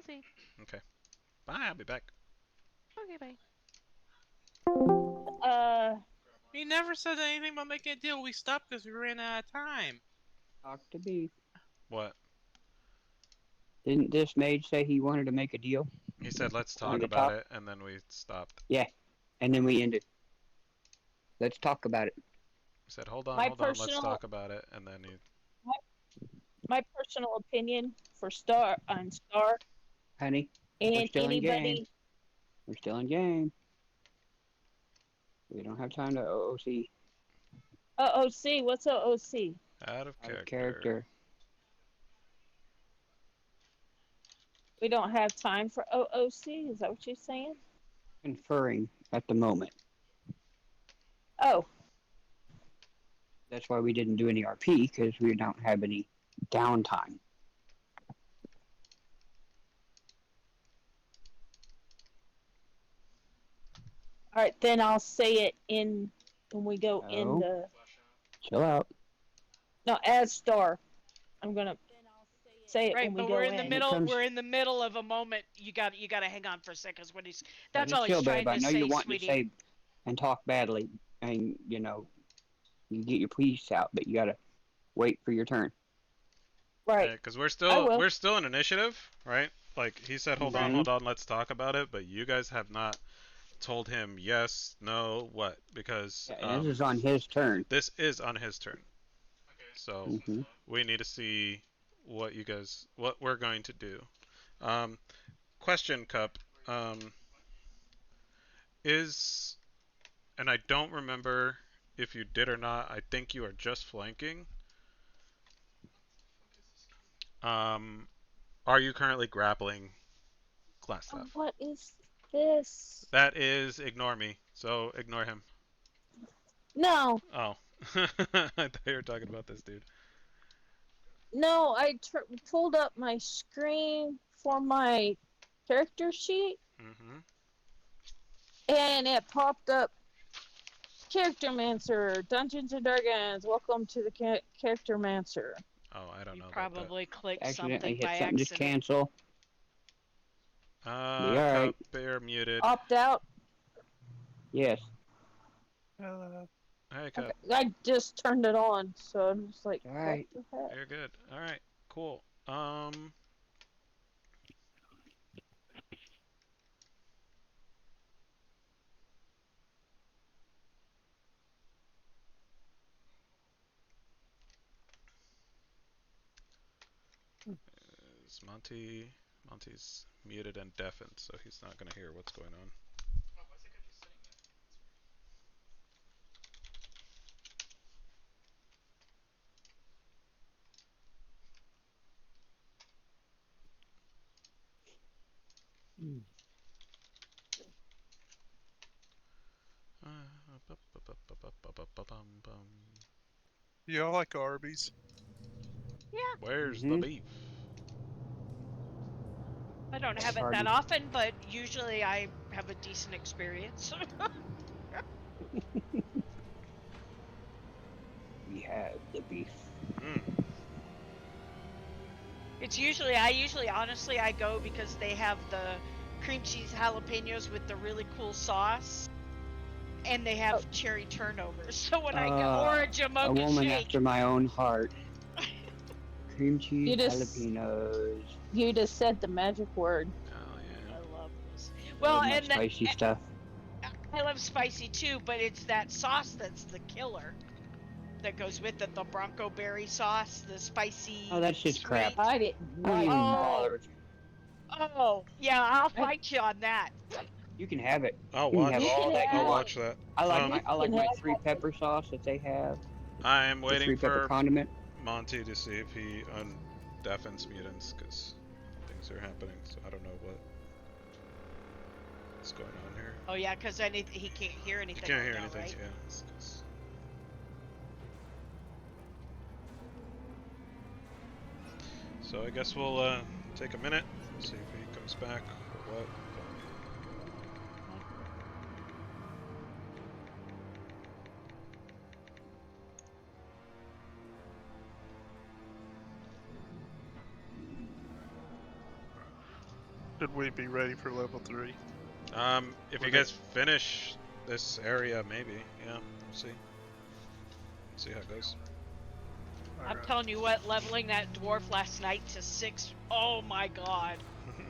see. Okay. Bye. I'll be back. Okay, bye. He never said anything about making a deal. We stopped because we ran out of time. Talk to Beef. What? Didn't this mage say he wanted to make a deal? He said, let's talk Wanted to about talk? it, and then we stopped. Yeah, and then we ended. Let's talk about it. He said, hold on, My let's personal talk about it, and then he... my, my personal opinion for Star on Star Honey, we're and still in game. anybody. We're still in game. We don't have time to OOC. OOC, what's OOC? Out of Out of character. character. We don't have time for OOC. Is that what you're saying? Conferring at the moment. Oh, That's why we didn't do any RP, because we don't have any downtime. all right. Then I'll say it in when we go in No. the Chill out. no as Star. I'm gonna say it Right, when we but go we're in the in. middle. comes- We're in the middle of a moment. You got to hang on for a second. When he's that's Just all chill, he's trying babe. I to know say, you're wanting sweetie. to say and talk badly, and you get your piece out, but you gotta wait for your turn. Right. Because we're I will. still in initiative, right? Like he said, hold on, let's talk about it. But you guys have not told him yes, no, what? Because Yeah, this is on his turn. this is on his turn. So Mm-hmm. we need to see what we're going to do. Question, Cup. Is and I don't remember if you did or not. I think you are just flanking. Are you currently grappling class staff? What is this? That is ignore me. So ignore him. No, Oh. I thought you were talking about this dude. no. I pulled up my screen for my character sheet, Mm-hmm. and it popped up Character Mancer, Dungeons and Dragons. Welcome to the Character Mancer. Oh, I don't You know probably clicked Accidentally something hit by something. Just accident. cancel. about that. Be alright. Cup, you're muted. Opt out. Yes. Hey, Cup. I just turned it on, so I'm just like, Alright. what the heck? You're good. All right. Cool. Is Monty's muted and deafened, so he's not gonna hear what's going on. Yeah, I like Arby's. Yeah, Where's the beef? I don't have it Pardon? that often, but usually I have a decent experience. We have the beef. Mm. I usually honestly I go because they have the cream cheese jalapenos with the really cool sauce, and they have cherry turnovers. So when I go, or a A Jamocha woman shake. after my own heart. Cream cheese You just- jalapenos. You just said the magic word. Oh yeah. I love this. I Well, love my and spicy stuff. I love spicy too, but it's that sauce that's the killer. That goes with it, the Bronco berry sauce, the spicy. Oh, that's just sweet. crap. I didn't I don't like even Oh. bother with you. Oh, yeah, I'll fight you on that. You can have it. I'll You can watch. have all that you I'll want. watch that. I like Um, my 3 pepper sauce that they have. I am The waiting 3 pepper for condiment. Monty to see if he undeafens mutants, because things are happening. So I don't know what's going on here. Oh yeah, because he can't hear anything. You can't hear right now, anything. right? Yeah. It's- So I guess we'll take a minute, see if he comes back or what. Should we be ready for level 3? If you Would guys finish this area, maybe. Yeah, we'll see. See how it goes. I'm Alright. telling you what, leveling that dwarf last night to 6, oh my god.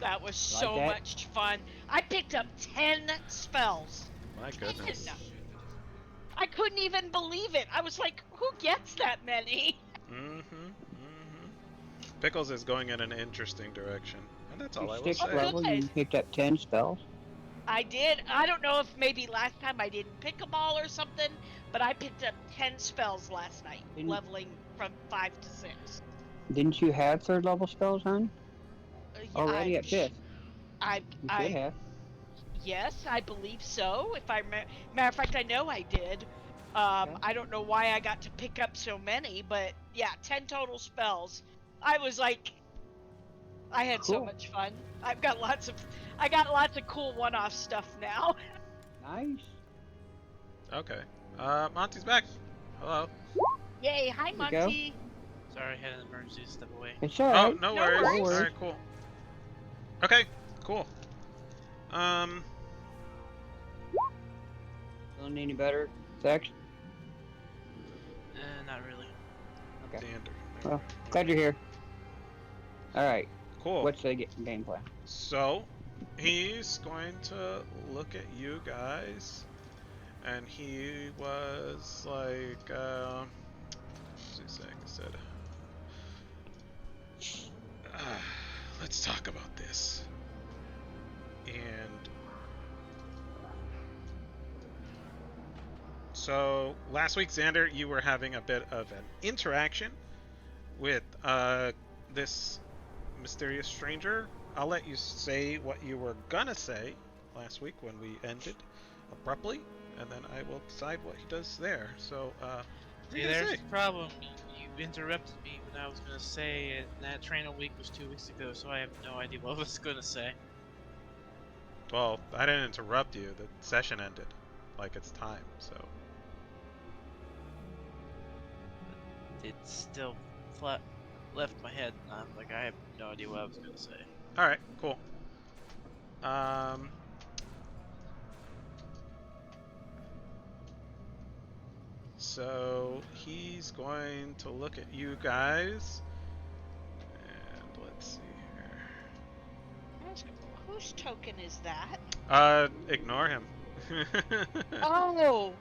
That was Like so that? much fun. I picked up 10 spells. My 10! goodness. I couldn't even believe it. I was like, who gets that many? Pickles is going in an interesting direction, and that's all Your I will 6th say. level, you Good. picked up 10 spells. I did. I don't know if maybe last time I didn't pick them all or something, but I picked up 10 spells last night, Didn't- leveling from 5 to 6. Didn't you have 3rd level spells, hon? Yeah, Already at 5th. You should have. Yes, I believe so. If I matter of fact, I know I did. Okay. I don't know why I got to pick up so many, but yeah, 10 total spells. I was like, I had so Cool. much fun. I got lots of cool one-off stuff now. Nice. Okay. Monty's back. Hello. Yay! Hi, There you go. Monty. Sorry, I had an emergency to step away. It's alright. No No worries. worries. Alright, cool. Okay, cool. Feeling any better, Sex? Not really. Okay. Dander. Well, glad you're here. Alright. Cool. What's the game plan? So, he's going to look at you guys, and he was like, let's see, I said, let's talk about this. And so, last week, Xander, you were having a bit of an interaction with this mysterious stranger. I'll let you say what you were gonna say last week when we ended abruptly, and then I will decide what he does there. So, what are See, you gonna there's say? the problem. You interrupted me when I was gonna say, and that trainer week was 2 weeks ago, so I have no idea what I was gonna say. Well, I didn't interrupt you. The session ended. Like, it's time, so. It still left my head, and I'm like, I have no idea what I was gonna say. Alright, cool. So he's going to look at you guys, and let's see here. Whose token is that? Ignore him. Oh.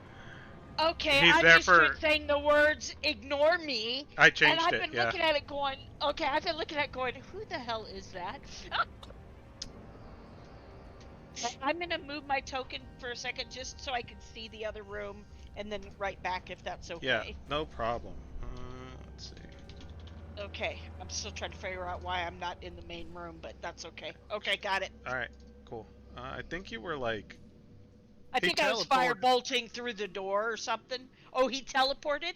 Okay, He's I'm there used to it saying the words "ignore me," I and changed I've it, been yeah. looking at it going, okay, I've been looking at it going, who the hell is that? I'm gonna move my token for a second just so I can see the other room, and then right back if that's okay. Yeah, no problem. Let's see. Okay, I'm still trying to figure out why I'm not in the main room, but that's okay. Okay, got it. Alright, cool. I think you were like... I He think I was teleported. firebolting through the door or something. Oh, he teleported?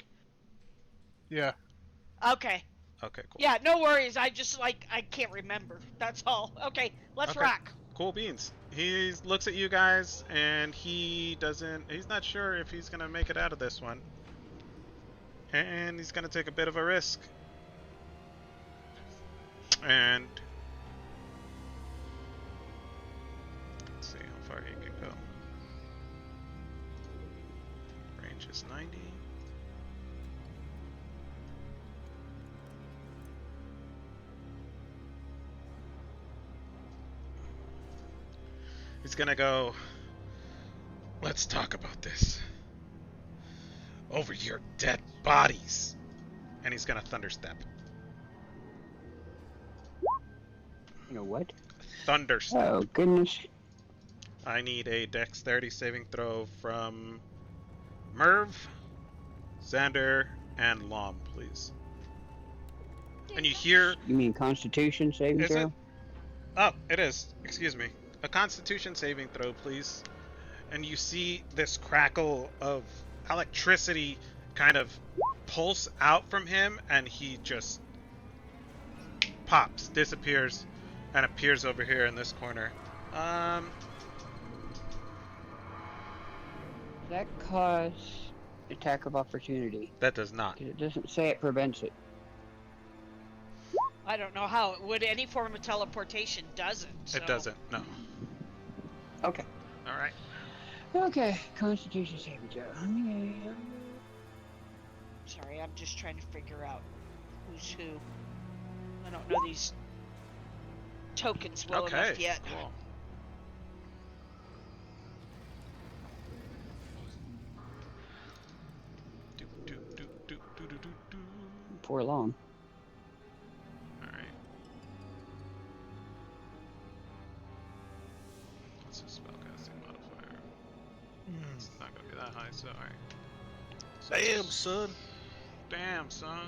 Yeah. Okay. Okay, cool. Yeah, no worries. I just, like, I can't remember. That's all. Okay, let's Okay. rock. Cool beans. He looks at you guys, and he's not sure if he's gonna make it out of this one. And he's gonna take a bit of a risk. And let's see how far he can go. Range is 90. He's gonna go, let's talk about this. Over your dead bodies. And he's gonna thunderstep. You know what? Thunderstep. Oh, goodness. I need a dexterity saving throw from Merv, Xander, and Lom, please. And you hear... You mean Constitution saving Is throw? it? Oh, it is. Excuse me. A Constitution saving throw, please. And you see this crackle of electricity kind of pulse out from him, and he just pops, disappears, and appears over here in this corner. That cause attack of opportunity? That does not. It doesn't say it prevents it. I don't know how it would. Any form of teleportation doesn't. So. It doesn't. No. Okay. All right. Okay. Constitution saving throw. Yeah. Sorry, I'm just trying to figure out who's who. I don't know these tokens well Okay. enough yet. Cool. Do, do, do, do, do, do, do, do. For long. All right. What's the spellcasting modifier? It's not gonna be that high, so all right. So Damn, it's- son. Damn, son.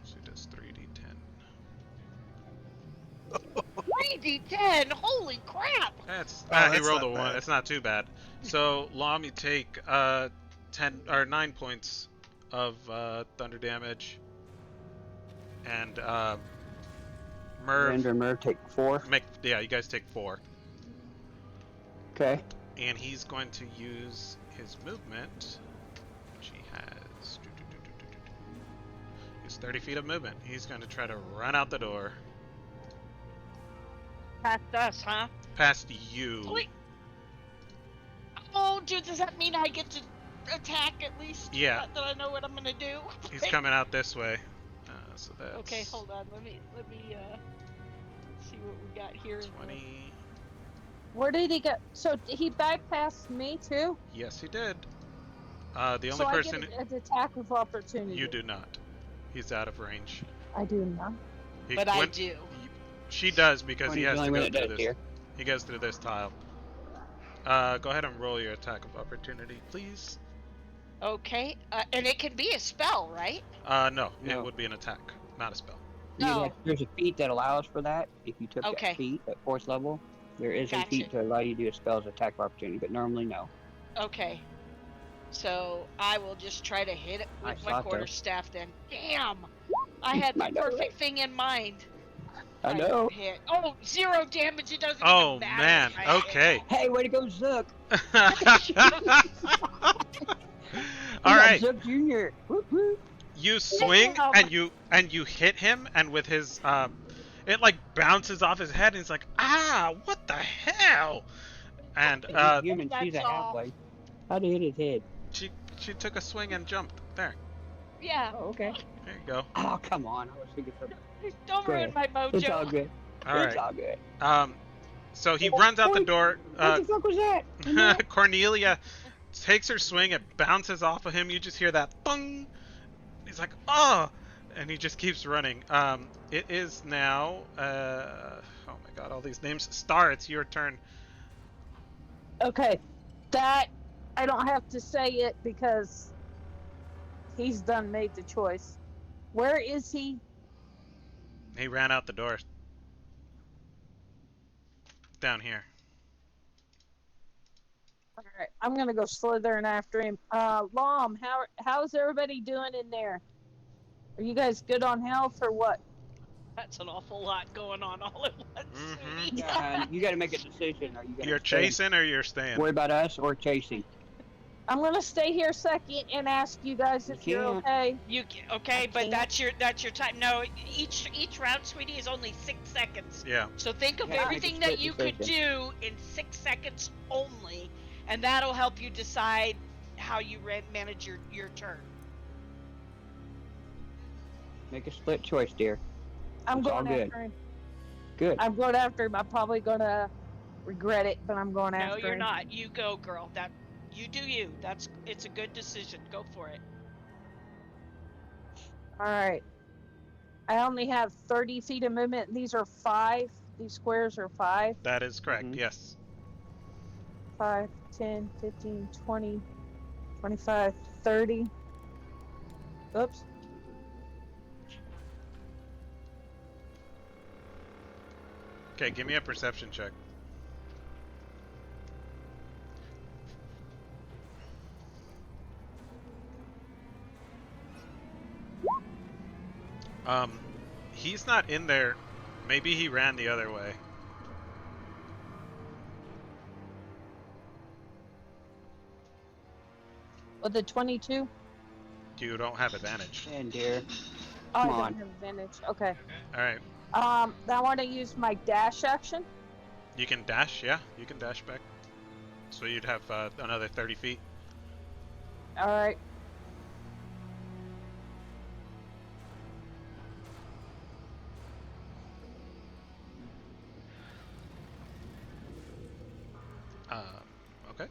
She does 3d10. 3d10! Holy crap! That's Oh, he that's rolled not a 1. bad. It's not too bad. So, Lom, you take 10 or 9 points of thunder damage, and Merv Random Merv take 4. you guys take 4, Okay. and he's going to use his movement, which he has. He's 30 feet of movement. He's going to try to run out the door Past us, huh? past you. Wait. Oh, dude, does that mean I get to attack at least? Yeah. Not that I know what I'm gonna do. He's coming out this way. So that's Okay, hold on. Let me see what we got here. 20. Where did he go? So he bypassed me too? Yes, he did. The only So person I get an attack of opportunity. you do not. He's out of range. I do not. He, But I when- do. She does because he Tony's has the to only go one that through does this. here. He goes through this tile. Go ahead and roll your attack of opportunity, please. Okay, and it can be a spell, right? No, it No. would be an attack, not a spell. There's a feat that allows for that. If you took Okay. that feat at 4th level, there is a Gotcha. feat to allow you to do a spell's attack of opportunity, but normally no. Okay. So I will just try to hit it with Nice my shot, though. quarterstaff then. Damn! I had the I know, perfect right? thing in mind. I know. Hit. Oh, 0 damage. It doesn't Oh even matter. man, if I hit. okay. Hey, way to go, Zook! All right, Zook Jr. Whoop, whoop. you swing Yeah. and you hit him, and with his it like bounces off his head, and he's like, ah, what the hell? And He's human, she's a That's all. halfway. How'd he hit his head? she took a swing and jumped. There, Yeah. Oh, okay. there you go. Oh, come on. I was thinking something. Don't Go ruin my mojo. It's all good. All It's right. all good. So he runs out the Hey, door. What the fuck was that? Cornelia takes her swing. It bounces off of him. You just hear that thung. He's like, oh, and he just keeps running. It is now. Oh my God, all these names. Star, it's your turn. Okay, that I don't have to say it because he's done made the choice. Where is he? He ran out the door. Down here. All right, I'm gonna go slithering after him. Lom, how's everybody doing in there? Are you guys good on health or what? That's an awful lot going on all at once. Mhm. sweetie. Yeah, you gotta make a decision. Are you gonna You're stay chasing or you're staying? and worry about us or chasing? I'm gonna stay here a second and ask you guys if You you're can't. okay. Okay, I but can't. that's your time. No, each round, sweetie, is only 6 seconds. Yeah. So think of Yeah, make a everything split that you could decision. do in 6 seconds only, and that'll help you decide how you manage your turn. Make a split choice, dear. I'm It's all going good. after him. Good. I'm going after him. I'm probably gonna regret it, but I'm going No, after you're him. not. You go, girl. You do you. It's a good decision. Go for it. All right. I only have 30 feet of movement. And these are 5. These squares are 5. That is correct. Mhm. Yes. 5, 10, 15, 20, 25, 30. Oops. Okay, give me a perception check. He's not in there. Maybe he ran the other way. With the 22? You don't have advantage. And dear. Oh, I Come on. don't have advantage. Okay. All right. I want to use my dash action. You can dash. Yeah, you can dash back. So you'd have another 30 feet. All right. Okay.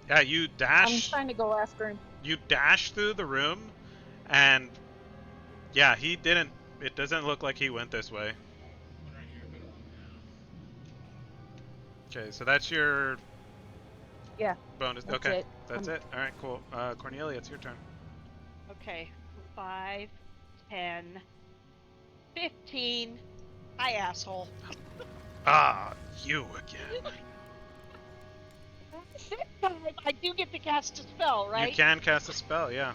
Yeah, you I'm dash. trying to go after him. You dash through the room, and yeah, he didn't. It doesn't look like he went this way. Okay, so that's your Yeah. bonus. That's Okay, it. that's it. All right, cool. Cornelia, it's your turn. Okay. 5, 10, 15. Hi, asshole. Ah, you again. I do get to cast a spell, right? You can cast a spell, yeah.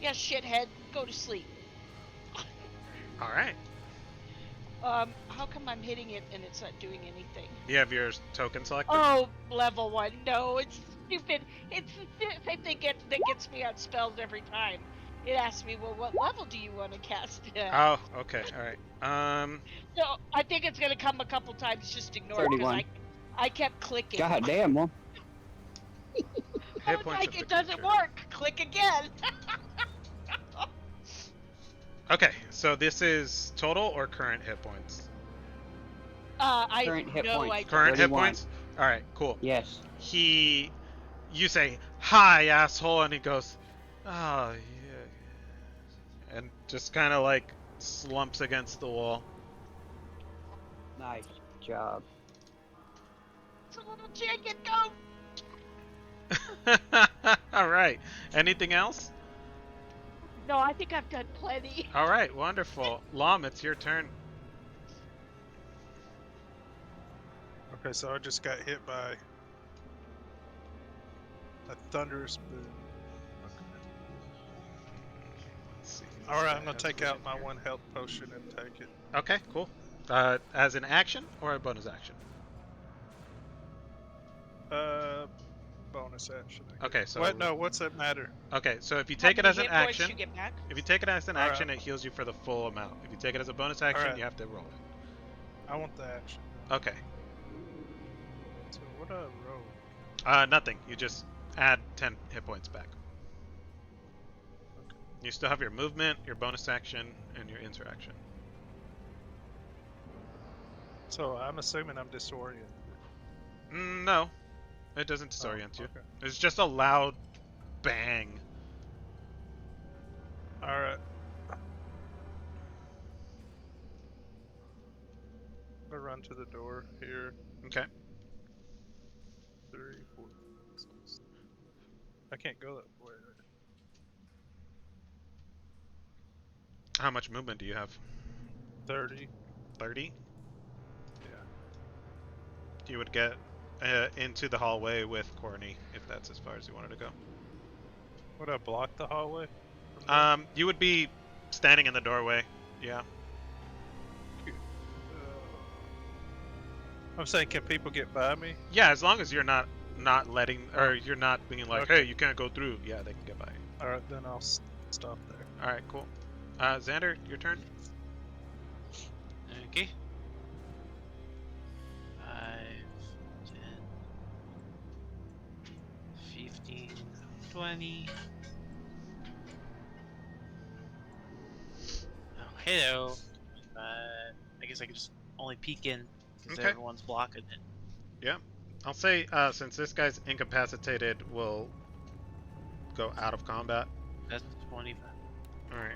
Yeah, shithead. Go to sleep. All right. How come I'm hitting it and it's not doing anything? You have your token selected. Oh, level 1. No, it's stupid. It's the same thing that gets me on spells every time. It asks me, well, what level do you want to cast it at? Oh, okay. All right. So I think it's gonna come a couple times. Just ignore it 31. because I kept clicking. God damn, well. Hit I'm points like, of the it doesn't creature. work. Click again. Okay, so this is total or current hit points? I Current hit no points. idea. Current hit 31. points? All right, cool. Yes. You say, "Hi, asshole," and he goes, "Oh, yeah," and just kind of like slumps against the wall. Nice job. It's a little chicken. Go. All right. Anything else? No, I think I've done plenty. All right, wonderful. Lom, it's your turn. Okay, so I just got hit by a thunderous boom. Let's see. All right, I'm gonna take out my 1 health potion and take it. Okay, cool. As an action or a bonus action? Bonus action. I guess. Okay, so What? No, what's that matter? Okay, so if you How take it many as an hit points action, you get back? if you take it as an All right. action, it heals you for the full amount. If you take it as a bonus action, right. you have to roll it. I want the action. Okay. So what do I roll? Nothing. You just add 10 hit points back. You still have your movement, your bonus action, and your interaction. So I'm assuming I'm disoriented. No, it doesn't disorient you. Okay. It's just a loud bang. All right. I'm gonna run to the door here. Okay. 3, 4, 5, 6. I can't go that way. How much movement do you have? 30. 30? Yeah. You would get into the hallway with Corny if that's as far as you wanted to go. Would I block the hallway? from there? You would be standing in the doorway. Yeah. I'm saying, can people get by me? Yeah, as long as you're not letting, or you're not being like, Okay. hey, you can't go through. Yeah, they can get by. All right, then I'll stop there. All right, cool. Xander, your turn. Okay. 5, 10, 15, 20. Oh, hello. I guess I could just only peek in because Okay. everyone's blocking it. Yeah. I'll say since this guy's incapacitated, we'll go out of combat. That's 25. All right.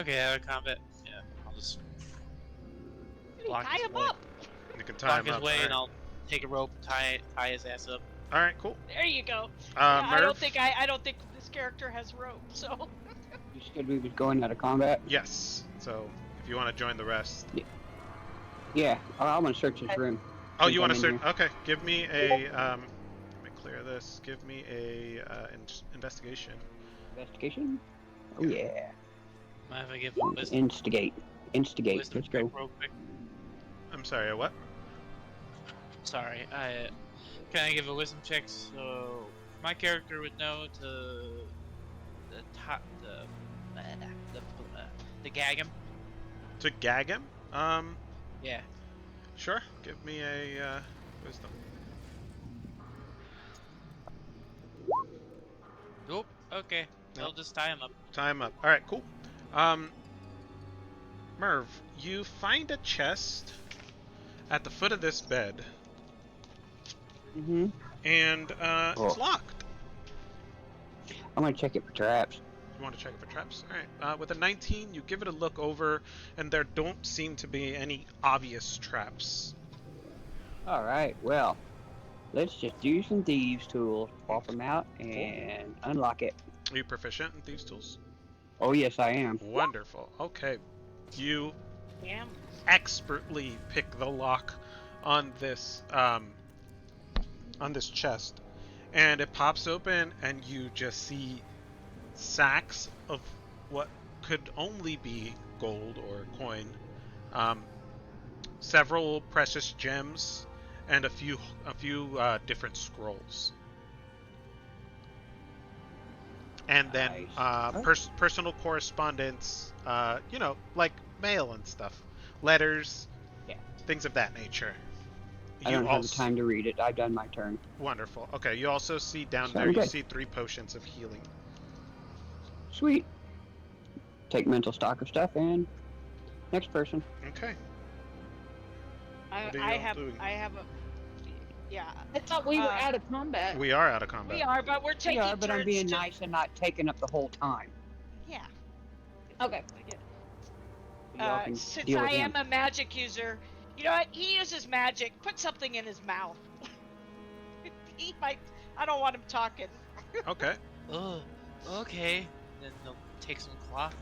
Okay, out of combat. Yeah, I'll just block Tie his him way. up. You can tie Block him his up. way, All and right. I'll take a rope, tie his ass up. All right, cool. There you go. Merv. I don't think this character has rope. So. You said we was going out of combat? Yes. So if you want to join the rest. Yeah. I'm gonna search this room. Oh, Since you want I'm to in search? here. Okay. Give me a. Let me clear this. Give me a investigation. Investigation? Oh yeah. Mind if I give a wisdom, Instigate. Instigate. Let's check go. real quick? I'm sorry, what? Sorry, can I give a wisdom check so my character would know to the gag him? To gag him? Yeah. Sure. Give me a wisdom. Nope. Okay. I'll just tie him up. Time up. All right, cool. Merv, you find a chest at the foot of this bed, Mm-hmm. and it's Oh. locked. I'm gonna check it for traps. You want to check it for traps? All right. With a 19, you give it a look over, and there don't seem to be any obvious traps. All right. Well, let's just do some thieves' tools, swap them out, and unlock it. Are you proficient in thieves' tools? Oh yes, I am. Wonderful. Okay. You Damn. expertly pick the lock on this chest, and it pops open, and you just see sacks of what could only be gold or coin, several precious gems, and a few different scrolls. And then Nice. personal correspondence, like mail and stuff, letters, Yeah. things of that nature. I don't have the time to read it. I've done my turn. Wonderful. Okay, you also see down So there, you good. see 3 potions of healing. Sweet. Take mental stock of stuff and next person. Okay. What are I y'all have doing? a yeah. I thought we were out of combat. We are out of combat. We are, but we're We taking are, but I'm turns being to- nice and not taking up the whole time. Yeah. Okay. I get it. Y'all can Since deal with I am him. a magic user, you know what? He uses magic. Put something in his mouth. He might. I don't want him talking. Okay. Oh, okay. Then they'll take some cloth,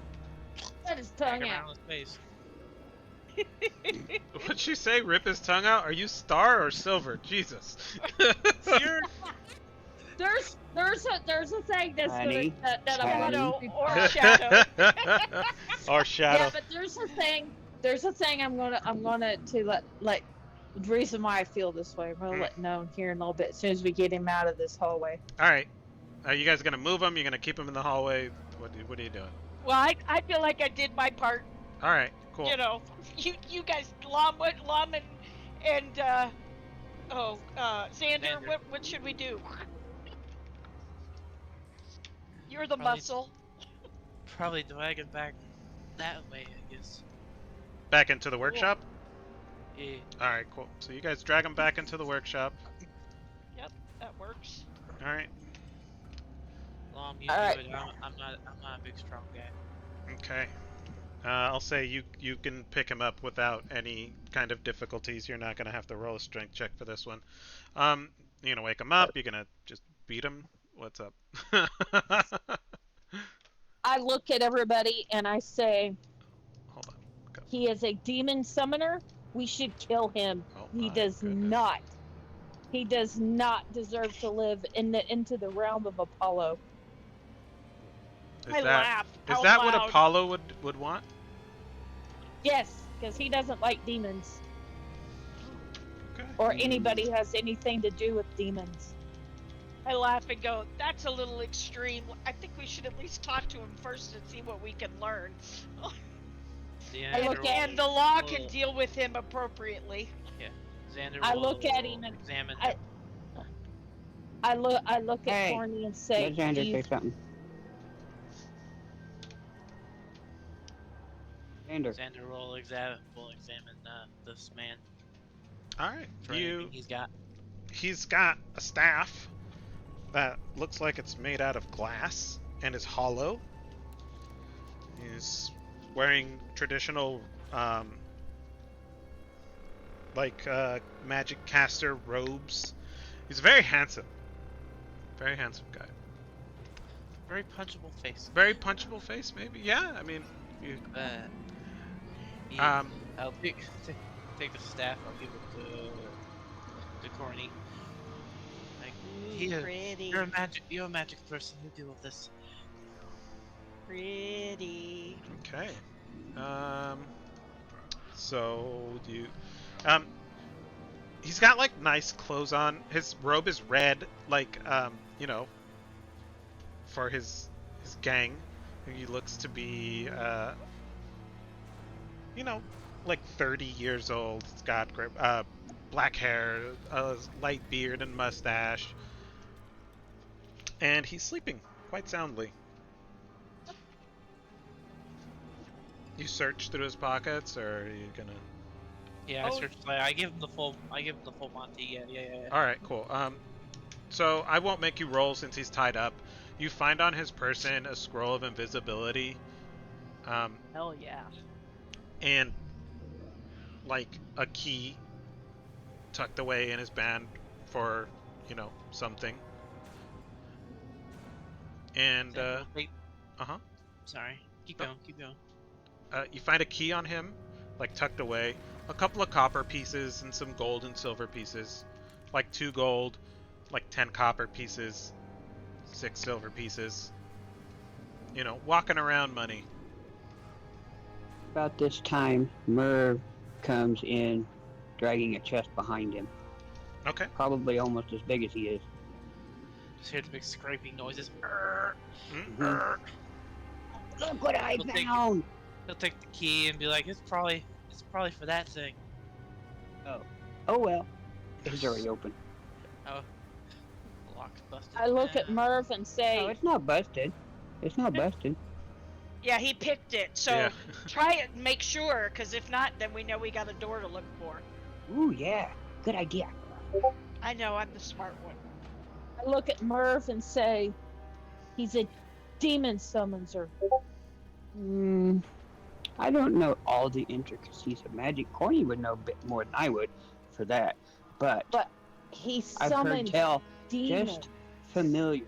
Let his tag tongue around out. his face. What'd she say? Rip his tongue out? Are you star or silver? Jesus. You're There's a thing that's Honey, that I'm honey. gonna Or shadow. Or shadow. Yeah, but there's a thing I'm gonna to let the reason why I feel this way. I'm gonna let known here in a little bit as soon as we get him out of this hallway. All right. Are you guys gonna move him? You're gonna keep him in the hallway? What are you doing? Well, I feel like I did my part. All right. Cool. You know, you guys, Lom and Xander, Xander. what should we do? You're the Probably- muscle. probably drag him back that way, I guess. Back into the workshop. Yeah. All right. Cool. So you guys drag him back into the workshop. Yep, that works. All right. Lom, you All do right. it. I'm not a big strong guy. Okay. I'll say you can pick him up without any kind of difficulties. You're not gonna have to roll a strength check for this one. You're gonna wake him up. You're gonna just beat him. What's up? I look at everybody and I say, Hold on. Go. he is a demon summoner. We should kill him. Oh He my does goodness. not. He does not deserve to live into the realm of Apollo. Is I that laugh. is out that what loud. Apollo would want? Yes, because he doesn't like demons Okay. or anybody who has anything to do with demons. I laugh and go, that's a little extreme. I think we should at least talk to him first and see what we can learn. Xander I look will- at- And the law can will- deal with him appropriately. Xander I will look at him and examine I- him. I look at Hey, Corny and say, Let Xander "Do you- say something. Xander. Xander will examine this man All right. for anything he's got. He's got a staff that looks like it's made out of glass and is hollow. He's wearing traditional, magic caster robes. He's very handsome. Very handsome guy. Very punchable face. Very punchable face, maybe. Yeah, I mean, you, I'll take the staff. I'll give it to Corny. Like, Ooh, here, pretty. you're a magic person. You deal with this. Pretty. Okay. So do you? Um, he's got like nice clothes on. His robe is red, like for his gang. He looks to be you know, like 30 years old. He's got black hair, a light beard and mustache, and he's sleeping quite soundly. You search through his pockets, or are you gonna? Yeah, I Oh. searched. I give him the full. I give him the full Monty. Yeah. All right, cool. So I won't make you roll since he's tied up. You find on his person a scroll of invisibility, Hell yeah. and like a key tucked away in his band for, something. And Wait, uh-huh. sorry. Keep No. going. Keep going. You find a key on him, like tucked away, a couple of copper pieces and some gold and silver pieces, like 2 gold, like 10 copper pieces, 6 silver pieces. Walking around money. About this time, Merv comes in, dragging a chest behind him. Okay. Probably almost as big as he is. Just hear the big scraping noises. Mm-hmm. Look what I We'll take found! He'll take the key and be like, "It's probably for that thing." Oh well. It's already open. Oh, the lock's busted. I look at Merv and Oh, say, it's not busted. It's not busted. Yeah, he picked it, so Yeah. try it and make sure, because if not, then we know we got a door to look for. Ooh, yeah. Good idea. I know, I'm the smart one. I look at Merv and say, he's a demon summoner. I don't know all the intricacies of magic. Corny would know a bit more than I would for that. But He I've heard summons tell demons. just familiars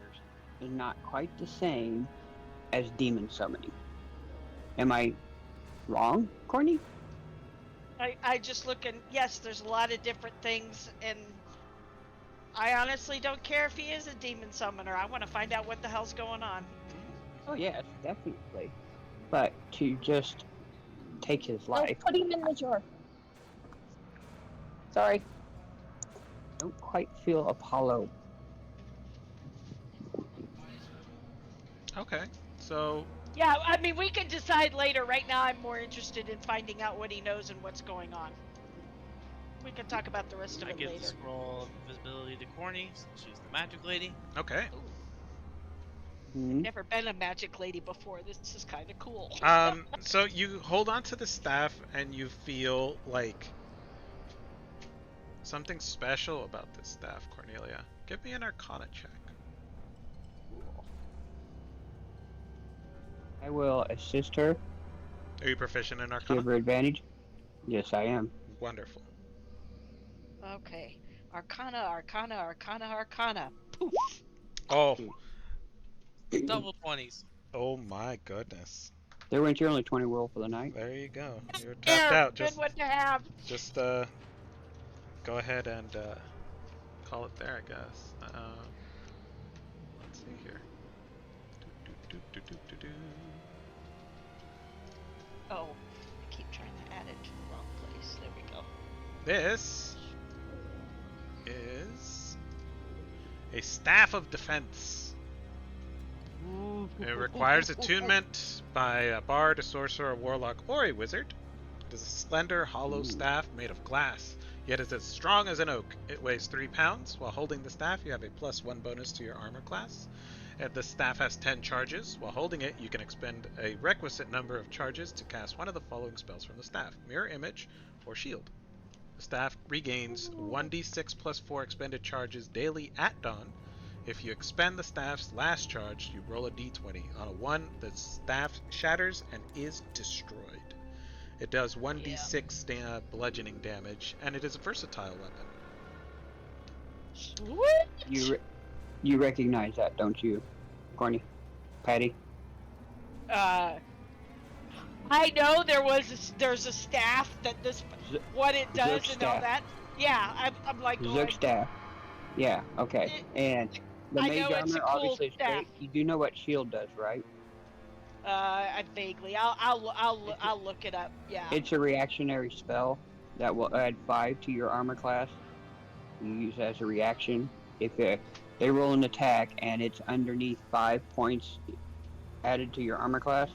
is not quite the same as demon summoning. Am I wrong, Corny? I just look and, yes, there's a lot of different things, and I honestly don't care if he is a demon summoner. I want to find out what the hell's going on. Oh yes, definitely. But to just take his No, life, put him in the jar. Sorry. I don't quite feel Apollo. Okay. So Yeah, I mean, we can decide later. Right now, I'm more interested in finding out what he knows and what's going on. We can talk about the rest of I it give the later. scroll of invisibility to Corny, since she's the magic lady. okay. Never been a magic lady before. This is kind of cool. So you hold on to the staff and you feel like something special about this staff, Cornelia. Give me an Arcana check. I will assist her, Are you proficient in Arcana? give her advantage. Yes, I am. Wonderful. Okay. Arcana, Arcana, Arcana, Arcana. Poof. Oh, Double 20s. oh my goodness. There went your only 20 roll for the night. There you go. You're tapped out. Good one to have. Just go ahead and call it there, I guess. Let's see here. Do. Oh, I keep trying to add it to the wrong place. There we go. This is a staff of defense. It requires attunement by a bard, a sorcerer, a warlock, or a wizard. It is a slender, hollow staff made of glass, yet is as strong as an oak. It weighs 3 pounds. While holding the staff, you have a +1 bonus to your armor class. And the staff has 10 charges. While holding it, you can expend a requisite number of charges to cast one of the following spells from the staff: Mirror Image or Shield. The staff regains 1d6 plus 4 expended charges daily at dawn. If you expend the staff's last charge, you roll a d20. On a 1, the staff shatters and is destroyed. It does 1d6 bludgeoning damage, and it is a versatile weapon. What? You recognize that, don't you, Corny? Patty? I know there's a staff that what it does Zook and all staff. that. Yeah, I'm like going. Zook staff. Yeah, okay. And the I mage know it's a armor cool obviously is staff. great. You do know what shield does, right? Vaguely. I'll look it up. Yeah. It's a reactionary spell that will add 5 to your armor class. You use it as a reaction. If they roll an attack and it's underneath 5 points added to your armor class,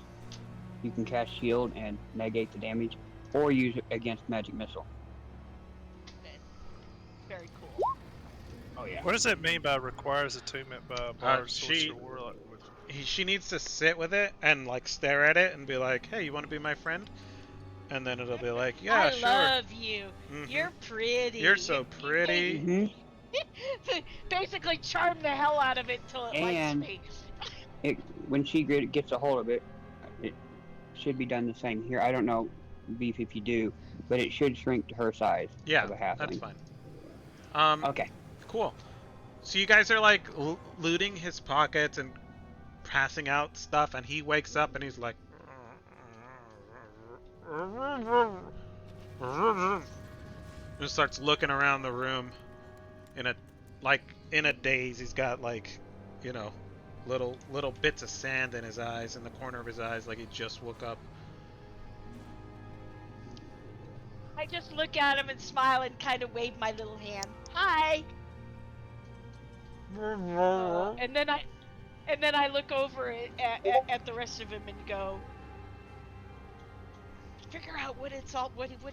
you can cast shield and negate the damage, or use it against magic missile. Very cool. Oh yeah. What does that mean by requires attunement by a bard, sorcerer, warlock, wizard? She needs to sit with it and like stare at it and be like, "Hey, you want to be my friend?" And then it'll be like, "Yeah, I sure." love you. Mhm. You're pretty. You're so pretty. Mm-hmm. Basically, charm the hell out of it till it likes And me. when she gets a hold of it, it should be done the same here. I don't know, Beef, if you do, but it should shrink to her size Yeah, of a halfling. that's fine. Okay. Cool. So you guys are like looting his pockets and passing out stuff, and he wakes up and he's like, and starts looking around the room in a daze. He's got like, you know, little bits of sand in his eyes, in the corner of his eyes, like he just woke up. I just look at him and smile and kind of wave my little hand. Hi. And then I look over at the rest of him and go, figure out what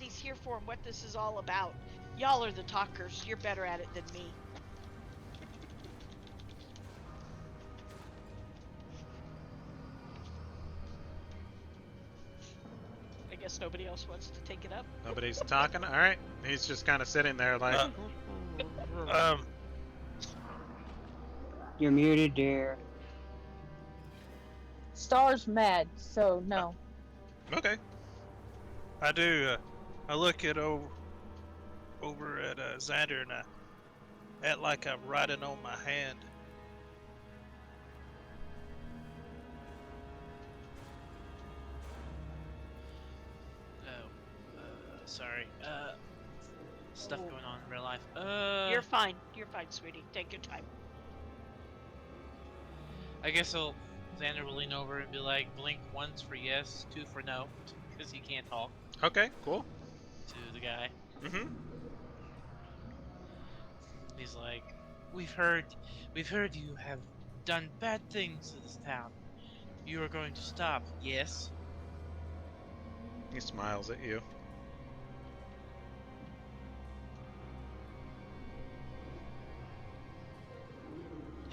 he's here for and what this is all about. Y'all are the talkers. You're better at it than me. I guess nobody else wants to take it up. Nobody's talking. All right, he's just kind of sitting there like. You're muted, dear. Star's mad, so no. Okay. I do. I look at over at Xander and I act like I'm riding on my hand. Oh, sorry. Stuff going on in real life. You're fine. You're fine, sweetie. Take your time. I guess Xander will lean over and be like, blink once for yes, 2 for no, because he can't talk Okay. Cool. to the guy. Mhm. He's like, we've heard you have done bad things to this town. You are going to stop, yes? He smiles at you.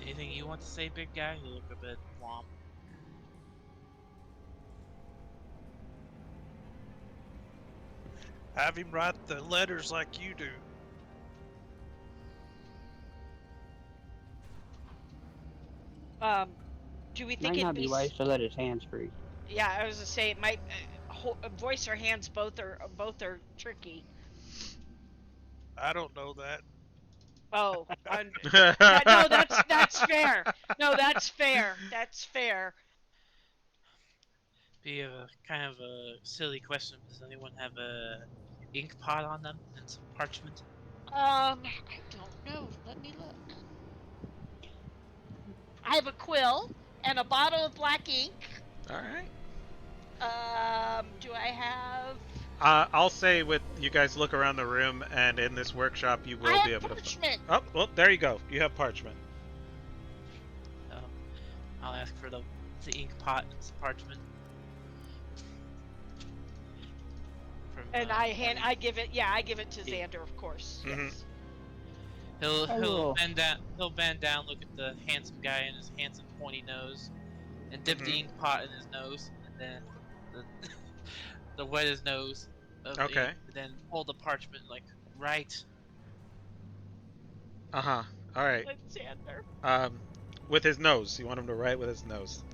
Anything you want to say, big guy? You look a bit womp. Have him write the letters like you do. Do we think Might it'd not be wise to let his hands free. Yeah, I was gonna say it might. Voice or hands both are tricky. I don't know that. Oh, no, that's fair. No, that's fair. That's fair. Be a kind of a silly question. Does anyone have a ink pot on them and some parchment? I don't know. Let me look. I have a quill and a bottle of black ink. All right. Do I have? I'll say with you guys look around the room, and in this workshop you will I be have able parchment. to. Oh, well, there you go. You have parchment. I'll ask for the ink pot and some parchment. From, And I give it. Yeah, I give it to Xander, of course. Mhm. Yes. He'll bend down. He'll bend down, look at the handsome guy and his handsome pointy nose, and dip the ink pot in his nose, and then the wet his nose. Of Okay. ink, then pull the parchment like right. Uh huh. All right. Let Xander. With his nose. You want him to write with his nose.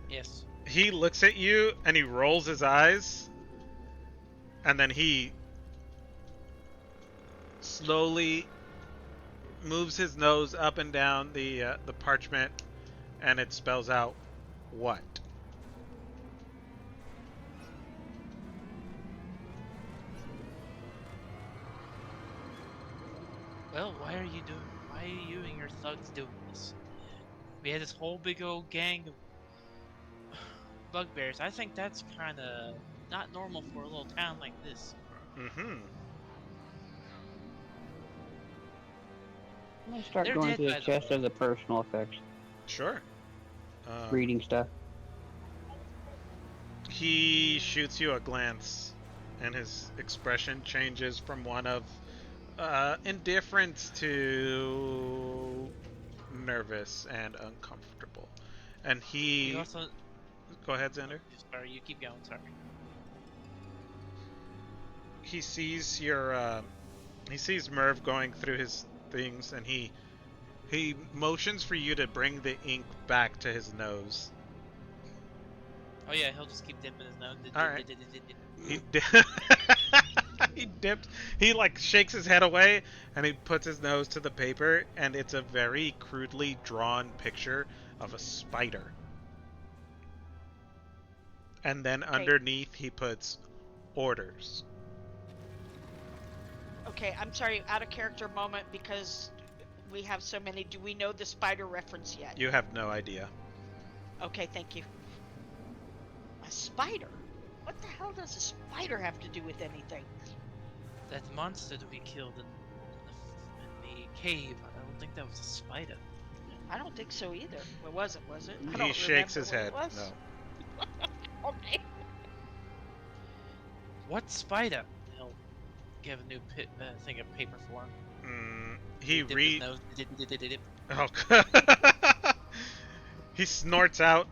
Yes. He looks at you and he rolls his eyes, and then he slowly moves his nose up and down the parchment, and it spells out what? Well, why are you and your thugs doing this? We had this whole big old gang of bugbears. I think that's kind of not normal for a little town like this. Mm-hmm. I'm gonna start They're going dead through the by the chest of the personal effects, Sure. reading stuff. He shoots you a glance, and his expression changes from one of indifference to nervous and uncomfortable. And He he... also. Go ahead, Xander. Sorry, you keep going. Sorry. He sees your... he sees Merv going through his things, and he motions for you to bring the ink back to his nose. Oh yeah, he'll just keep dipping his nose. Alright. He dips. He like shakes his head away, and he puts his nose to the paper, and it's a very crudely drawn picture of a spider. And then underneath he puts orders. Okay, I'm sorry, out of character moment because we have so many. Do we know the spider reference yet? You have no idea. Okay, thank you. A spider? What the hell does a spider have to do with anything? That monster that we killed in the cave. I don't think that was a spider. I don't think so either. What was it? Was it? I He don't shakes remember his what head. it was. No. Okay. What spider? He'll give a new thing of paper for him. He Dip his read. nose. Dip. Oh. He snorts out,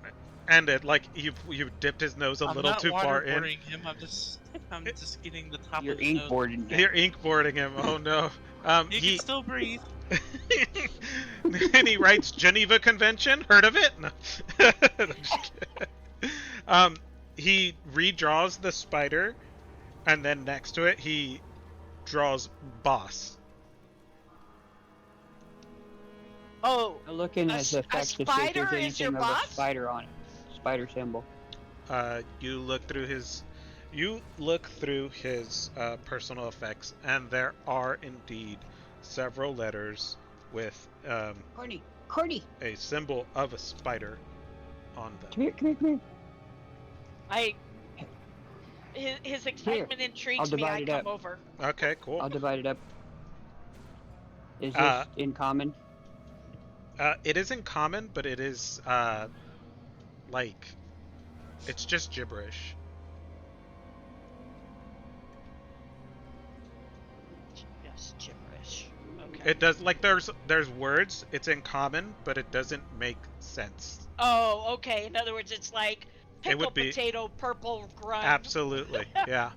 and it like you dipped his nose a little too far in. I'm not waterboarding him. I'm just getting the top You're of his ink nose. boarding. You're ink boarding him. Oh no. He can still breathe. And he writes Geneva Convention. Heard of it? No. He redraws the spider, and then next to it he draws boss. Oh, Looking at the effects to see if spider there's is your anything of a boss? spider on it. Spider symbol. You look through his personal effects, and there are indeed several letters with Corny. a symbol of a spider on them. Come here. His excitement intrigues me. I divide it come up. over. Okay, cool. I'll divide it up. Is this in common? It is in common, but it is like it's just gibberish. Yes, gibberish. Okay. It does like there's words. It's in common, but it doesn't make sense. Oh, okay. In other words, it's like It would pickle be- potato purple grunt. Absolutely, yeah.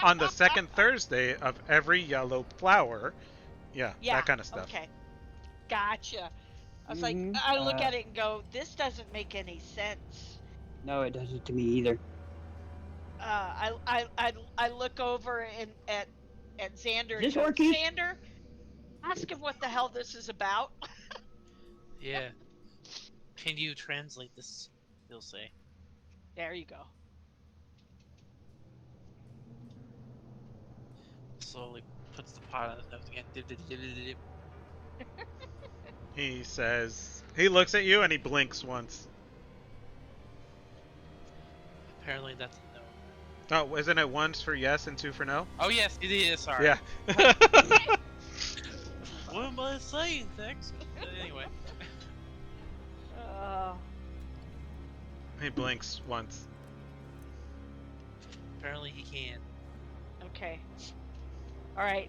On the second Thursday of every yellow flower, yeah, that kind of stuff. Okay. Gotcha. I was like, Mhm. I look at it and go, this doesn't make any sense. No, it doesn't to me either. I look over at Xander Is this and go, working? Xander, ask him what the hell this is about. Yeah. Can you translate this? He'll say. There you go. Slowly puts the pot on his nose again. Dip. He says, he looks at you and he blinks once. Apparently that's a no. Oh, isn't it once for yes and two for no? Oh yes, it is. Sorry. Yeah. What am I saying? Thanks. Anyway. He blinks once. Apparently he can. Okay. All right.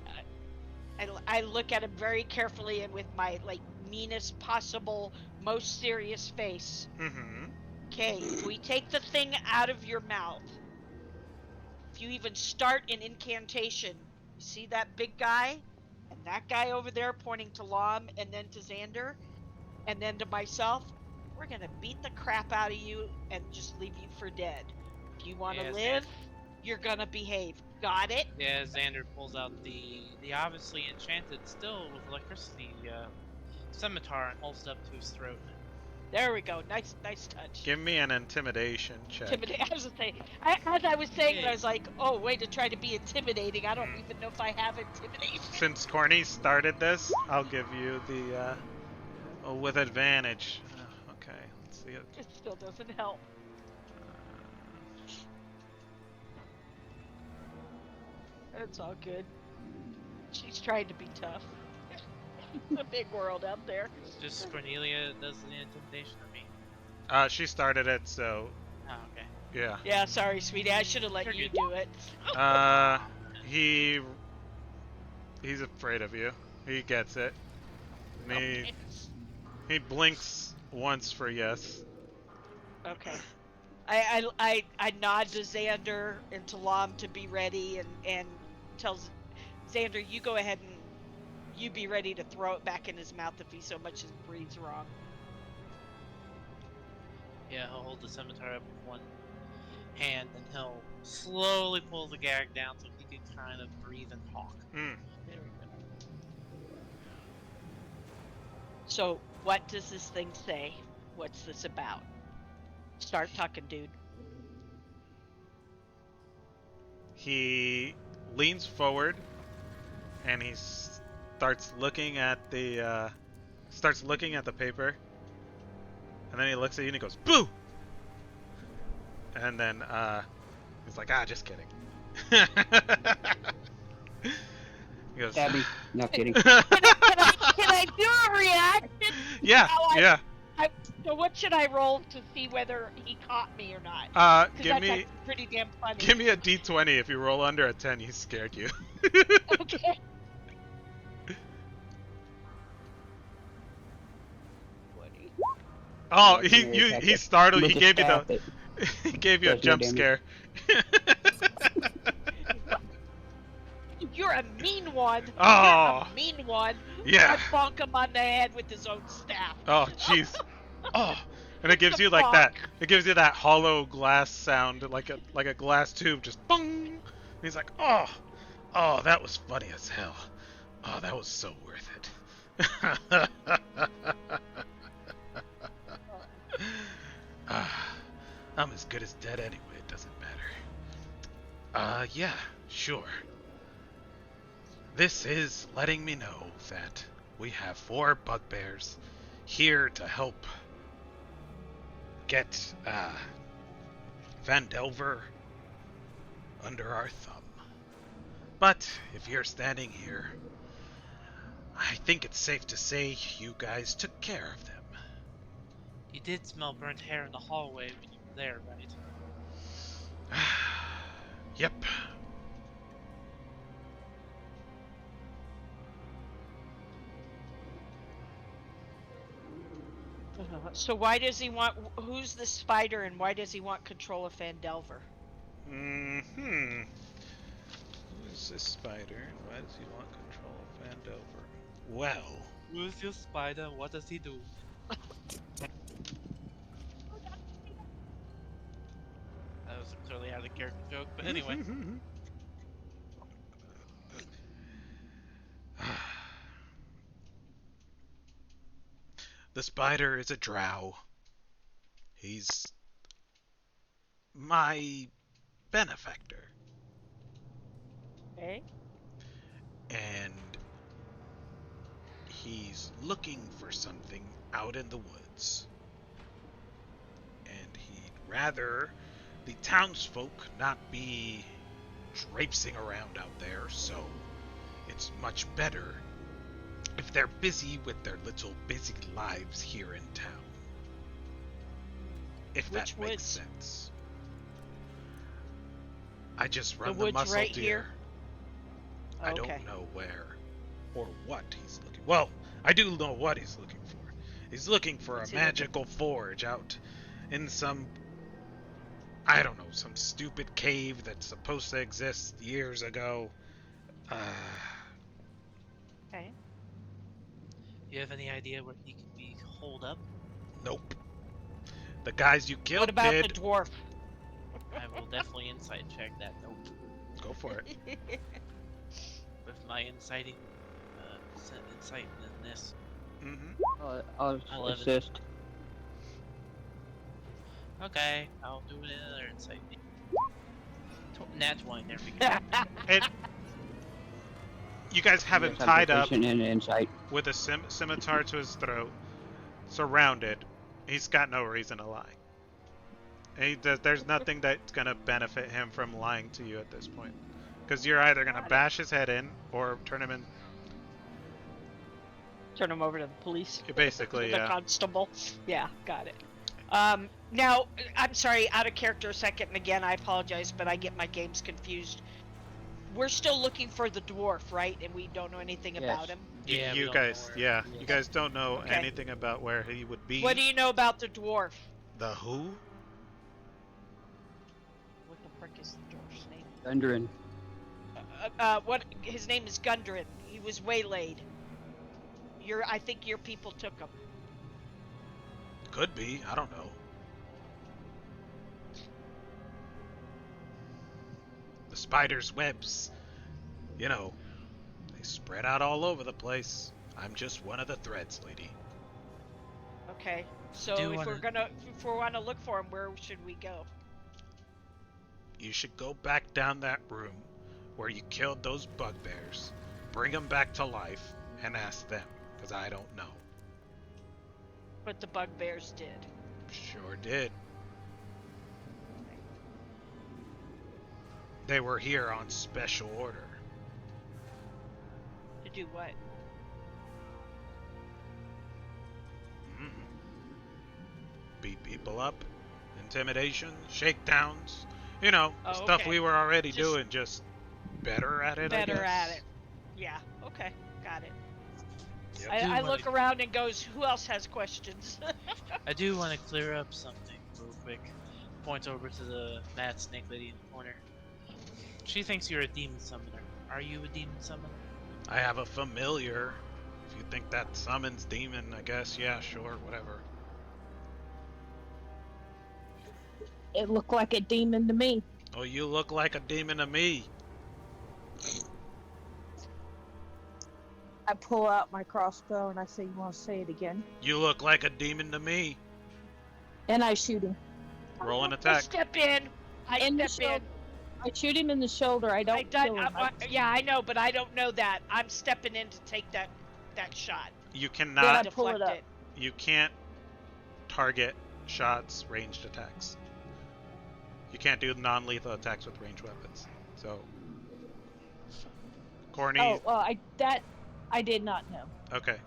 I look at him very carefully and with my like meanest possible, most serious face. Mm-hmm. Okay, if we take the thing out of your mouth, if you even start an incantation, you see that big guy? And that guy over there pointing to Lom and then to Xander and then to myself, we're gonna beat the crap out of you and just leave you for dead. If you wanna live, you're gonna behave. Got it? Yeah, Xander pulls out the obviously enchanted still with electricity scimitar and holds it up to his throat. There we go. Nice touch. Give me an intimidation check. I was gonna say, as I was saying it, I was like, oh, way to try to be intimidating. I don't even know if I have intimidation. Since Corny started this, I'll give you the with advantage. Okay, let's see it. It still doesn't help. It's all good. She's trying to be tough. It's a big world out there. Just Cornelia does the intimidation or me? She started it, so Oh, okay. yeah. Yeah, sorry, sweetie. I should have let You're you good. do it. He's afraid of you. He gets it. Okay. He blinks once for yes. Okay. I nod to Xander and to Lam to be ready and tells Xander, you go ahead and you be ready to throw it back in his mouth if he so much as breathes wrong. Yeah, he'll hold the scimitar up with one hand, and he'll slowly pull the gag down so he can kind of breathe and talk. Mm. There we go. So, what does this thing say? What's this about? Start talking, dude. He leans forward and he starts looking at the paper. And then he looks at you and he goes, "Boo!" And then he's like, just kidding. He goes, Stabby. No kidding. Can I do a reaction? Yeah, yeah. So what should I roll to see whether he caught me or not? Because Give that's me actually pretty damn funny. give me a d20. If you roll under a 10, he scared you. Okay. Oh, Yeah, he startled. With He the gave you staff, the he gave you a does no jump damage. scare. You're a mean one. Oh. You're a mean one. Yeah. I bonk him on the head with his own staff. Oh, jeez. Oh, and it gives you like Fuck. that. It gives you that hollow glass sound, like a glass tube, just bong. And he's like, oh, that was funny as hell. Oh, that was so worth it. I'm as good as dead anyway. It doesn't matter. Yeah, sure. This is letting me know that we have 4 bugbears here to help get Van Delver under our thumb. But if you're standing here, I think it's safe to say you guys took care of them. You did smell burnt hair in the hallway when you were there, right? Yep. So why does he want? Who's the spider, and why does he want control of Fandelver? Mm-hmm. Who's this spider, and why does he want control of Vandover? Well, Who's your spider? What does he do? That was a clearly out of character joke, but anyway. The spider is a drow. He's my benefactor. Okay. And he's looking for something out in the woods. And he'd rather the townsfolk not be traipsing around out there, so it's much better if they're busy with their little busy lives here in town. If Which that makes woods? sense. I just run The the woods muscle right deer. here? I Okay. don't know where or what he's looking. Well, I do know what he's looking for. He's looking for What's a he looking magical forge out in some, I don't know, some stupid cave that's supposed to exist years ago. Okay. Do you have any idea where he could be holed up? Nope. The guys you killed What about did. the dwarf? I will definitely insight check that. Nope. Go for it. With my insight in this. Mm-hmm. I'll 11. assist. Okay, I'll do another insight. Nat 20, there we go. And you guys have him Yes, I'm tied up proficient in insight. with a scimitar to his throat, surrounded. He's got no reason to lie. There's nothing that's gonna benefit him from lying to you at this point. Because you're either gonna Got it. bash his head in or turn him in. Turn him over to the police. Basically, the yeah. constable. Yeah, got it. Now, I'm sorry, out of character a second, and again, I apologize, but I get my games confused. We're still looking for the dwarf, right? And we don't know anything about him. Yeah, we you don't know guys, where yeah, he you is. guys don't know Okay. anything about where he would be. What do you know about the dwarf? The who? What the frick is the dwarf's name? Gundren. What? His name is Gundren. He was waylaid. I think your people took him. Could be. I don't know. The spider's webs, you know, they spread out all over the place. I'm just one of the threads, lady. Okay. So Do if wanna- we want to look for him, where should we go? You should go back down that room where you killed those bugbears, bring them back to life, and ask them, because I don't know. What the bugbears did. Sure did. They were here on special order. To do what? Beat people up, intimidation, shakedowns. You know, Oh, stuff okay. we were already Just doing, just better at it, I Better guess. at it. Yeah. Okay. Got it. Yep. I do I wanna- look around and goes, who else has questions? I do want to clear up something real quick. Point over to the mad snake lady in the corner. She thinks you're a demon summoner. Are you a demon summoner? I have a familiar. If you think that summons demon, I guess, yeah, sure, whatever. It looked like a demon to me. Oh, you look like a demon to me. I pull out my crossbow and I say, "You want to say it again?" You look like a demon to me. And I shoot him. Roll an I attack. step in. In the step in. shoulder. I shoot him in the shoulder. I don't kill him. Yeah, I know, but I don't know that. I'm stepping in to take that shot. You Then cannot. I pull Deflect it up. it. You can't target shots, ranged attacks. You can't do non-lethal attacks with ranged weapons. So, Corny. Oh, well, I did not know. Okay,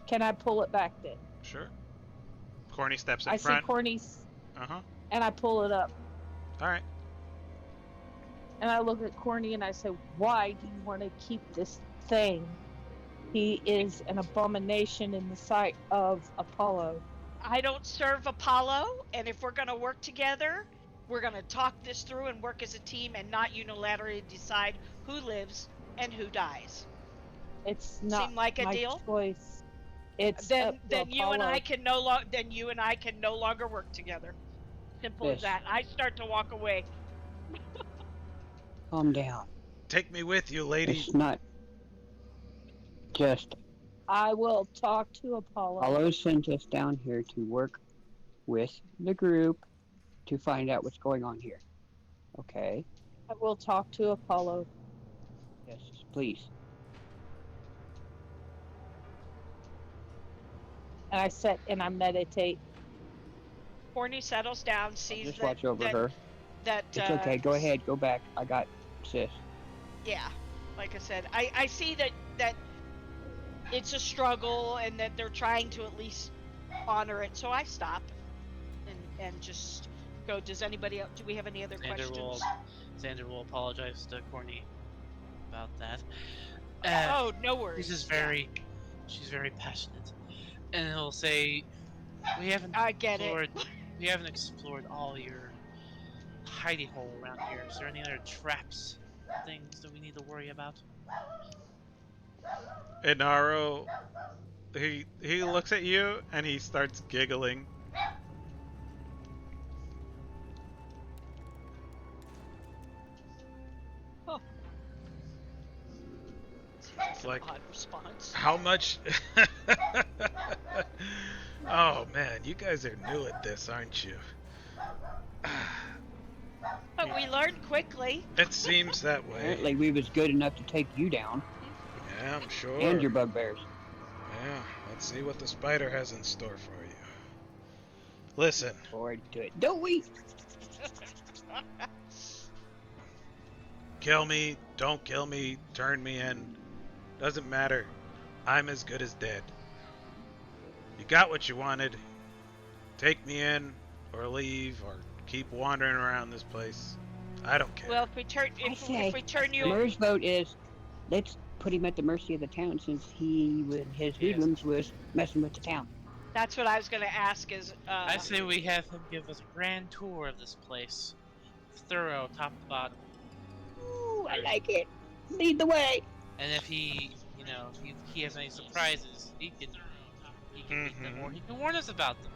Can I pull it back then? sure. Corny steps in I see front. Corny's, Uh huh. and I pull it up. All right. And I look at Corny and I say, "Why do you want to keep this thing? He is an abomination in the sight of Apollo." I don't serve Apollo, and if we're gonna work together, we're gonna talk this through and work as a team, and not unilaterally decide who lives and who dies. It's not Seem like a my deal? choice. It's Then up to then you and I Apollo. can no longer work together. Simple as Yes. that. I start to walk away. Calm down. Take me with you, lady. It's not just I will talk to Apollo. Apollo sent us down here to work with the group to find out what's going on here. Okay? I will talk to Apollo. Yes, please. And I sit and I meditate. Corny settles down, sees Just that watch over that, her. that It's okay. Go ahead. Go back. I got sis. Yeah, like I said, I see that it's a struggle and that they're trying to at least honor it. So I stop and just go. Does anybody else? Do we have any other questions? Xander will apologize to Courtney about that. Oh, no worries. She's very passionate, and he'll say, "We haven't I get explored, it. we haven't explored all your hidey hole around here. Is there any other traps, things that we need to worry about?" Inaro, he looks at you and he starts giggling. Huh. It's like, Odd response. how much? Oh man, you guys are new at this, aren't you? But we learned quickly. It seems that way. Apparently, we was good enough to take you down Yeah, I'm sure. and your bugbears. Yeah, let's see what the spider has in store for you. Listen, Forward to it. Don't we? Kill me, don't kill me, turn me in. Doesn't matter. I'm as good as dead. You got what you wanted. Take me in, or leave, or keep wandering around this place. I don't care. Well, if we turn if we turn you, Mayor's vote is, let's put him at the mercy of the town since he, with his Yes. hoodlums, was messing with the town. that's what I was going to ask. Is I say we have him give us a grand tour of this place, thorough, top to bottom. Ooh, I like it. Lead the way. And if he, if he has any surprises, he can meet them, or he can warn us about them.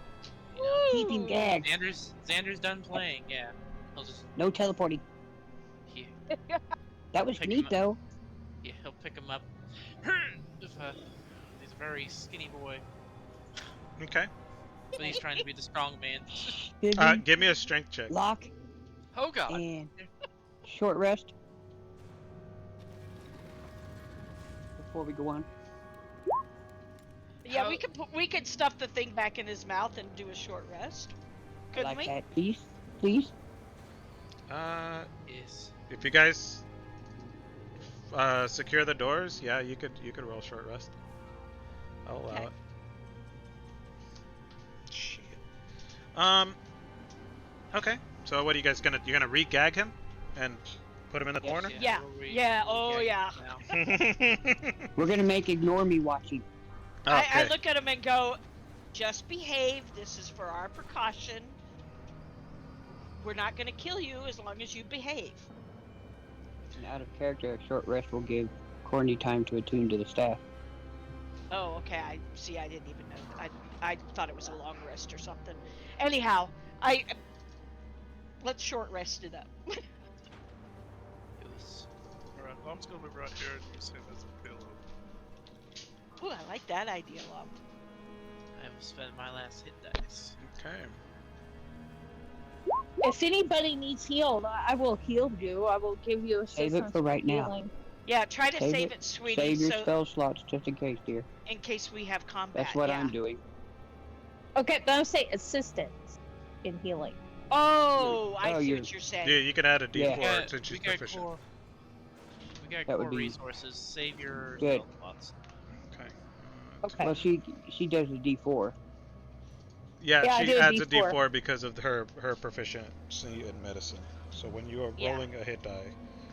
Keep him gagged. Xander's done playing. Yeah, he'll just No teleporting. That was Pick neat, him up. though. yeah he'll pick him up. He's a very skinny boy, Okay. but he's trying to be the strong man. Busy, Give me a strength check. lock, Oh God! and short rest. Before we go on. yeah, we could stuff the thing back in his mouth and do a short rest. Couldn't Like we? that, please. Please. Yes. If you guys secure the doors, yeah, you could roll short rest. I'll allow Okay. it. Shit. Okay. So what are you guys gonna? You're gonna re-gag him and put him in the corner? Yeah. Yeah. Oh yeah. We're gonna make ignore me watching. I Okay. look at him and go, just behave. This is for our precaution. We're not going to kill you as long as you behave. And out of character, a short rest will give Courtney time to attune to the staff. Oh, okay. I see. I didn't even know. I thought it was a long rest or something. Anyhow, let's short rest it up. Alright, Mom's gonna be right here and use him as a pillow. Ooh, I like that idea, Lom. I will spend my last hit dice. Okay. If anybody needs healed, I will heal you. I will give you assistance. Save it for right now. healing. Yeah, try to Save save it. it, sweetie, Save your so spell slots just in case, dear. in case we have combat. That's what yeah. I'm doing. Okay, but I'm saying assistance in healing. Oh, I Oh, see you're- what you're saying. Yeah, you can add a D4 Yeah. since she's we got proficient. core. We got That would core be resources. Save your good. spell slots. Okay. Okay. Well, she does a D4. Yeah, Yeah, I she do a adds a D4. D4 because of her proficiency in medicine. So when you are Yeah. rolling a hit die,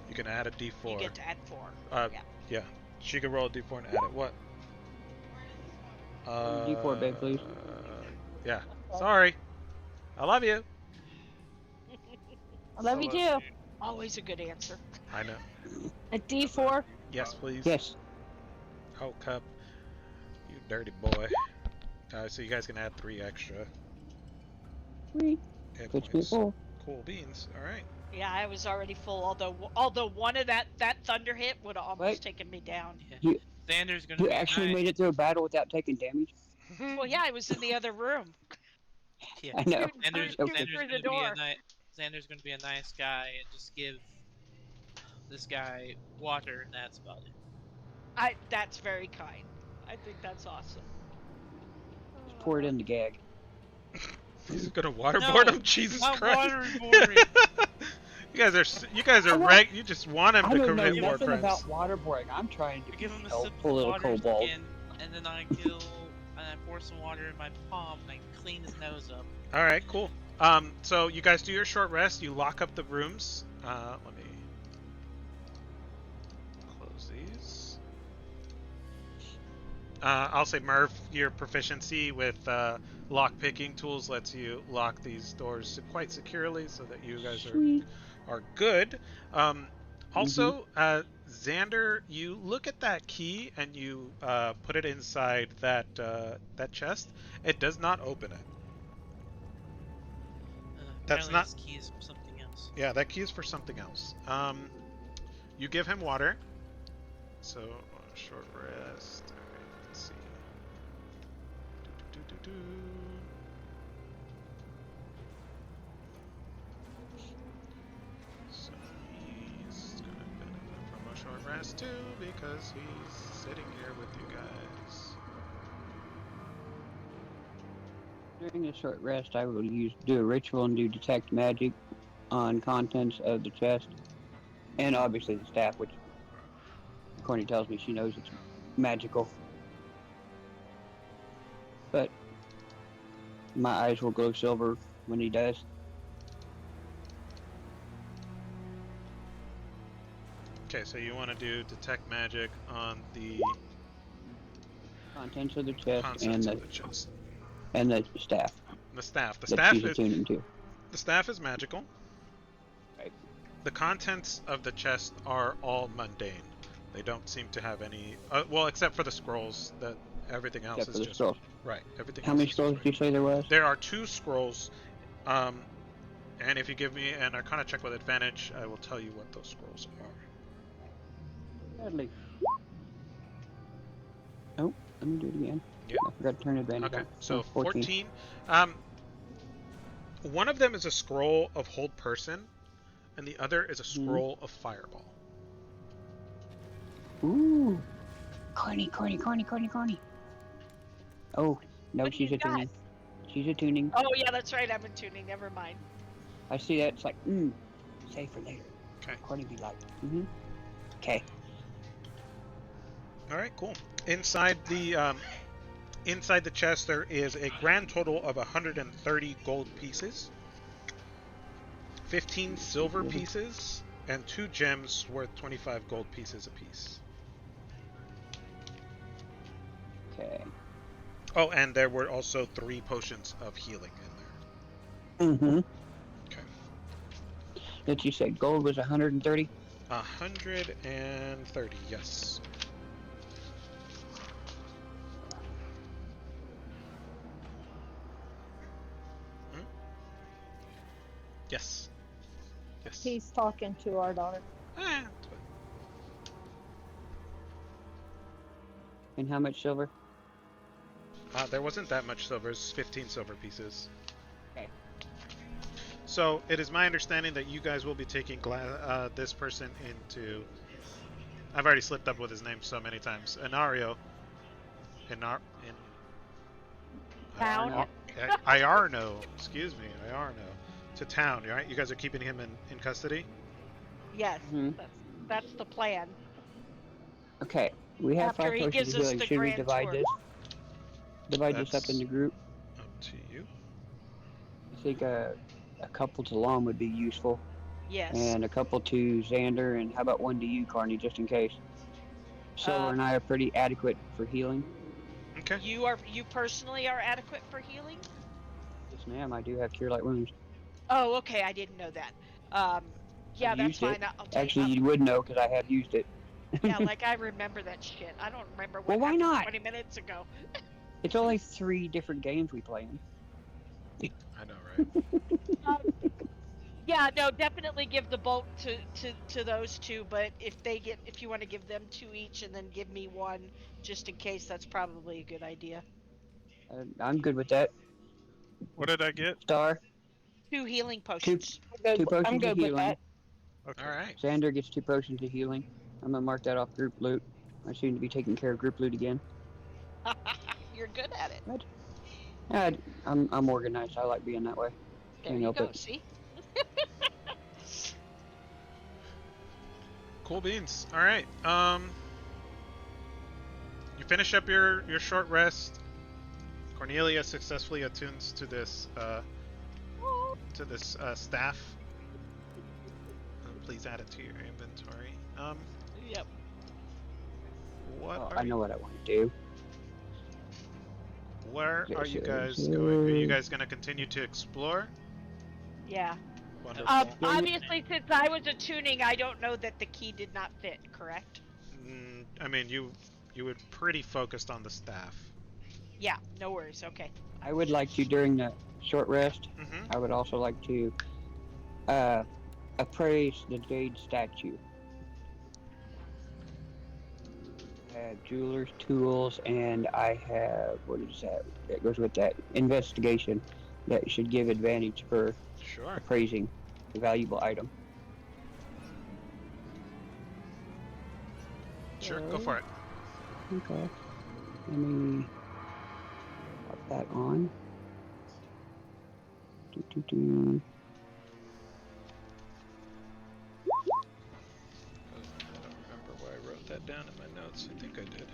you can add a D4. You get to add 4. Yeah. Yeah, she can roll a D4 and add it. What? D4, babe, please. Yeah. Sorry. I love you. I love you too. Always a good answer. I know. A D4. Yes, please. Yes. Oh, Cup. You dirty boy. So you guys can add 3 extra Sweet. hit Puts me points. full. Cool beans. All right. Yeah, I was already full. Although one of that thunder hit would have almost Wait. taken me down. You- Xander's gonna You be actually nice. made it through a battle without taking damage? Well, yeah, I was in the other room. Yeah. I know. Xander's, Okay. Xander's Through gonna the door. Xander's gonna be a nice guy and just give this guy water, and that's about it. That's very kind. I think that's awesome. Just pour it in the gag. He's gonna waterboard No, him. Jesus not Christ! waterboarding. you guys are rank. You just want him I to don't know commit war nothing crimes. about waterboarding. I'm trying to I be give him a helpful sip of little water kobold. again, and then I pour some water in my palm and I clean his nose up. All right, cool. So you guys do your short rest. You lock up the rooms. Let me close these. I'll say, Merv, your proficiency with lock picking tools lets you lock these doors quite securely, so that you guys Sweet. are good. Also, Xander, you look at that key and you put it inside that chest. It does not open it. That's Apparently not- his key is for something else. Yeah, that key is for something else. You give him water. So, short rest. Alright, let's see. Do. So, he's gonna benefit from a short rest too, because he's sitting here with you guys. During a short rest, I will do a ritual and do detect magic on contents of the chest. And obviously the staff, which Corny tells me she knows it's magical. But my eyes will glow silver when he does. Okay, so you want to do detect magic on the Contents of the chest contents of the chest. and the staff. The staff. The that staff she's is attuning to. the staff is magical. Right. The contents of the chest are all mundane. They don't seem to have any. Well, except for the scrolls. That everything else Except is for the just scrolls. right. Everything. How else many is scrolls just did you say there was? There are 2 scrolls. And if you give me an Arcana check with advantage, I will tell you what those scrolls are. Sadly. Oh, let me do it again. Yeah. I forgot to turn advantage Okay, on. so 14. 14. One of them is a scroll of Hold Person, and the other is a scroll of Fireball. Ooh. Corny. Oh, no, What do she's you got? attuning. She's attuning. Oh yeah, that's right. I'm attuning. Never mind. I see that. It's like, save for later. Okay. Corny be like, Okay. All right, cool. Inside the chest, there is a grand total of 130 gold pieces, 15 silver pieces, and 2 gems worth 25 gold pieces apiece. Okay. Oh, and there were also 3 potions of healing in there. Mm-hmm. Okay. Did you say gold was 130? 130, yes. Yes. Yes. He's talking to our daughter. And how much silver? There wasn't that much silver. It's 15 silver pieces. Okay. So it is my understanding that you guys will be taking this person into. I've already slipped up with his name so many times. Inario. Town. Iarno. Excuse me, Iarno. To town, right? You guys are keeping him in custody? Yes, Mhm. that's the plan. Okay. We have After 5 he potions gives of us healing. the Should we grand divide tour. this? Divide this up That's into group? up to you. I think a couple to Lom would be useful. Yes. And a couple to Xander, and how about one to you, Carney, just in case? Silver and I are pretty adequate for healing. Okay. You personally are adequate for healing? Yes, ma'am. I do have Cure Light Wounds. Oh, okay. I didn't know that. Yeah, I've that's used it. fine. I'll take Actually, you would know because I have used it. Yeah, like I remember that shit. I don't remember what Well, why happened not? 20 minutes ago. It's only 3 different games we play in. I know, right? Yeah, no, definitely give the bulk to those 2. But if you want to give them 2 each and then give me 1 just in case, that's probably a good idea. I'm good with that. What did I get? Star. 2 healing potions. 2 potions I'm good of with healing. that. Okay. All right. Xander gets 2 potions of healing. I'm gonna mark that off group loot. I seem to be taking care of group loot again. You're good at it. What? I'm organized. I like being that way. There Can't you help go. it. See? Cool beans. All right. You finish up your short rest. Cornelia successfully attunes to this staff. Please add it to your inventory. Yep. I know what I want to do. Where are you guys Yes, going? Are you guys going to continue to explore? Yeah. Wonderful. Obviously, since I was attuning, I don't know that the key did not fit. Correct? I mean, you were pretty focused on the staff. Yeah. No worries. Okay. I would like to, during the short rest, I would also like to appraise the jade statue. I have jeweler's tools, and I have, what is that? That goes with that, investigation. That should give advantage for appraising a valuable item. Sure, go for it. Okay. Let me pop that on. that down in my notes. I think I did.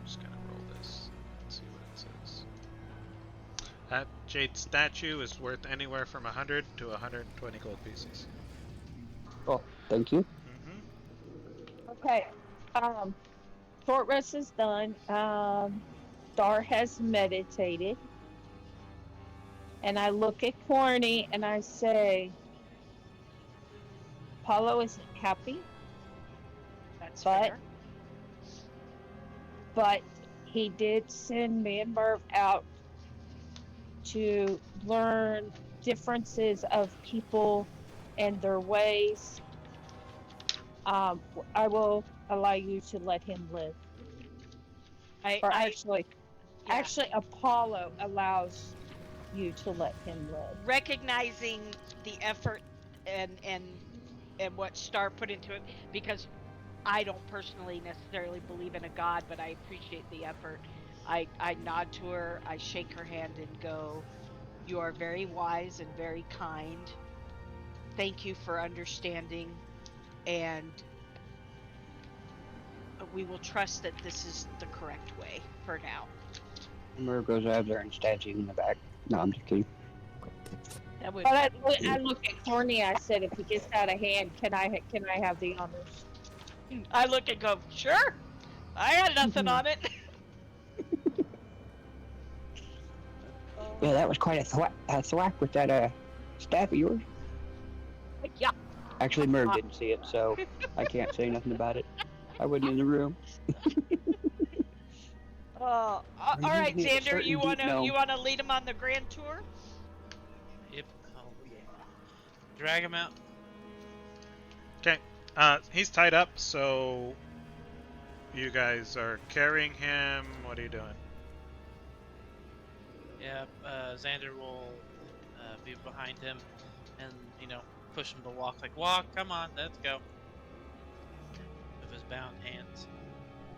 Just gonna roll this and see what it says. That jade statue is worth anywhere from 100 to 120 gold pieces. Oh, thank you. Mm-hmm. Okay. Short rest is done. Star has meditated. And I look at Corny and I say, Apollo isn't happy, That's but fair. but he did send me and Merv out to learn differences of people and their ways. I will allow you to let him live. Or I yeah. actually, Apollo allows you to let him live. Recognizing the effort and what Star put into it, because I don't personally necessarily believe in a god, but I appreciate the effort. I nod to her, I shake her hand and go, "You are very wise and very kind. Thank you for understanding, and we will trust that this is the correct way for now." Merv goes out there and stabs you in the back. No, I'm just kidding. That would But I look at Corny. I said, if he gets out of hand, can I have the honors? I look and go, "Sure. I had nothing on it." Yeah, that was quite a thwack with that staff of yours. Yeah. Actually, Merv didn't see it, so I can't say nothing about it. I wasn't in the room. All right, Reminds me of a Xander, certain you deep gnome. wanna lead him on the grand tour? Yep. Oh, drag him out. Okay. He's tied up, so you guys are carrying him. What are you doing? Yeah. Xander will be behind him, and push him to walk. Like, walk. Come on, let's go. With his bound hands.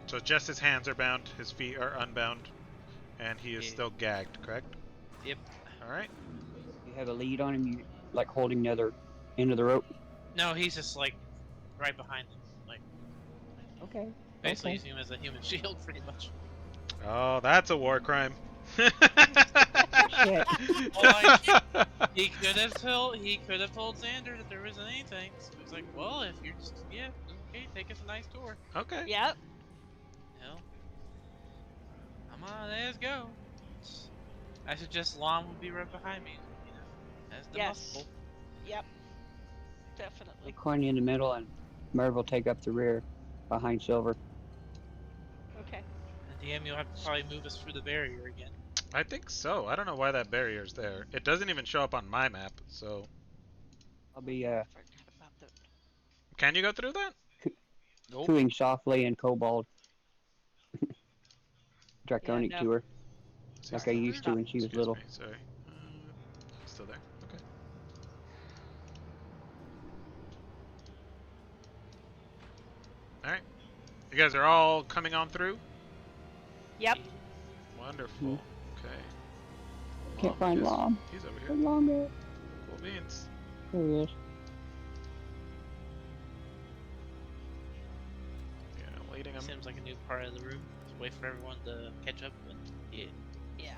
So just his hands are bound, his feet are unbound, and he is Yeah. still gagged, correct? Yep. Alright. You have a lead on him, you like holding the other end of the rope. No, he's just like right behind him. Like Okay. basically Okay. using him as a human shield, pretty much. Oh, that's a war crime. Shit. Well, like, he could have told Xander that there wasn't anything. So he's like, well, if you're just okay, take us a nice tour. Okay. Yep. Come on, let's go. I suggest Lon would be right behind me, as the Yes. muscle. Yep. Definitely. Corny in the middle, and Merv will take up the rear behind Silver. Okay. And DM, you'll have to probably move us through the barrier again. I think so. I don't know why that barrier's there. It doesn't even show up on my map, so... I'll be Forgot about that. Can you go through that? Nope. cooing softly and kobold. Draconic no. to her, Is like he I still used there? to when she was Excuse little. me, sorry. Still there? Okay. Alright. You guys are all coming on through? Yep. Wonderful. Okay. Can't find Yes, Lom. he's over For here. longer. Cool beans. There he is. Yeah, leading him. Seems like a new part of the room. Just wait for everyone to catch up. But yeah. Yeah.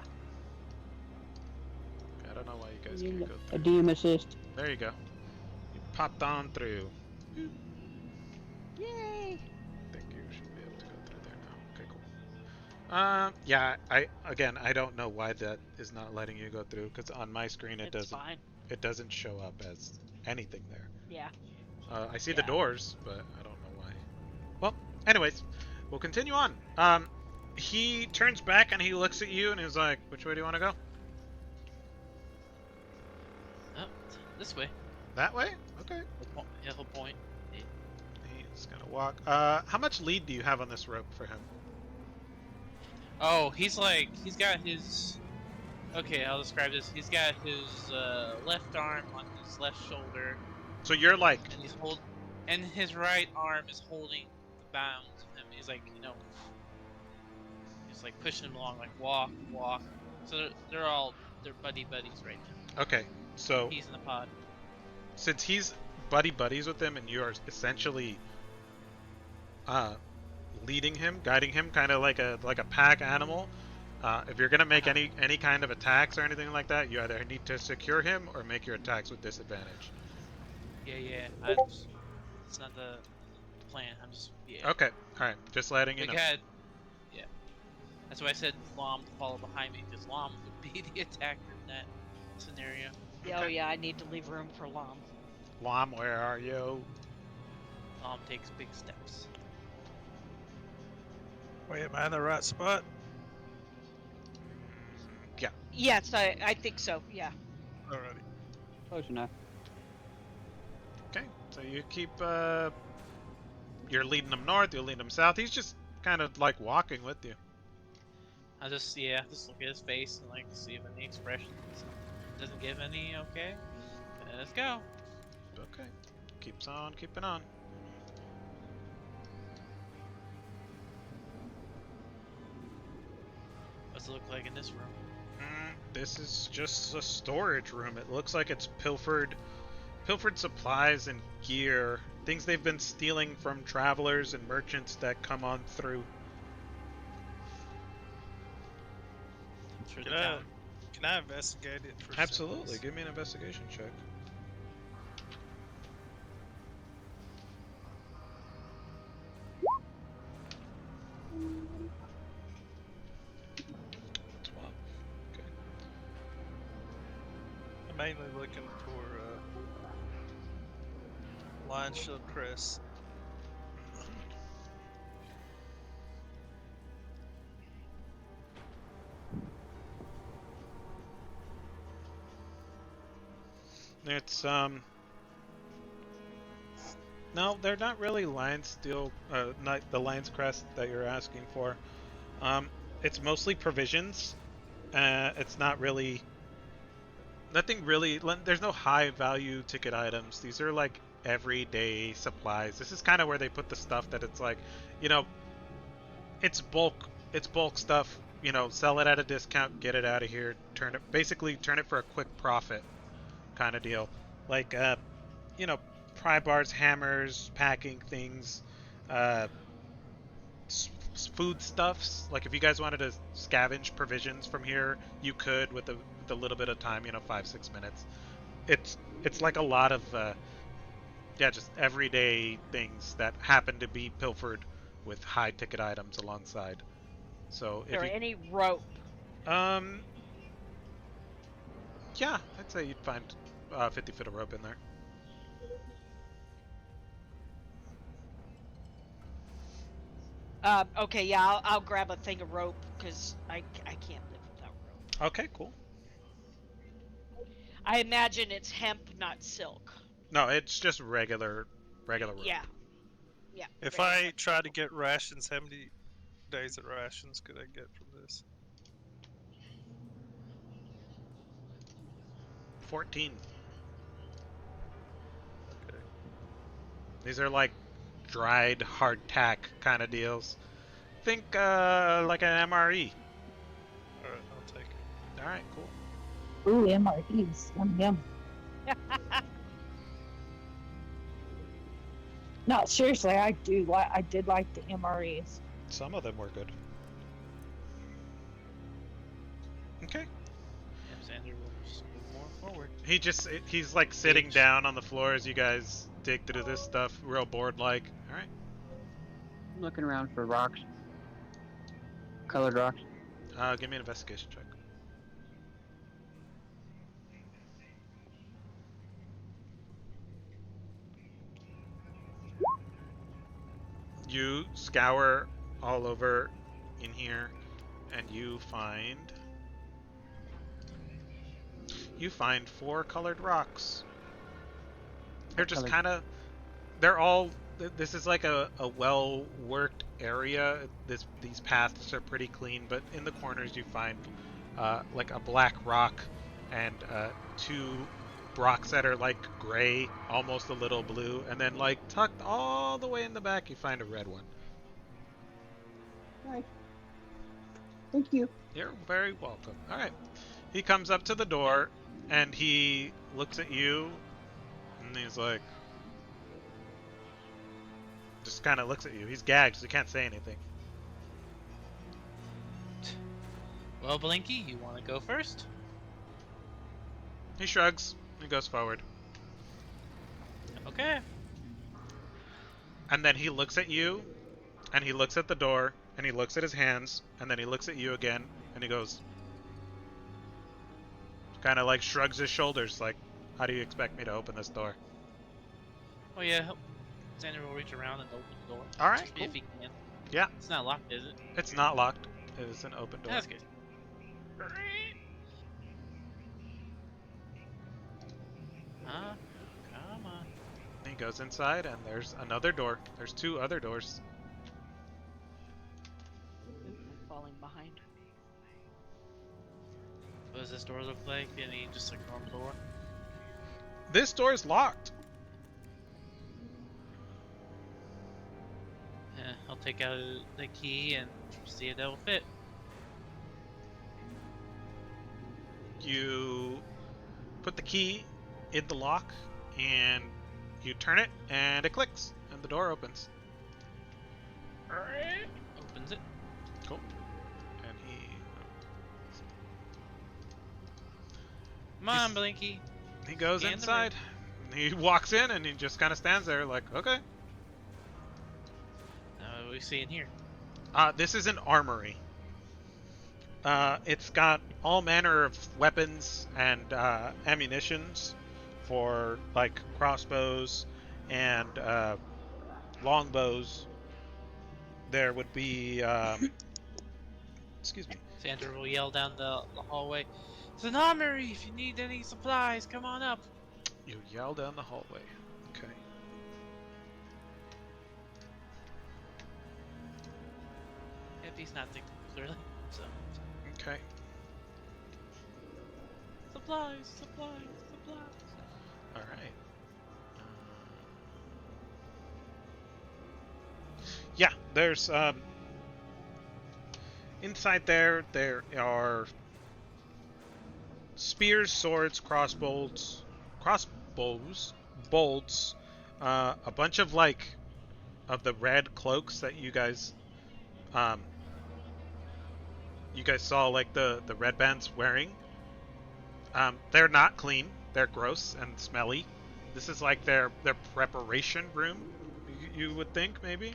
I don't know why you guys can't go A through. DM assist. There you go. You popped on through. Yay. I think you should be able to go through there now. Okay, cool. Yeah, I don't know why that is not letting you go through, because on my screen It's fine. it doesn't show up as anything there. Yeah. I see the Yeah. doors, but I don't know why. Well, anyways, we'll continue on. He turns back and he looks at you and he's like, "Which way do you want to go?" Oh, this way. That way? Okay. He'll point. Yeah. He's gonna walk. How much lead do you have on this rope for him? Oh, he's got his. Okay, I'll describe this. He's got his left arm on his left shoulder, So you're like, and his right arm is holding the bounds of him. He's like, he's like pushing him along, like walk, walk. So they're buddies right now. Okay, so He's in the pod. since he's buddies with them, and you are essentially leading him, guiding him, kind of like a pack animal. If you're gonna make any kind of attacks or anything like that, you either need to secure him or make your attacks with disadvantage. Yeah. It's not the plan. I'm just Okay, all right, just letting you know. Yeah. That's why I said Lom to follow behind me, because Lom would be the attacker in that scenario. Yeah, Okay. oh yeah, I need to leave room for Lom. Lom, where are you? Lom takes big steps. Wait, am I in the right spot? Yeah. Yes, I think so. Yeah. Alrighty. Close enough. Okay, so you keep you're leading him north, you're leading him south. He's just kind of like walking with you. I just look at his face and like see if any expressions. Doesn't give any. Okay, let's go. Okay, keeps on keeping on. What's it look like in this room? This is just a storage room. It looks like it's pilfered supplies and gear, things they've been stealing from travelers and merchants that come on through. Sure Can I investigate it for Absolutely. symbols? Give me an investigation check. Okay. I'm mainly looking for Lion Shield Crest. It's no, they're not really lion's steel, not the lion's crest that you're asking for. It's mostly provisions. It's not really nothing really. There's no high value ticket items. These are like everyday supplies. This is kind of where they put the stuff that it's like, you know, it's bulk stuff. You know, sell it at a discount, get it out of here, basically turn it for a quick profit, kind of deal. Like, you know, pry bars, hammers, packing things, uh, food stuffs. Like if you guys wanted to scavenge provisions from here, you could with a little bit of time, you know, 5-6 minutes. It's like a lot of just everyday things that happen to be pilfered with high ticket items alongside. So Is there any rope? Yeah, I'd say you'd find 50 foot of rope in there. Okay, yeah, I'll grab a thing of rope because I can't live without rope. Okay, cool. I imagine it's hemp, not silk. No, it's just regular rope. Yeah. If I try to get rations, how many days of rations could I get from this? 14. Okay. These are like dried hardtack kind of deals. Think like an MRE. Alright, I'll take it. All right, cool. Ooh, MREs. Yum. No, seriously, I did like the MREs. Some of them were good. Okay. Xander will just move more forward. He's like sitting down on the floor as you guys dig through this stuff, real bored like. All right. I'm looking around for rocks. Colored rocks. Give me an investigation check. You scour all over in here, and you find 4 colored rocks. They're just kind of, they're all. This is like a well-worked area. These paths are pretty clean, but in the corners you find like a black rock and 2 rocks that are like gray, almost a little blue, and then like tucked all the way in the back you find a red one. Nice. Thank you. You're very welcome. All right. He comes up to the door and he looks at you and he's like, just kind of looks at you. He's gagged, so he can't say anything. Well, Blinky, you want to go first? He shrugs. He goes forward. Okay. And then he looks at you, and he looks at the door, and he looks at his hands, and then he looks at you again, and he goes, kind of like shrugs his shoulders, like, how do you expect me to open this door? Oh yeah, Xander will reach around and open the door. All right, cool. If he can. Yeah. It's not locked, is it? It's not locked. It is an open door. That's good. Huh? Come on. He goes inside, and there's another door. There's two other doors. I'm falling behind. What does this door look like? Any just like a normal door? This door is locked. Yeah, I'll take out the key and see if that'll fit. You put the key in the lock, and you turn it, and it clicks, and the door opens. Opens it. Cool. And Come on, Blinky. he goes Scan the inside. He walks in, and he just kind of stands there like, okay. What do we see in here? This is an armory. It's got all manner of weapons and ammunitions for like crossbows and longbows. There would be, excuse me. Xander will yell down the hallway. It's an armory! If you need any supplies, come on up. You yell down the hallway. Okay. If he's not thinking clearly, so. Okay. Supplies, supplies, supplies. All right. Yeah, there's inside there. There are spears, swords, crossbows, bolts, a bunch of like of the red cloaks that you guys saw, like the red bands wearing. They're not clean. They're gross and smelly. This is like their preparation room. You would think maybe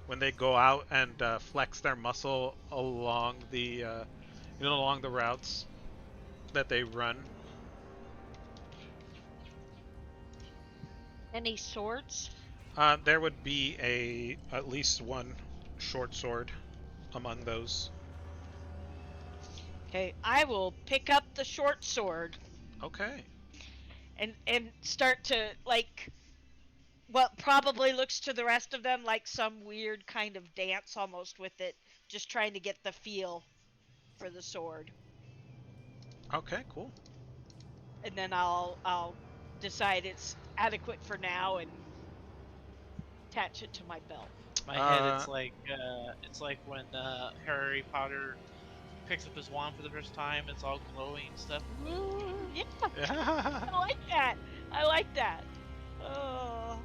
when they go out and flex their muscle along the along the routes that they run. Any swords? There would be at least one short sword among those. Okay, I will pick up the short sword Okay. and start to like what probably looks to the rest of them like some weird kind of dance almost with it, just trying to get the feel for the sword. Okay, cool. And then I'll decide it's adequate for now and attach it to my belt. My head, it's like when Harry Potter picks up his wand for the first time. It's all glowing and stuff. Yeah, I like that. I like that. Oh.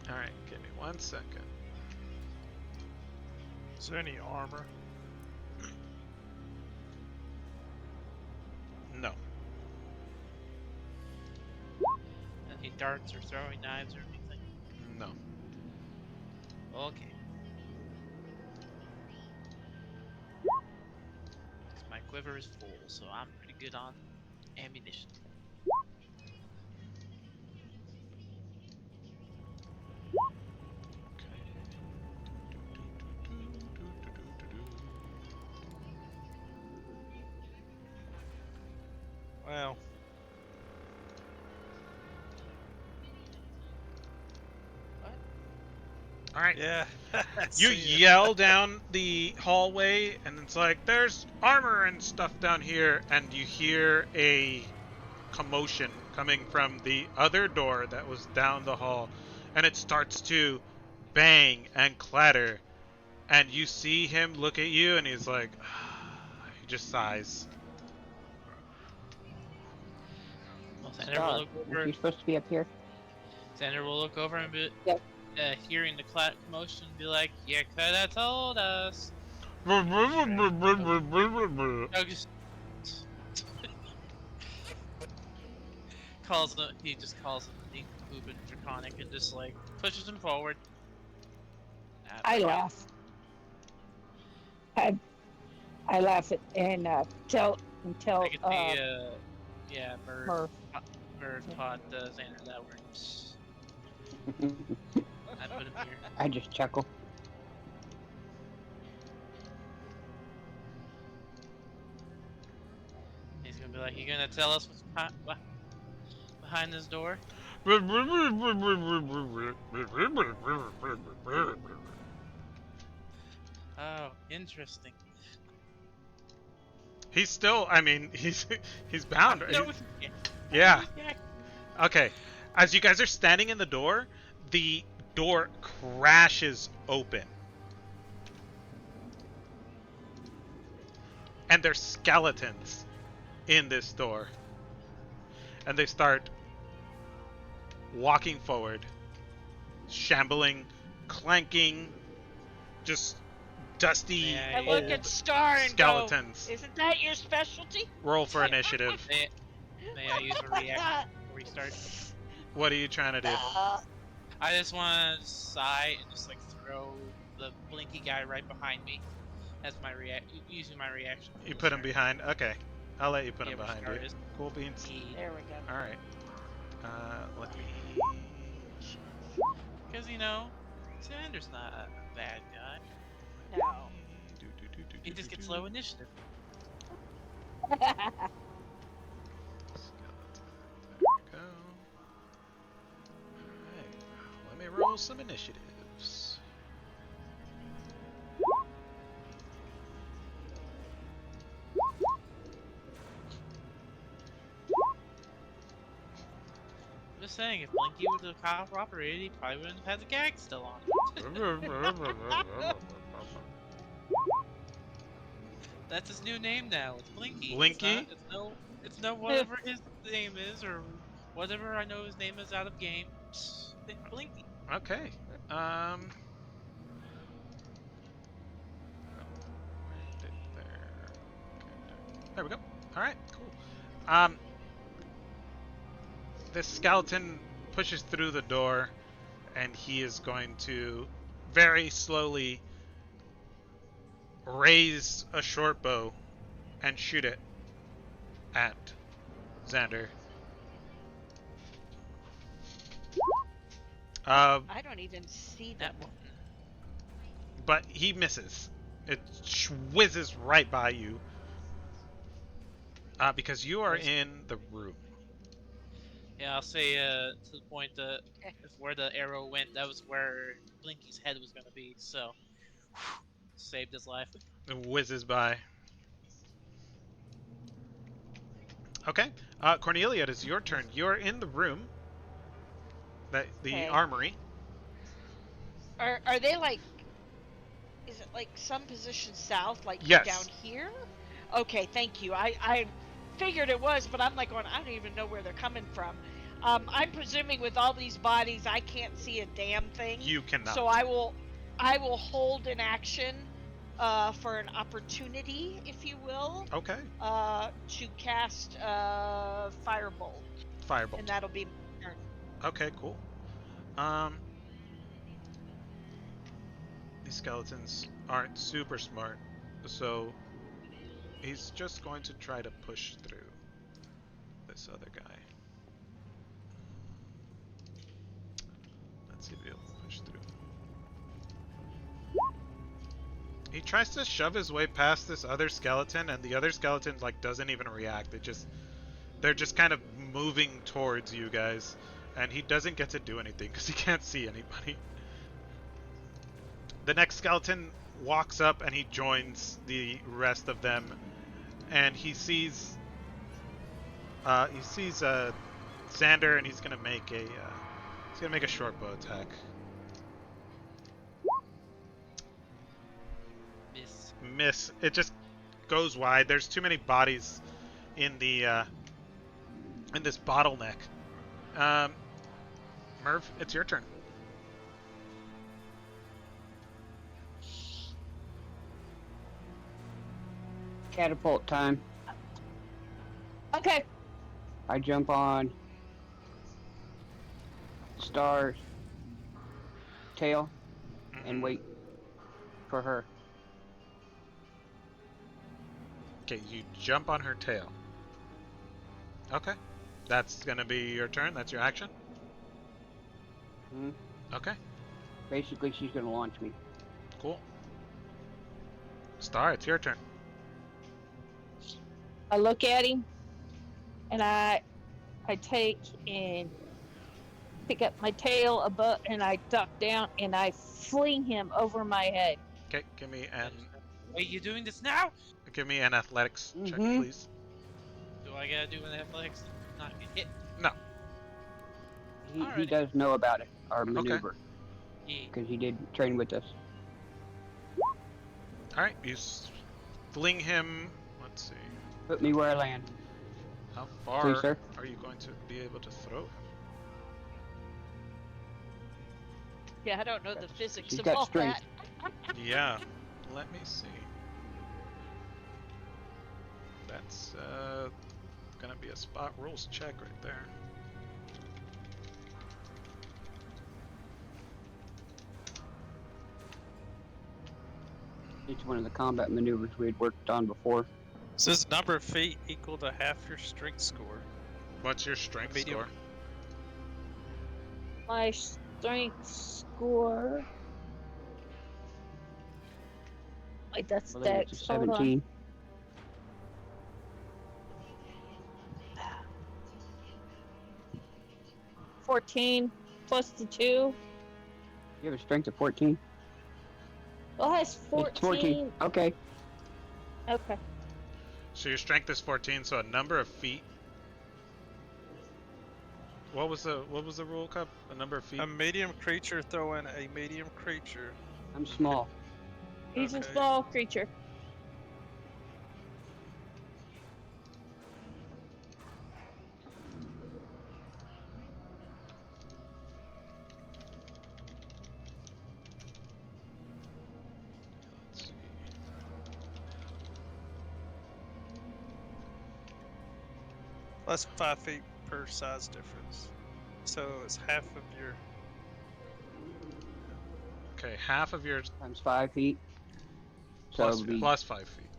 All right, give me 1 second. Is there any armor? No. Any darts or throwing knives or anything? No. Okay. 'Cause my quiver is full, so I'm pretty good on ammunition. Well, All right. yeah. You yell down the hallway, and it's like, there's armor and stuff down here, and you hear a commotion coming from the other door that was down the hall, and it starts to bang and clatter, And you see him look at you, and he's like, he just sighs. Well, Xander will Star, look aren't over. you supposed to be up here? Xander will look over and be, Yep. hearing the commotion, and be like, "You could have told us." No, just he just calls him the Uben Draconic and just like pushes him forward. I laugh. I laugh at and tell I can see, Murph. Murph taught Xander that word. I put him here. I just chuckle. He's gonna be like, "You gonna tell us what's behind this door?" Oh, interesting. He's still, I mean, he's bound. No, Yeah. yeah. Okay. As you guys are standing in the door crashes open. And there's skeletons in this door. And they start walking forward, shambling, clanking, just dusty Yeah, I look at Star and skeletons. go, "Isn't that your specialty?" Roll for initiative. May I use a reaction before we start? What are you trying to do? I just want to sigh and just like throw the blinky guy right behind me as my using my reaction. You put him behind? Okay. I'll let you put him Yeah, behind where you. Star is. Cool beans. There we go. Alright. Let me... Because, Xander's not a bad guy. No. He just gets low initiative. Skeleton. There we go. Alright. Let me roll some initiatives. I'm just saying, if Blinky would have cooperated, he probably wouldn't have had the gag still on. That's his new name now. It's Blinky. Blinky? It's no whatever his name is or whatever I know his name is out of game. Blinky. Okay. There we go. Alright, cool. This skeleton pushes through the door, and he is going to very slowly raise a short bow and shoot it at Xander. I don't even see them. But he misses. It whizzes right by you. Because you are in the room. Yeah, I'll say to the point that if where the arrow went, that was where Blinky's head was going to be, so saved his life. It whizzes by. Okay. Cornelia, it is your turn. You're in the room. The armory. Are they like... Is it like some position south, like Yes. down here? Okay, thank you. I figured it was, but I'm like going, I don't even know where they're coming from. I'm presuming with all these bodies, I can't see a damn thing. You cannot. So I will hold an action for an opportunity, if you will. Okay. To cast Firebolt. Firebolt. And that'll be my turn. Okay, cool. These skeletons aren't super smart, so he's just going to try to push through this other guy. Let's see if he'll push through. He tries to shove his way past this other skeleton, and the other skeleton doesn't even react. They're just kind of moving towards you guys, and he doesn't get to do anything because he can't see anybody. The next skeleton walks up and he joins the rest of them, and he sees Xander, and he's gonna make a short bow attack. miss. It just goes wide. There's too many bodies in the in this bottleneck. Merv, it's your turn. Catapult time. Okay. I jump on Star's tail and wait for her. Okay, you jump on her tail. Okay. That's gonna be your turn. That's your action. Hmm. Okay, Basically, she's gonna launch me. cool. Star, it's your turn. I look at him, and I take and pick up my tail above, and I duck down, and I fling him over my head. Okay, Wait, you doing this now? give me an athletics check, Mhm. please. Do I gotta do an athletics to not get hit? No. He Alrighty. does know about it, our Okay. maneuver, Yeah. because he did train with us. All right, you fling him. Let's see. Put me where I land. How far Please, sir. are you going to be able to throw him? Yeah, I don't know the physics She's of got all strength. that. Yeah, let me see. That's gonna be a spot rules check right there. It's one of the combat maneuvers we had worked on before. Says number of feet equal to half your strength score. What's your strength Medium. score? My strength score. Wait, that's I believe Dex. it's a Hold on. 17. $14 plus the 2. You have a strength of 14? Well, it has 14. It's 14. Okay. Okay. So your strength is 14. So a number of feet. What was the rule, Cup? A number of feet. A medium creature throwing a medium creature. I'm small. He's a Okay. small creature. Let's see. Plus 5 feet per size difference. So it's half of your. Okay, half of your Times 5 feet. So plus, it'll be plus 5 feet.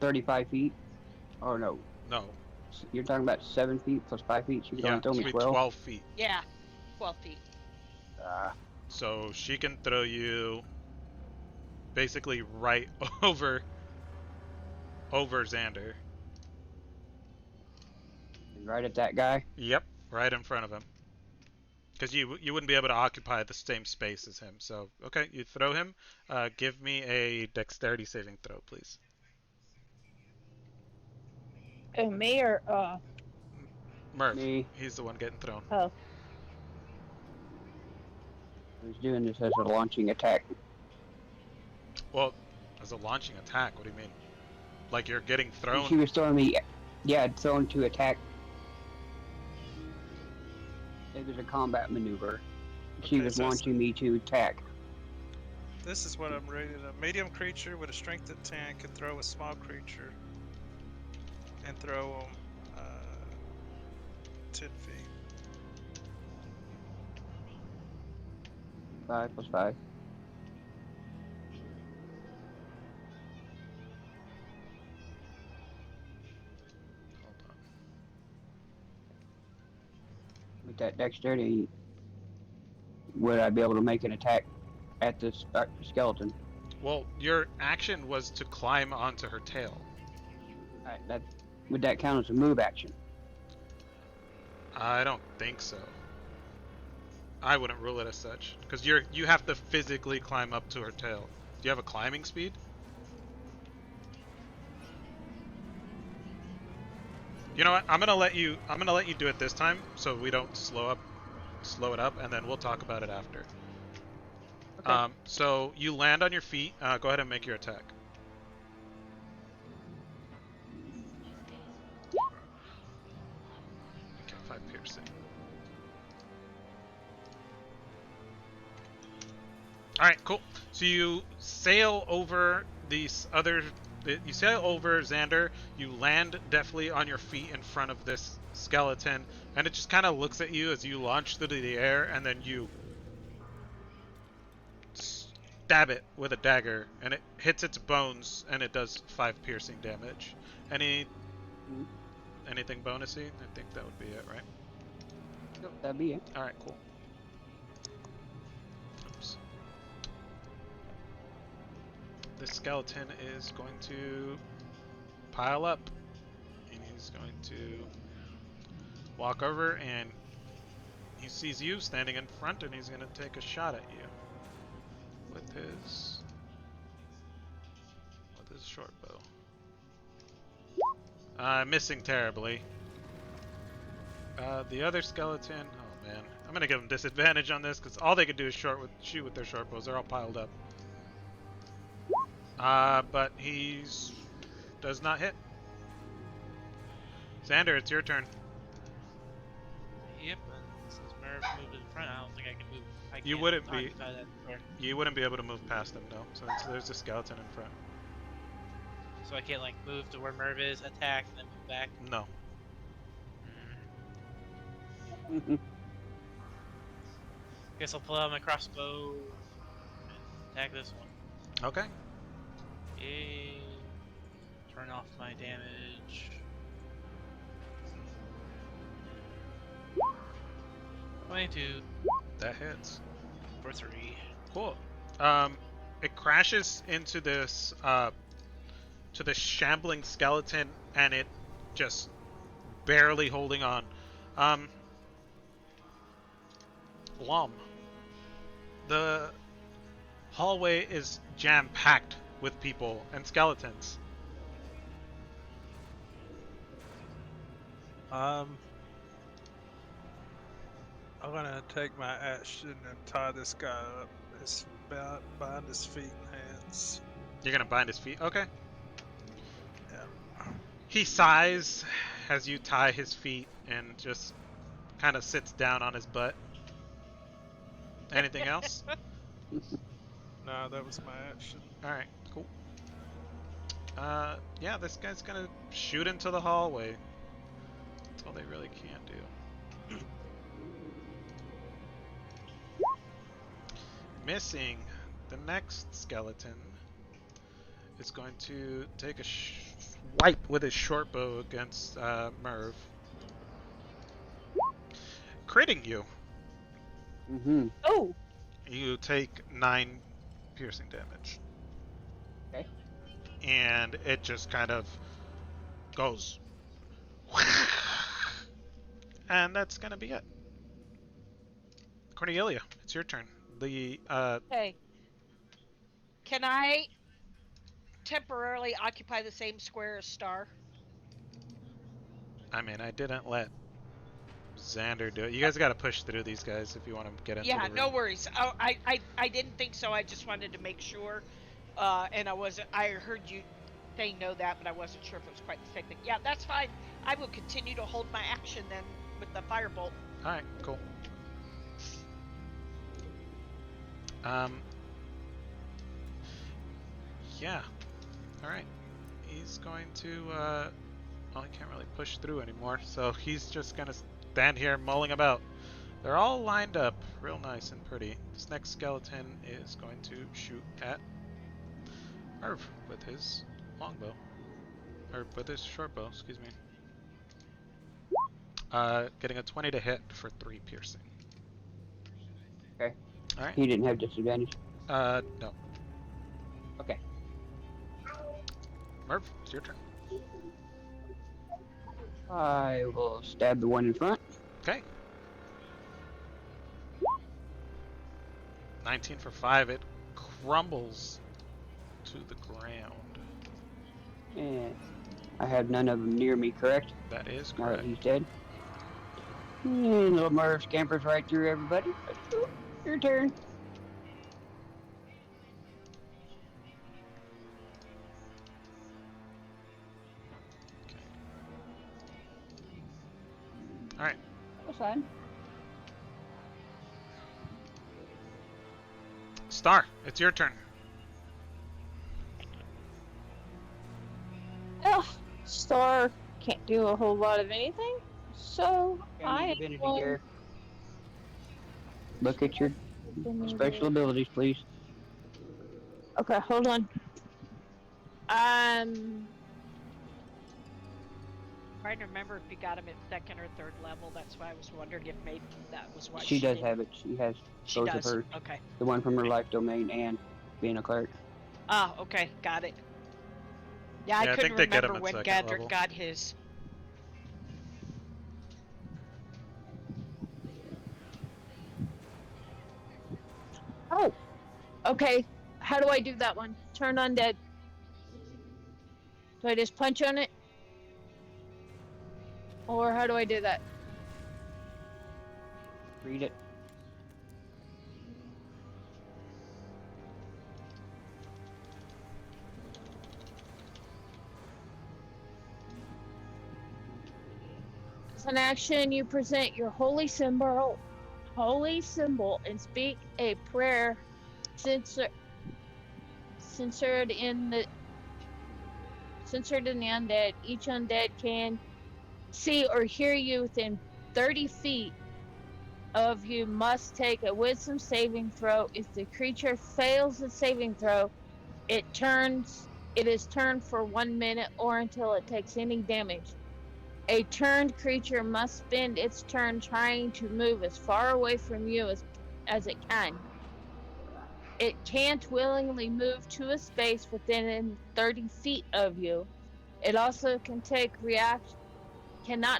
35 feet. Oh, no. No. You're talking about 7 feet plus 5 feet. She can Yeah, only throw it's me be 12. 12 feet. Yeah, 12 feet. So she can throw you basically right over Xander. Right at that guy. Yep, right in front of him. Because you wouldn't be able to occupy the same space as him. So okay, you throw him. Give me a dexterity saving throw, please. Oh, me or Merv, Me. he's the one getting thrown. oh, I was doing this as a launching attack. Well, as a launching attack, what do you mean? Like you're getting She thrown? was throwing me. Yeah, thrown to attack. It was a combat maneuver. She Okay, was so launching me to attack. This is what I'm reading. A medium creature with a strength of 10 can throw a small creature and throw them 10 feet. 5 plus 5. Hold on. With that dexterity, would I be able to make an attack at this skeleton? Well, your action was to climb onto her tail. Would that count as a move action? I don't think so. I wouldn't rule it as such, because you have to physically climb up to her tail. Do you have a climbing speed? You know what? I'm gonna let you do it this time, so we don't slow it up, and then we'll talk about it after. Okay. So you land on your feet. Go ahead and make your attack. 5 piercing. Alright, cool. So you sail over these other... You sail over Xander, you land deftly on your feet in front of this skeleton, and it just kind of looks at you as you launch through the air, and then you stab it with a dagger, and it hits its bones, and it does 5 piercing damage. Anything bonusy? I think that would be it, right? Yep, that'd be it. Alright, cool. Oops. This skeleton is going to pile up, and he's going to walk over, and he sees you standing in front, and he's going to take a shot at you with his short bow. Missing terribly. The other skeleton, oh man, I'm gonna give him disadvantage on this because all they can do is shoot with their short bows. They're all piled up. But does not hit. Xander, it's your turn. Yep, and since Merv moved in front, I don't think I can move. You wouldn't be able to move past him, no. So there's a skeleton in front. So I can't like move to where Merv is, attack, and then move back. No. Guess I'll pull out my crossbow and attack this one. Okay. Yay. Turn off my damage. 22 That hits. for 3. Cool. It crashes into this shambling skeleton, and it just barely holding on. Lom. The hallway is jam-packed with people and skeletons. I'm gonna take my action and tie this guy up. Bind his feet and hands. You're gonna bind his feet? Okay. Yeah. He sighs as you tie his feet and just kind of sits down on his butt. Anything else? No, that was my action. Alright, cool. Yeah, this guy's gonna shoot into the hallway. That's all they really can do. Missing. The next skeleton is going to take a swipe with his short bow against Merv. Critting you. Oh, You take 9 piercing damage. Okay. And it just kind of goes. And that's gonna be it. Cornelia, it's your turn. Okay. Can I temporarily occupy the same square as Star? I mean, I didn't let Xander do it. You guys got to push through these guys if you want to get into the room. Yeah, no worries. Oh, I didn't think so. I just wanted to make sure. And I heard you saying no that, but I wasn't sure if it was quite the same thing. Yeah, that's fine. I will continue to hold my action then with the firebolt. All right, cool. Yeah. All right. He's going to. Well, he can't really push through anymore, so he's just gonna stand here mulling about. They're all lined up, real nice and pretty. This next skeleton is going to shoot at Merv with his longbow, or with his short bow. Excuse me. Getting a 20 to hit for 3 piercing. Okay. All right. He didn't have disadvantage. No. Okay. Merv, it's your turn. I will stab the one in front. Okay. 19 for 5. It crumbles to the ground. And I have none of them near me, correct? That is Now that correct. he's dead. And little Merv scampers right through everybody. Your turn. Alright. That's fine. Star, it's your turn. Ugh, Star can't do a whole lot of anything, so I need I divinity will. gear. Look at your special Okay, abilities, please. hold on. Trying to remember if you got him at second or third level. That's why I was wondering if maybe that was why She she does didn't. have it. She has She both of does. hers. Okay. The one from her life domain and being a cleric. Ah, okay, got it. Yeah, I Yeah, I couldn't think they get remember him at when second Gadrick level. got his. Oh, okay. How do I do that one? Turn undead. Do I just punch on it? Or how do I do that? Read it. As an action, you present your holy symbol, and speak a prayer censored in the undead. Each undead can see or hear you within 30 feet of you must take a wisdom saving throw. If the creature fails the saving throw, it is turned for 1 minute or until it takes any damage. A turned creature must spend its turn trying to move as far away from you as it can. It can't willingly move to a space within 30 feet of you. It also cannot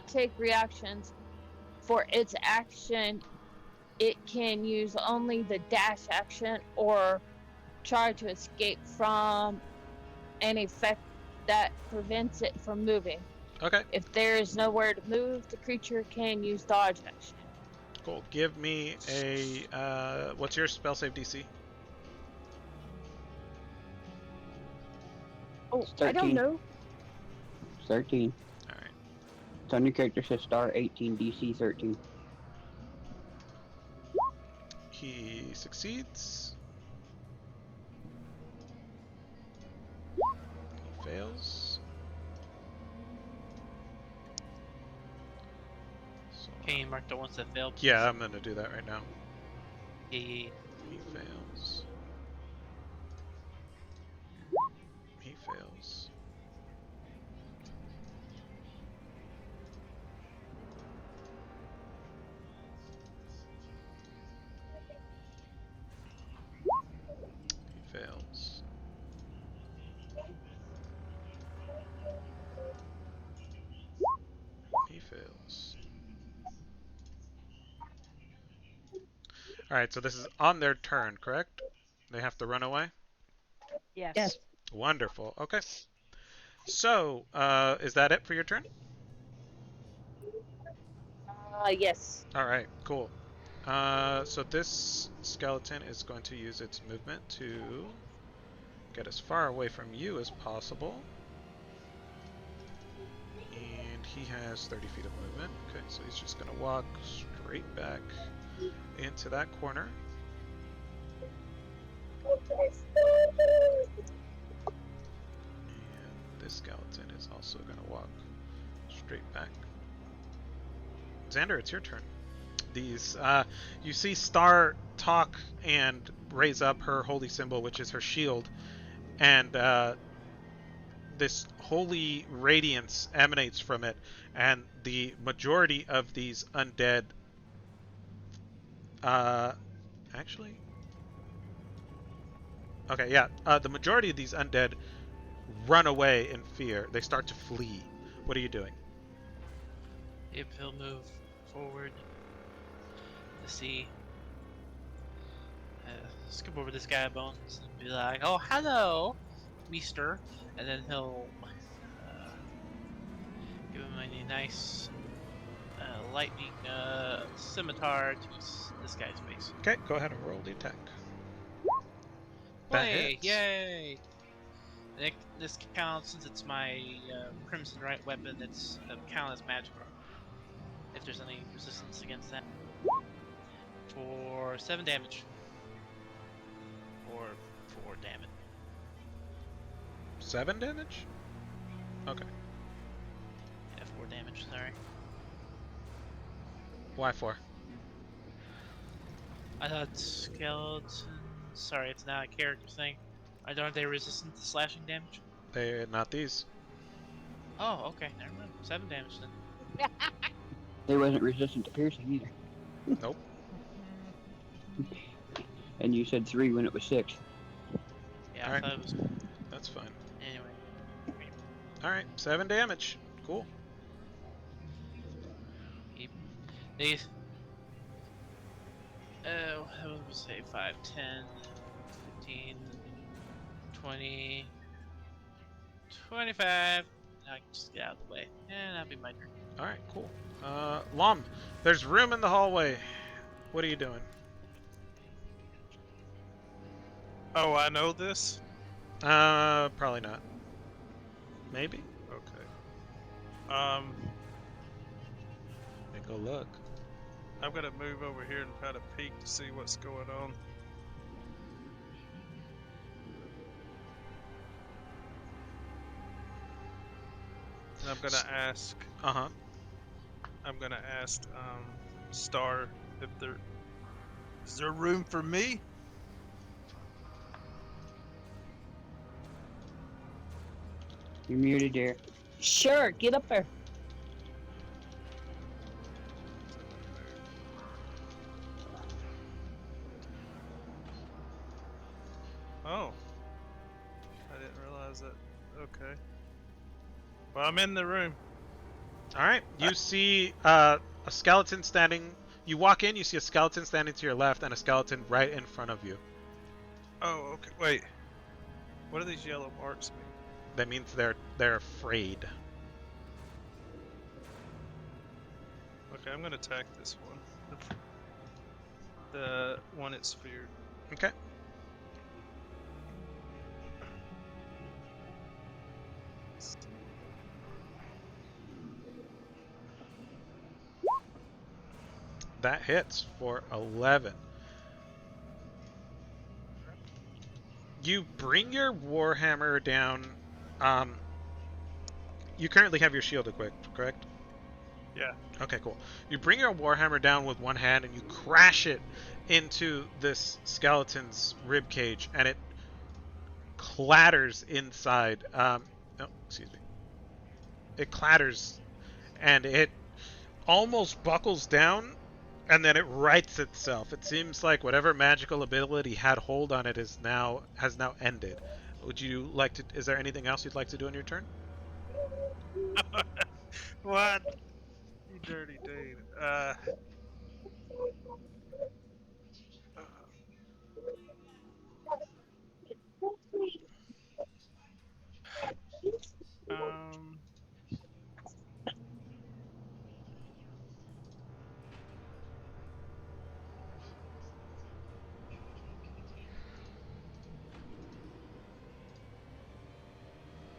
take reactions. For its action, it can use only the dash action or try to escape from an effect that prevents it from moving. Okay, If there is nowhere to move, the creature can use dodge action. cool. Give me a what's your spell save DC? Oh, It's I don't 13. know. It's 13. All right. It's on your character says star 18 DC 13. He succeeds. He fails. So, Can you mark the ones that failed? Please? yeah, I'm gonna do that right now. Yeah, yeah, yeah. He fails. He fails. He fails. He fails. Alright, so this is on their turn, correct? They have to run away? Yes. Yes. Wonderful. Okay. So, is that it for your turn? Yes. Alright, cool. So this skeleton is going to use its movement to get as far away from you as possible. And he has 30 feet of movement. Okay, so he's just going to walk straight back into that corner. And this skeleton is also going to walk straight back. Xander, it's your turn. These, you see Star talk and raise up her holy symbol, which is her shield, and this holy radiance emanates from it, and the majority of these undead, actually, okay, yeah, the majority of these undead run away in fear. They start to flee. What are you doing? Yep, he'll move forward to see. Scoop over this guy Bones and be like, "Oh, hello, Meester," and then he'll give him a nice lightning scimitar to this guy's face. Okay, go ahead and roll the attack. That Play! hits. Yay! And this counts since it's my Crimson Right weapon. It's count as magical. if there's any resistance against that. For 7 damage. Or 4 damage. 7 damage? Okay. Yeah, 4 damage, sorry. Why 4? I thought skeletons... Sorry, it's not a character thing. Aren't they resistant to slashing damage? They're not these. Oh, okay, never mind. 7 damage then. They wasn't resistant to piercing either. Nope. And you said 3 when it was 6. Yeah, Alright. I thought it was... That's fine. Anyway. Alright, 7 damage. Cool. These... what would we say? 5, 10, 15, 20, 25. I can just get out of the way. And that'll be my turn. Alright, cool. Lom, there's room in the hallway. What are you doing? Oh, I know this? Probably not. Maybe? Okay. Then go look. I'm gonna move over here and try to peek to see what's going on. And I'm gonna ask. Uh-huh. I'm gonna ask Star if is there room for me? You're muted, dear. Sure, get up there. Oh. I didn't realize that. Okay. Well, I'm in the room. Alright, you see a skeleton standing... You walk in, you see a skeleton standing to your left and a skeleton right in front of you. Oh, okay. Wait. What do these yellow marks mean? That means they're afraid. Okay, I'm gonna attack this one. The one it's feared. Okay. That hits for 11. You bring your warhammer down. You currently have your shield equipped, correct? Yeah. Okay, cool. You bring your warhammer down with one hand and you crash it into this skeleton's rib cage, and it clatters inside. No, excuse me. It clatters, and it almost buckles down, and then it rights itself. It seems like whatever magical ability had hold on it has now ended. Would you like to? Is there anything else you'd like to do on your turn? What? You dirty dude. Um.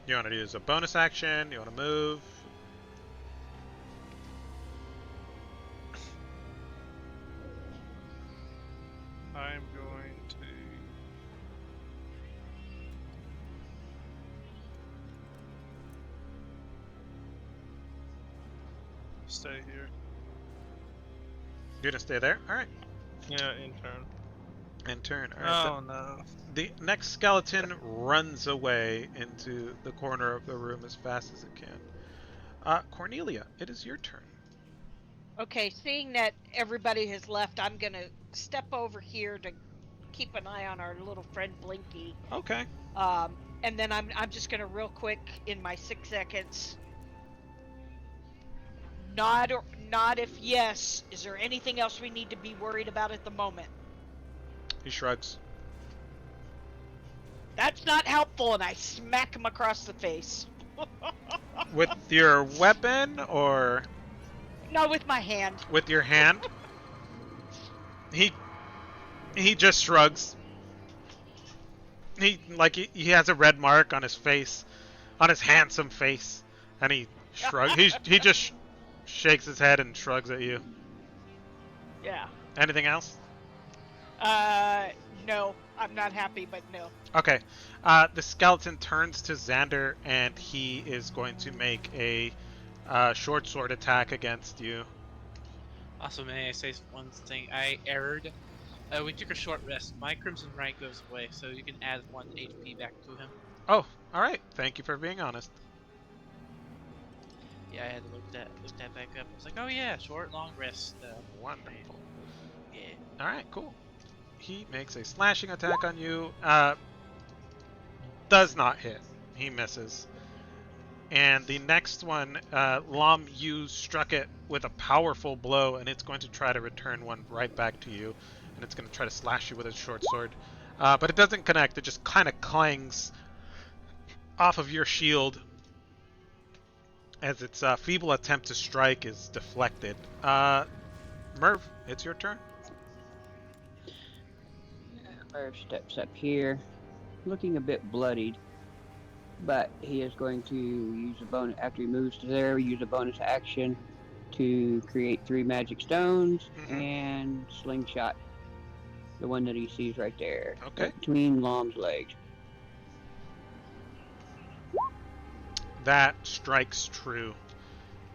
You want to use a bonus action? You want to move? I'm going to stay here. You're gonna stay there? Alright. Yeah, in turn. And turn. Alright. Oh no. The next skeleton runs away into the corner of the room as fast as it can. Cornelia, it is your turn. Okay, seeing that everybody has left, I'm gonna step over here to keep an eye on our little friend Blinky. Okay. And then I'm just gonna real quick in my 6 seconds nod if yes. Is there anything else we need to be worried about at the moment? He shrugs. That's not helpful, and I smack him across the face. With your weapon or No, with my hand. with your hand? He just shrugs. He has a red mark on his face, on his handsome face, and he shrugs. he just shakes his head and shrugs at you. Yeah. Anything else? No. I'm not happy, but no. Okay. The skeleton turns to Xander, and he is going to make a short sword attack against you. Also, may I say one thing? I erred. We took a short rest. My Crimson Right goes away, so you can add 1 HP back to him. Oh, all right. Thank you for being honest. Yeah, I had to look that back up. I was like, oh yeah, short, long rest. Wonderful. Yeah. All right, cool. He makes a slashing attack on you. Does not hit. He misses. And the next one, Lom, you struck it with a powerful blow, and it's going to try to return one right back to you. And it's going to try to slash you with its short sword. But it doesn't connect. It just kind of clangs off of your shield as its feeble attempt to strike is deflected. Merv, it's your turn. Merv steps up here, looking a bit bloodied, but he is going to use a bonus after he moves to there. Use a bonus action to create 3 magic stones and slingshot the one that he sees right there, Okay. right between Lom's legs. That strikes true.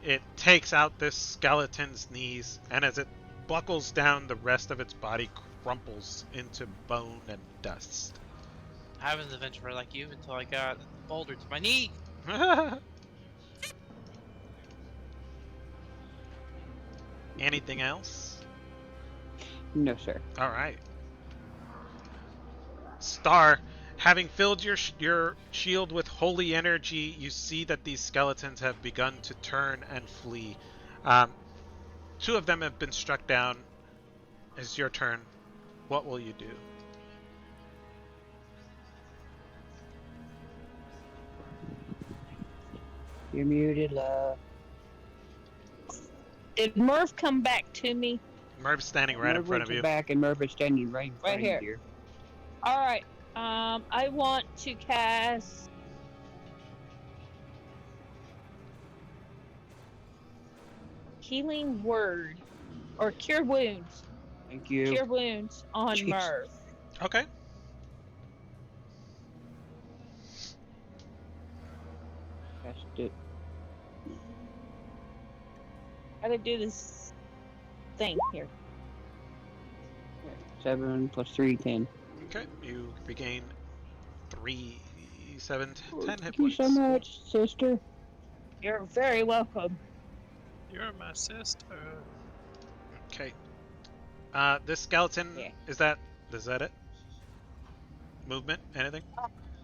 It takes out this skeleton's knees, and as it buckles down, the rest of its body crumples into bone and dust. I was an adventurer like you until I got a boulder to my knee. Anything else? No, sir. All right. Star, having filled your shield with holy energy, you see that these skeletons have begun to turn and flee. 2 of them have been struck down. It's your turn. What will you do? You're muted, love. Did Murph come back to me? Merv's standing right in front of you. Back, and Merv is standing right in front Right here. of you. All right. I want to cast Healing Word or Cure Wounds. Thank you. Cure Wounds on Jeez. Merv. Okay. Cast it. Gotta do this thing here. 7 plus 3, 10. Okay. You regain 3, 7, 10 hit Thank you points. so much, sister. You're very welcome. You're my sister. Okay. This skeleton, Yeah. is that it? Movement? Anything?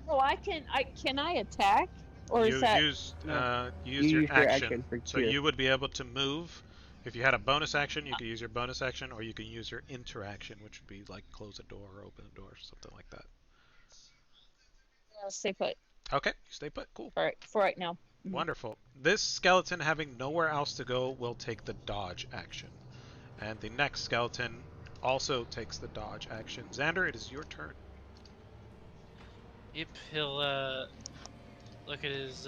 Oh, can I attack? Or you is that use No. use You your use your action. action for So cure. you would be able to move. If you had a bonus action, you could use your bonus action, or you can use your interaction, which would be like close a door or open a door, something like that. I'll stay put Okay, you stay put. Cool. for right now? Mhm. Wonderful. This skeleton, having nowhere else to go, will take the dodge action. And the next skeleton also takes the dodge action. Xander, it is your turn. Yep, he'll look at his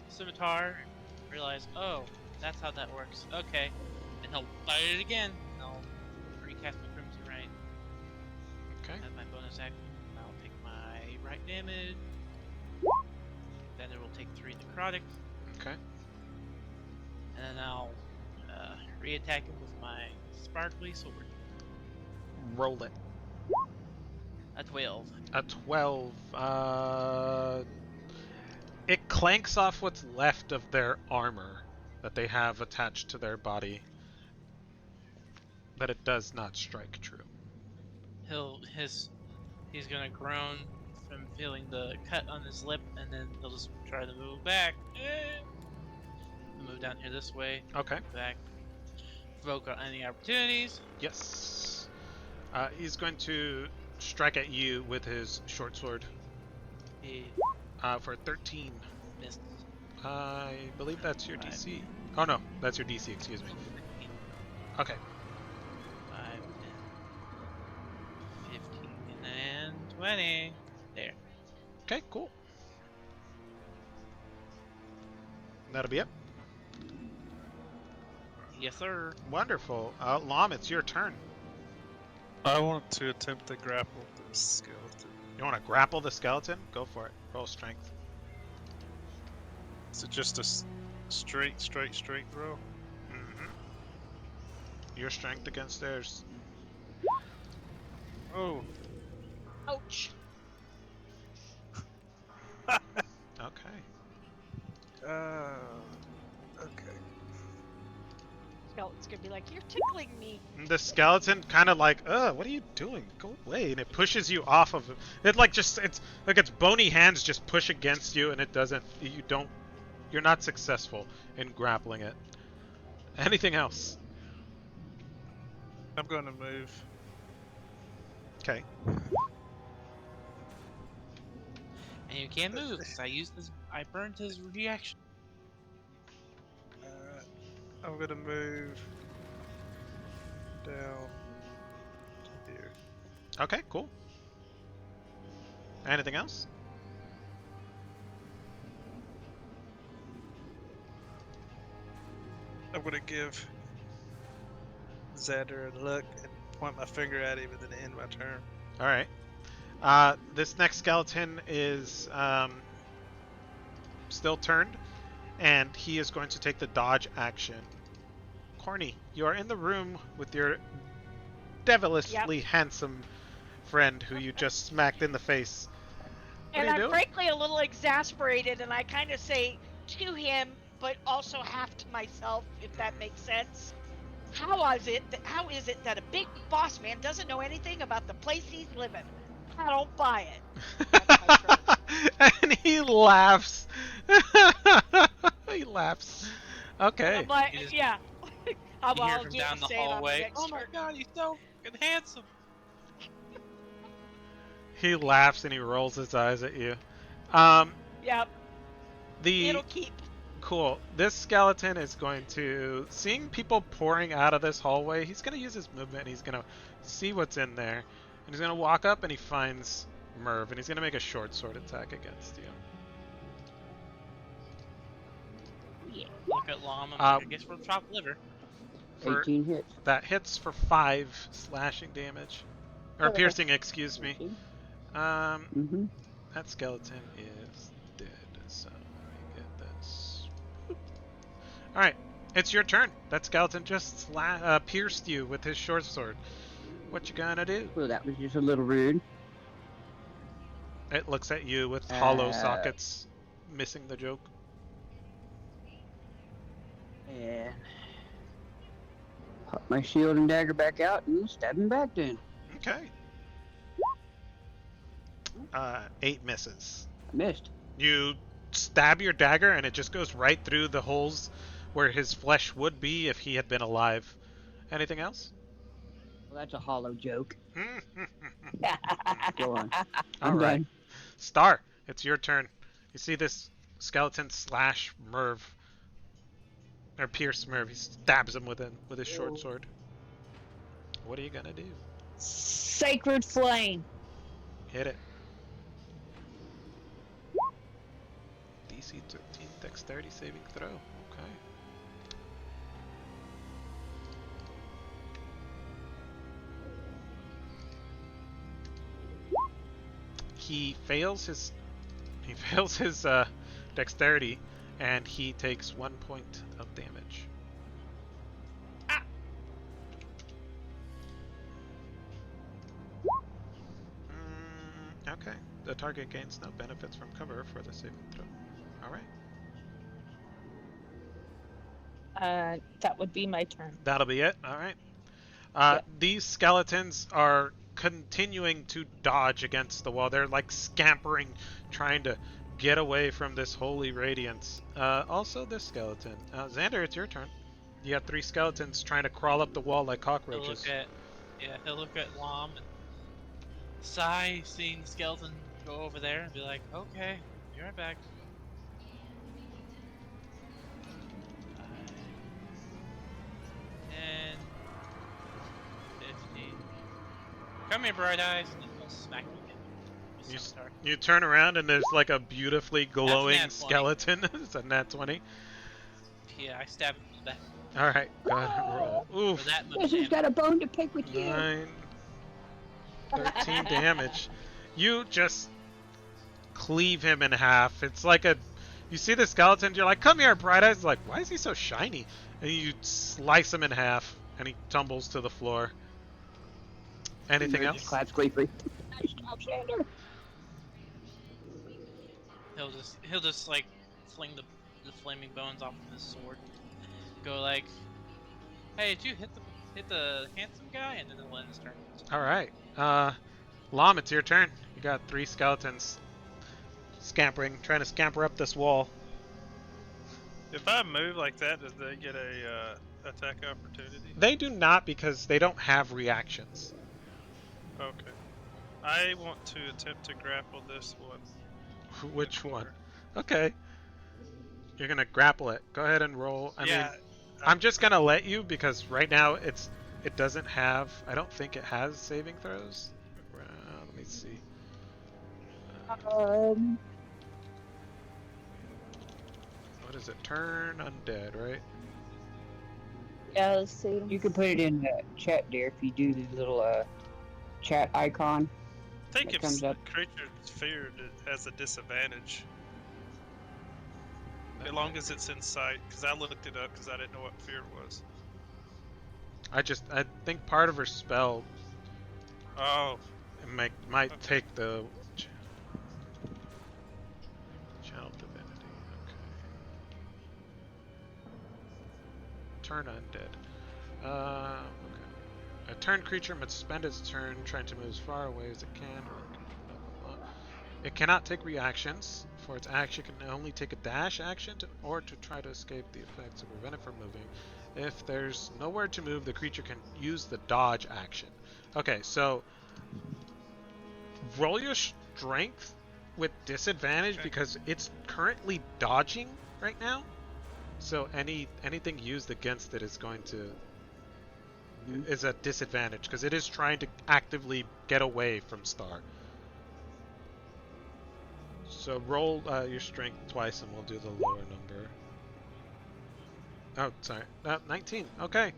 scimitar and realize, oh, that's how that works. Okay, and he'll fire it again. And I'll recast my Crimson Right. Okay. As my bonus action, I'll take my right damage. Then it will take 3 necrotic, Okay. and then I'll re-attack him with my sparkly sword. Roll it. A 12. A 12. It clanks off what's left of their armor that they have attached to their body, but it does not strike true. He's gonna groan from feeling the cut on his lip, and then he'll just try to move back. Move down here this way. Okay. Back. Provoke any opportunities. Yes. He's going to strike at you with his short sword. He For 13. missed. I believe that's your Five. DC. Oh no, that's your DC, excuse me. Okay. 5, 10, 15, and 20. There. Okay, cool. That'll be it. Yes, sir. Wonderful. Lom, it's your turn. I want to attempt to grapple this skeleton. You want to grapple the skeleton? Go for it. Roll strength. Is it just a straight throw? Mm-hmm. Your strength against theirs. Oh. Ouch. Okay. Okay. Skeleton's gonna be like, you're tickling me. And the skeleton kind of like, what are you doing? Go away. And it pushes you off of it. It like just, it's like its bony hands just push against you and it doesn't, you're not successful in grappling it. Anything else? I'm going to move. Okay. And you can't move because I burned his reaction. I'm going to move down to here. Okay, cool. Anything else? I'm going to give Xander a look and point my finger at him and then end my turn. All right. This next skeleton is still turned, and he is going to take the dodge action. Corny, you are in the room with your devilishly handsome friend who you just smacked in the face. What And are you I'm doing? frankly a little exasperated, and I kind of say to him, but also half to myself, if that makes sense. How is it that a big boss man doesn't know anything about the place he's living? I don't buy it. That's my turn. And he laughs. He laughs. Okay. I'm like, You just- yeah. I'll You hear I'll from do down the the same on hallway. next Oh my turn. god, he's so fucking handsome. He laughs and he rolls his eyes at you. Yep, The it'll keep. Cool. This skeleton is going to, seeing people pouring out of this hallway, he's going to use his movement and he's going to see what's in there. And he's going to walk up and he finds Merv and he's going to make a short sword attack against you. Yeah. Look at Lom. I guess we're chopped liver. For, 18 hits. that hits for 5 slashing damage. Or piercing, excuse me. Mm-hmm. That skeleton is dead. So let me get this. Alright, it's your turn. That skeleton just pierced you with his short sword. What you gonna do? Well, that was just a little rude. It looks at you with hollow sockets, missing the joke. And pop my shield and dagger back out and stab him back then. Okay. 8 misses. I missed. You stab your dagger and it just goes right through the holes where his flesh would be if he had been alive. Anything else? Well, that's a hollow joke. Go on. All I'm right. done. Star, it's your turn. You see this skeleton slash Merv, or pierce Merv. He stabs him with his short sword. What are you gonna do? Sacred flame. Hit it. DC 13 dexterity saving throw. Okay. He fails his dexterity, and he takes 1 point of damage. Okay. The target gains no benefits from cover for the saving throw. Alright. That would be my turn. That'll be it. Alright. These skeletons are continuing to dodge against the wall. They're like scampering, trying to get away from this holy radiance. Also this skeleton. Xander, it's your turn. You got 3 skeletons trying to crawl up the wall like cockroaches. He'll look at Lom and sigh, seeing the skeleton go over there, and be like, "Okay, be right back." 10, 15. Come here, bright eyes, and then he'll smack you again. with You, scimitar. you turn around and there's like a beautifully glowing nat 20. skeleton. It's a nat 20. Yeah, I stab him in the back. All right, go ahead and roll. For Oof. that much This has damage. got a bone to pick with you. 9, 13 damage. You just cleave him in half. It's like a... You see the skeleton, you're like, come here, Bright Eyes. Like, why is he so shiny? And you slice him in half, and he tumbles to the floor. Anything Just else? claps gleefully. Nice job, Sander. He'll just like fling the flaming bones off of his sword and go like, "Hey, did you hit the handsome guy?" And then it'll end his turn. All right. Lom, it's your turn. You got 3 skeletons trying to scamper up this wall. If I move like that, does they get a attack opportunity? They do not because they don't have reactions. Okay. I want to attempt to grapple this one. Which one? Okay. You're gonna grapple it. Go ahead and roll. I mean, I'm just gonna let you because right now it doesn't have. I don't think it has saving throws. Let me see. What is it? Turn undead, right? Yeah, let's see. You can put it in the chat there if you do the little chat icon. I think It if comes up. creature's feared, it has a disadvantage. As long as it's in sight, because I looked it up because I didn't know what fear was. I think part of her spell Oh, might take the channel divinity. Okay. Turn undead. Okay. A turn creature must spend its turn trying to move as far away as it can. It cannot take reactions. For its action, it can only take a dash action or to try to escape the effects to prevent it from moving. If there's nowhere to move, the creature can use the dodge action. Okay, so roll your strength with disadvantage because it's currently dodging right now. So anything used against it is going to is a disadvantage because it is trying to actively get away from Star. So roll your strength twice and we'll do the lower number. Oh, sorry. 19. Okay.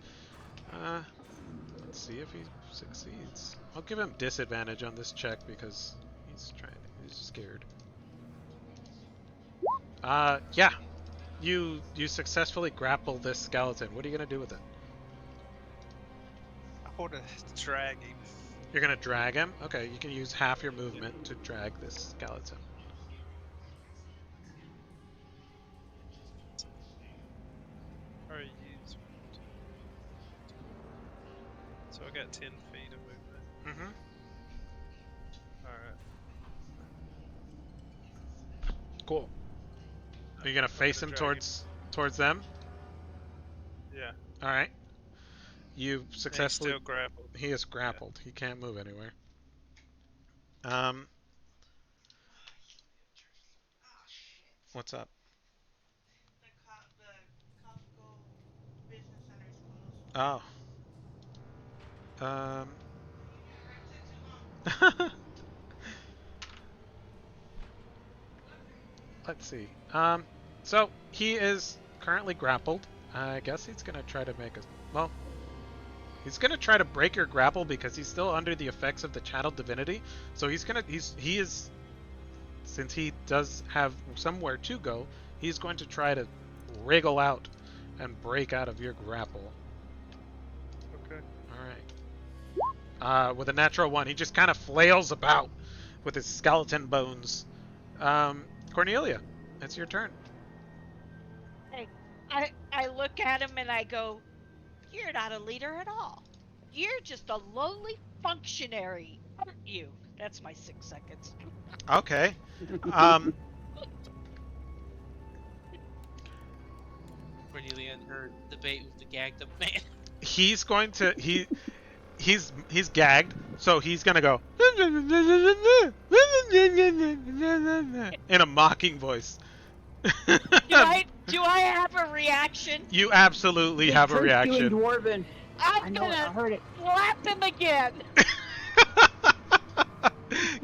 Let's see if he succeeds. I'll give him disadvantage on this check because he's scared. Yeah. You successfully grapple this skeleton. What are you gonna do with it? I want to drag him. You're gonna drag him? Okay, you can use half your movement to drag this skeleton. Or use. So I got 10 feet of movement. Mm-hmm. Alright. Cool. Are you gonna face him towards them? Yeah. All right. You He's successfully. still grappled. He is grappled. Yeah. He can't move anywhere. What's up? The business center is closed. Oh. Let's see. So he is currently grappled. I guess he's gonna try to make a. Well, he's gonna try to break your grapple because he's still under the effects of the channeled divinity. So he is. Since he does have somewhere to go, he's going to try to wriggle out and break out of your grapple. Okay. Alright. With a natural 1, he just kind of flails about with his skeleton bones. Cornelia, it's your turn. Hey, I look at him and I go, "You're not a leader at all. You're just a lowly functionary, aren't you?" That's my 6 seconds. Okay. Cornelia and her debate with the gagged up man. He's going to he's gagged, so he's gonna go in a mocking voice. Do I have a reaction? You absolutely have a Doing reaction. Dwarven. I I'm know it, I gonna heard it. slap him again.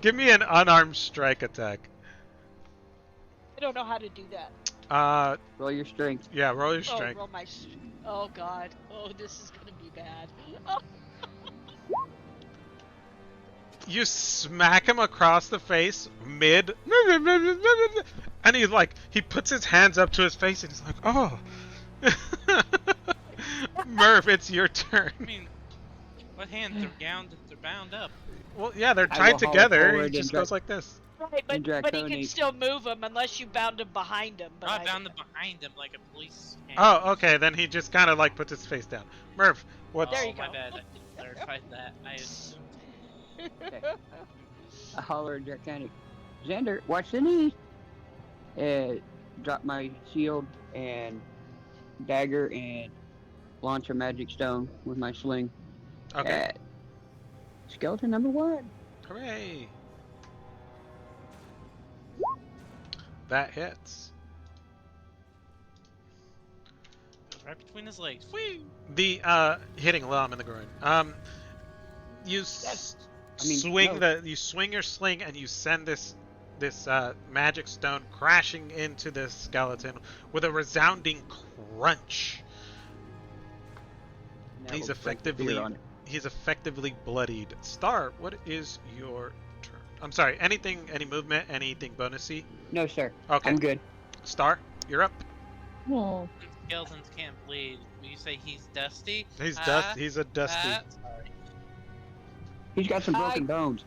Give me an unarmed strike attack. I don't know how to do that. Roll your strength. Yeah, roll your Oh, strength. roll my. Oh God. Oh, this is gonna be bad. Oh, You smack him across the face mid, and he puts his hands up to his face and he's like, oh. Murph, it's your turn. I mean, what hands? They're bound up. Well, yeah, they're I tied will holler together. He forward just goes like this. right, and but he can Draconi. still move him unless you bound him behind him. But I bound them behind him like a police hand. Oh, okay. Then he just kind of like puts his face down. Murph, what? There you my go. bad. I didn't clarify that. I assumed. Okay. I holler at Draconic. Xander, watch the knees. Drop my shield and dagger and launch a magic stone with my sling. Okay. At skeleton number 1. Hooray! That hits. Right between his legs. Whee! The hitting Lom in the groin. You swing your sling and you send this magic stone crashing into this skeleton with a resounding crunch. He's effectively bloodied. Star, what is your turn? I'm sorry. Any movement? Anything bonusy? No, sir. Okay. I'm good. Star, you're up. Oh. Skeletons can't bleed. When you say he's dusty, He's a dusty. Sorry. He's got some broken bones.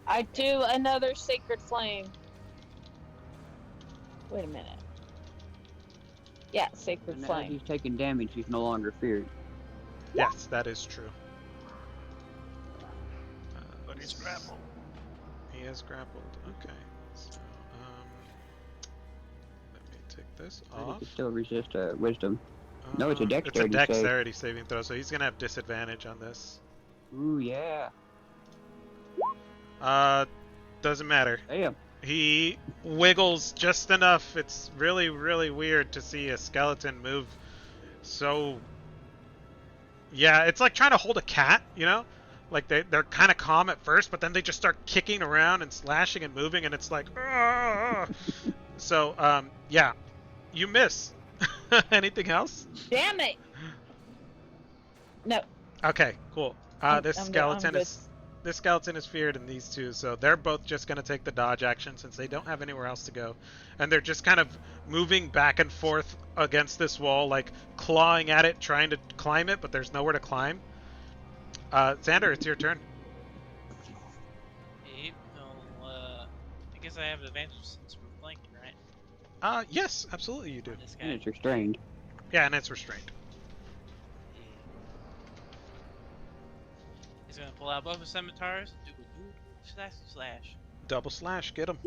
I do another sacred flame. Wait a minute. Yeah, sacred Now that flame. he's taking damage, he's no longer feared. Yes, that is true. But he's grappled. He is grappled. Okay. So, let me take this But he off. can still resist wisdom. No, it's a dexterity It's a dexterity saving throw, so he's gonna have disadvantage on this. Ooh, yeah. Doesn't matter. Damn. He wiggles just enough. It's really, really weird to see a skeleton move so... Yeah, it's like trying to hold a cat, you know? Like, they're kind of calm at first, but then they just start kicking around and slashing and moving, and it's like... So, yeah. You miss. Anything else? Damn it! No. Okay, cool. This I'm skeleton good. this skeleton is feared in these two, so they're both just gonna take the dodge action since they don't have anywhere else to go, and they're just kind of moving back and forth against this wall, like clawing at it, trying to climb it, but there's nowhere to climb. Xander, it's your turn. Yep, well, I guess I have advantage since we're flanking, right? Yes, absolutely you do. This And guy. it's restrained. Yeah, and it's restrained. He's gonna pull out both his scimitars, do a slash Double slash, get him.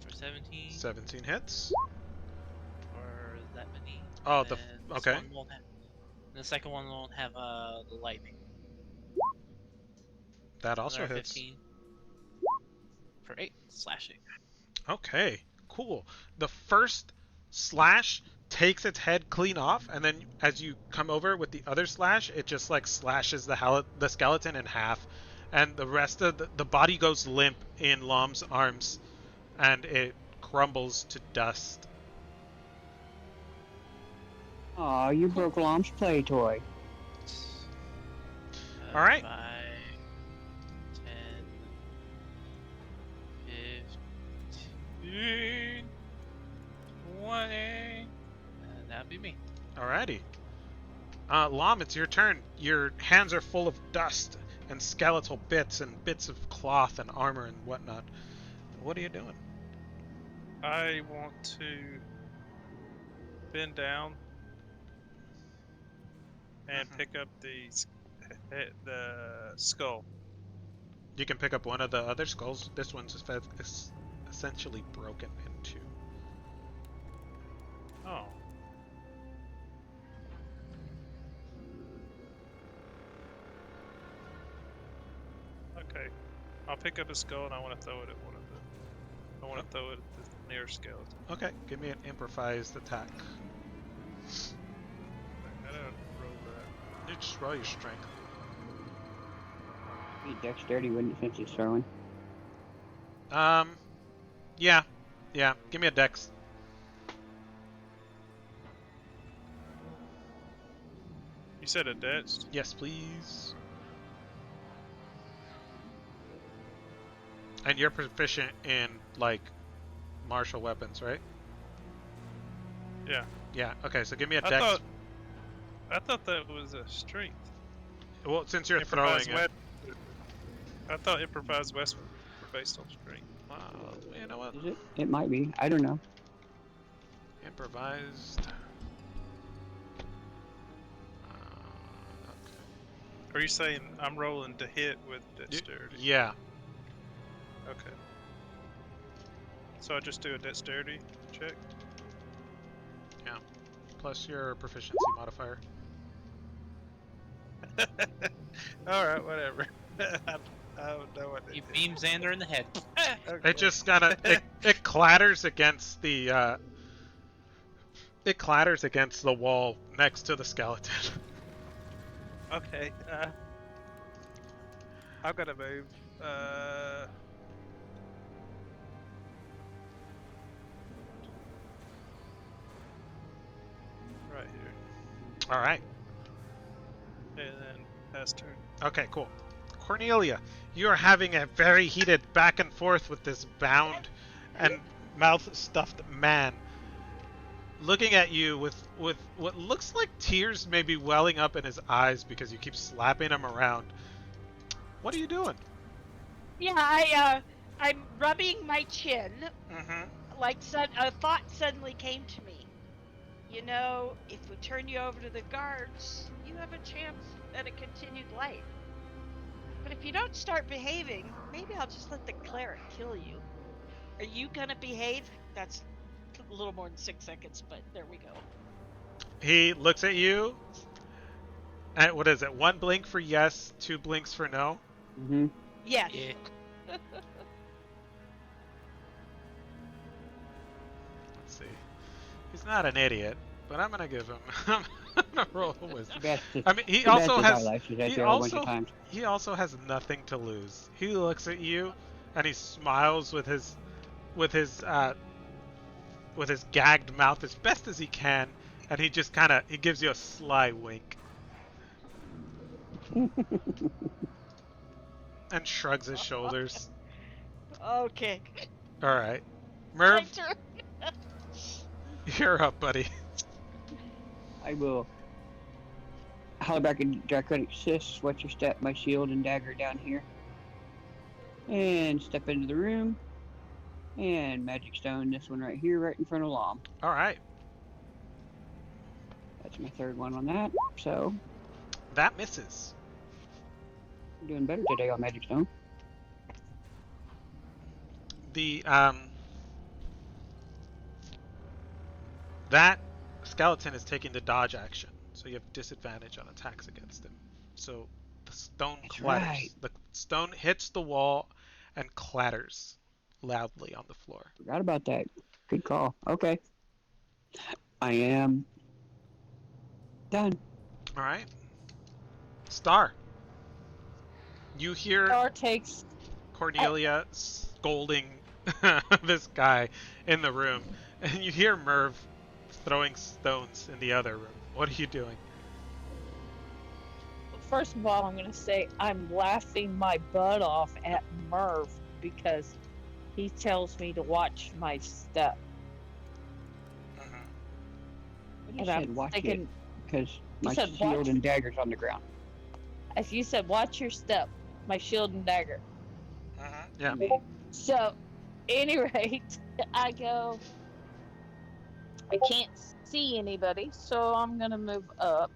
for 17. 17 hits. Or that many. Oh, And the this okay. one won't have, the second one won't have the lightning. That also Another hits. 15 for 8 slashing. Okay, cool. The first slash takes its head clean off, and then as you come over with the other slash, it just like slashes the skeleton in half, and the rest of the body goes limp in Lom's arms, and it crumbles to dust. Aw, you broke Lom's play toy. All right. 5, 10, 15, 20. That'd be me. Alrighty. Lom, it's your turn. Your hands are full of dust and skeletal bits and bits of cloth and armor and whatnot. What are you doing? I want to bend down and Mhm. pick up the skull. You can pick up one of the other skulls. This one's essentially broken in two. Oh. Okay. I'll pick up a skull and I want to throw it at one of the. I want to throw it at the nearest skeleton. Okay, give me an improvised attack. I don't roll that. You just roll your strength. Be dexterity, wouldn't it, since he's throwing? Yeah. Yeah, give me a dex. You said a dex? Yes, please. And you're proficient in, like, martial weapons, right? Yeah. Yeah, okay, so give me a I dex. thought that was a strength. Well, since you're throwing it. I thought improvised weapons were based on strength. Well, you know what? Is it? It might be. I don't know. Improvised. Are you saying I'm rolling to hit with dexterity? Yeah. Okay. So I just do a dexterity check? Yeah. Plus your proficiency modifier. Alright, whatever. I don't know what You it beam Xander in the head. Okay. It just kind of it clatters against the it clatters against the wall next to the skeleton. Okay, I'm gonna move. Right here. All right. And then pass turn. Okay, cool. Cornelia, you are having a very heated back and forth with this bound and mouth-stuffed man. Looking at you with what looks like tears maybe welling up in his eyes because you keep slapping him around. What are you doing? Yeah, I'm rubbing my chin. Mm-hmm. Like a thought suddenly came to me. You know, if we turn you over to the guards, you have a chance at a continued life. But if you don't start behaving, maybe I'll just let the cleric kill you. Are you gonna behave? That's a little more than 6 seconds, but there we go. He looks at you. And what is it? 1 blink for yes, 2 blinks for no. Mm-hmm. Yes. Yeah. Let's see. He's not an idiot, but I'm gonna give him. I'm gonna roll a wisdom. I mean, he also has. He also has nothing to lose. He looks at you, and he smiles with his gagged mouth as best as he can, and he just he gives you a sly wink. And shrugs his shoulders. Okay. All right, My Merv, turn. you're up, buddy. I will. Holler and Draconic Sis, watch your step, my shield and dagger down here. And step into the room. And Magic Stone, this one right here, right in front of Lom. All right. That's my third one on that, so. That misses. I'm doing better today on Magic Stone. The that skeleton is taking the dodge action, so you have disadvantage on attacks against him. So the stone clatters. Right. The stone hits the wall and clatters loudly on the floor. Forgot about that. Good call. Okay. I am done. All right. Star. You hear Star takes. Cornelia scolding this guy in the room, and you hear Merv throwing stones in the other room. What are you doing? First of all, I'm going to say I'm laughing my butt off at Merv because he tells me to watch my step. You And said I'm watch thinking, it, because my said shield watch. and dagger's on the ground. As you said, watch your step, my shield and dagger. Yeah. So, any rate, I go. I can't see anybody, so I'm gonna move up.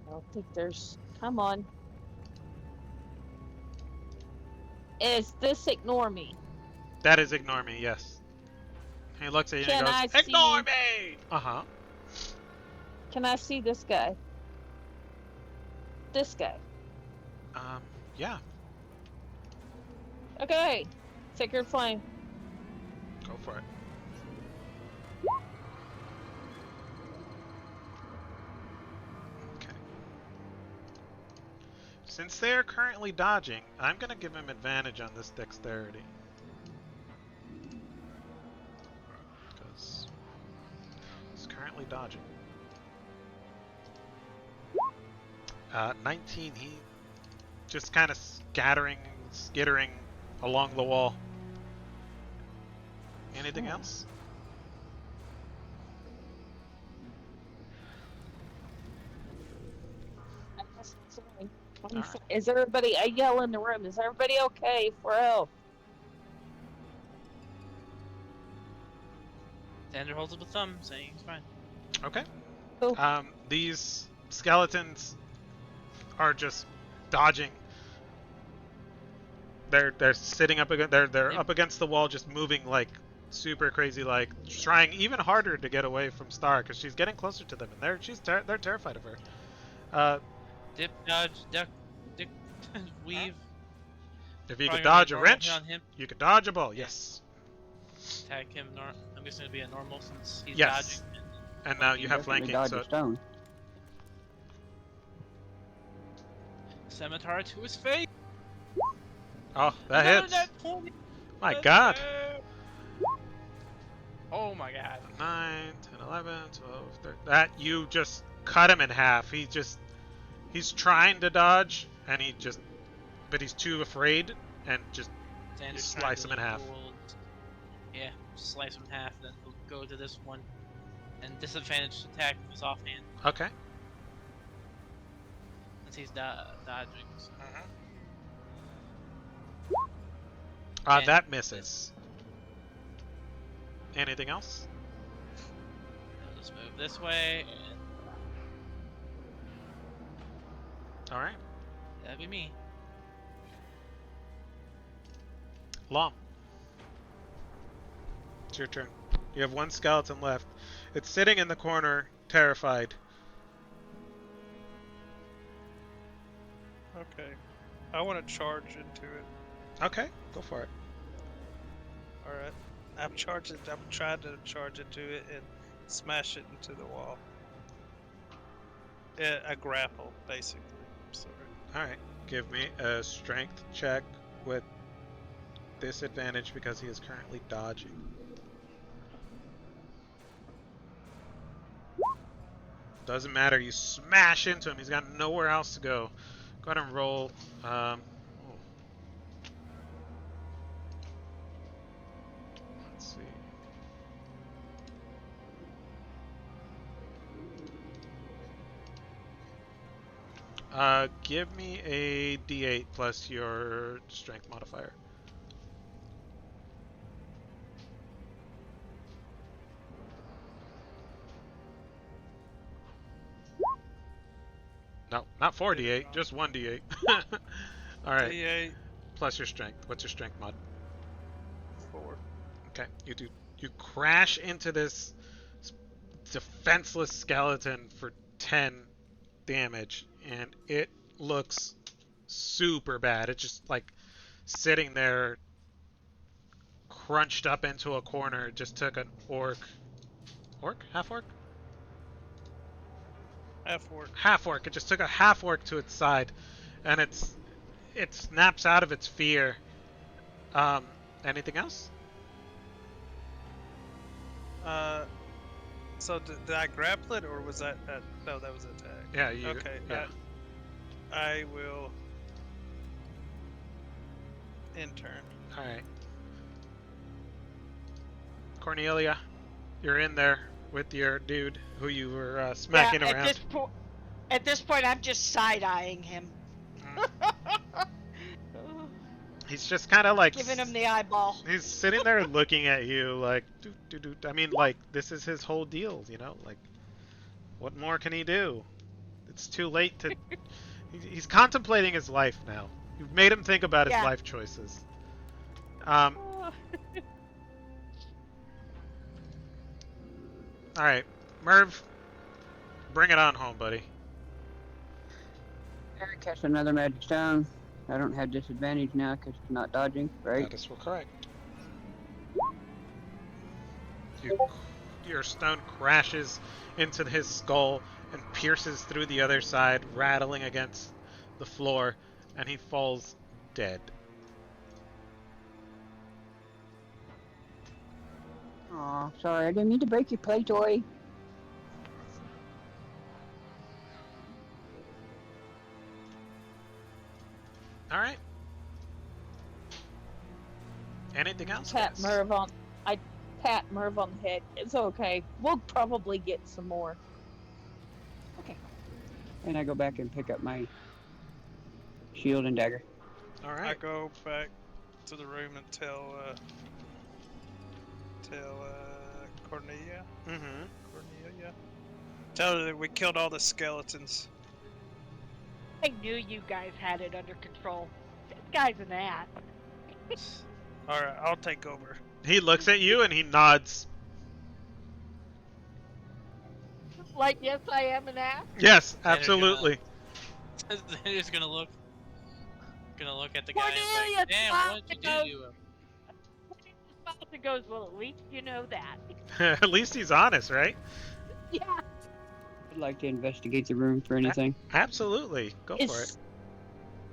I don't think there's. Come on. Is this ignore me? That is ignore me, yes. He looks at you Can and I he goes, ignore see- me! Uh-huh. Can I see this guy? This guy. Yeah, Okay. Sacred flame. go for it. Okay. Since they are currently dodging, I'm going to give him advantage on this dexterity. Because he's currently dodging. 19, he just kind of skittering along the wall. Anything else? Right. Is everybody? I yell in the room. Is everybody okay for help? Xander holds up a thumb, saying he's fine. Okay. Cool. These skeletons are just dodging. They're sitting up against they're up against the wall, just moving like super crazy, like trying even harder to get away from Star because she's getting closer to them, and they're terrified of her. Dip, dodge, duck, dick, weave. If you Probably could gonna be dodge a normal wrench, on him. you could dodge a ball. Yes. Attack him. I'm guessing it'll be a normal since he's Yes. dodging. And now you have Definitely flanking. dodge So a stone. Scimitar to his face. oh, that Another hits. net 20. My Let's God. go. Oh my God. 9, 10, 11, 12, 13. That you just cut him in half. He's trying to dodge, and but he's too afraid, and just Xander's slice trying him in to half. roll- Yeah, slice him in half. Then he'll go to this one, and disadvantage attack with his offhand Okay. since he's dodging. So. And- That misses. Anything else? He'll just move this way, and All right. that'd be me. Lom. It's your turn. You have one skeleton left. It's sitting in the corner, terrified. Okay. I want to charge into it. Okay, go for it. Alright. I'm trying to charge into it and smash it into the wall. Yeah, a grapple, basically. Sorry. All right. Give me a strength check with disadvantage because he is currently dodging. Doesn't matter. You smash into him. He's got nowhere else to go. Go ahead and roll. Let's see. Give me a D8 plus your strength modifier. No, not 4d8, just 1d8. All right. D8, Plus your strength. What's your strength mod? 4. Okay. You crash into this defenseless skeleton for 10 damage, and it looks super bad. It's just like sitting there crunched up into a corner. It just took an orc? Half orc? Half orc. It just took a half orc to its side, and it snaps out of its fear. Anything else? So did I grapple it, or was that no, that was attack. Yeah, you. Okay. Yeah. I will intern. All right. Cornelia, you're in there with your dude who you were smacking yeah, around. At this point, I'm just side-eyeing him. He's just kind of like Giving him the eyeball. He's sitting there looking at you like, I mean, like, this is his whole deal, you know? Like, what more can he do? It's too late to... He's contemplating his life now. You've made him think about his life choices. Alright, Merv, bring it on home, buddy. Cast another magic stone. I don't have disadvantage now because it's not dodging, right? That is correct. Your stone crashes into his skull and pierces through the other side, rattling against the floor, and he falls dead. Aw, sorry, I didn't mean to break your play toy. Alright. Anything else, Pat guys? Merv on. I pat Merv on the head. It's okay. We'll probably get some more. Okay. And I go back and pick up my shield and dagger. I Alright. go back to the room and tell Cornelia. Mm-hmm. Cornelia. Tell her that we killed all the skeletons. I knew you guys had it under control. This guy's an ass. Alright, I'll take over. He looks at you and he nods. Like, yes, I am an ass. Yes, absolutely. Xander's gonna look at the guy and Cornelia, like, damn, stop what did you it, do to him? He goes, well, at least you know that. At least he's honest, right? Yeah. I'd like to investigate the room for anything. Absolutely. Go for it.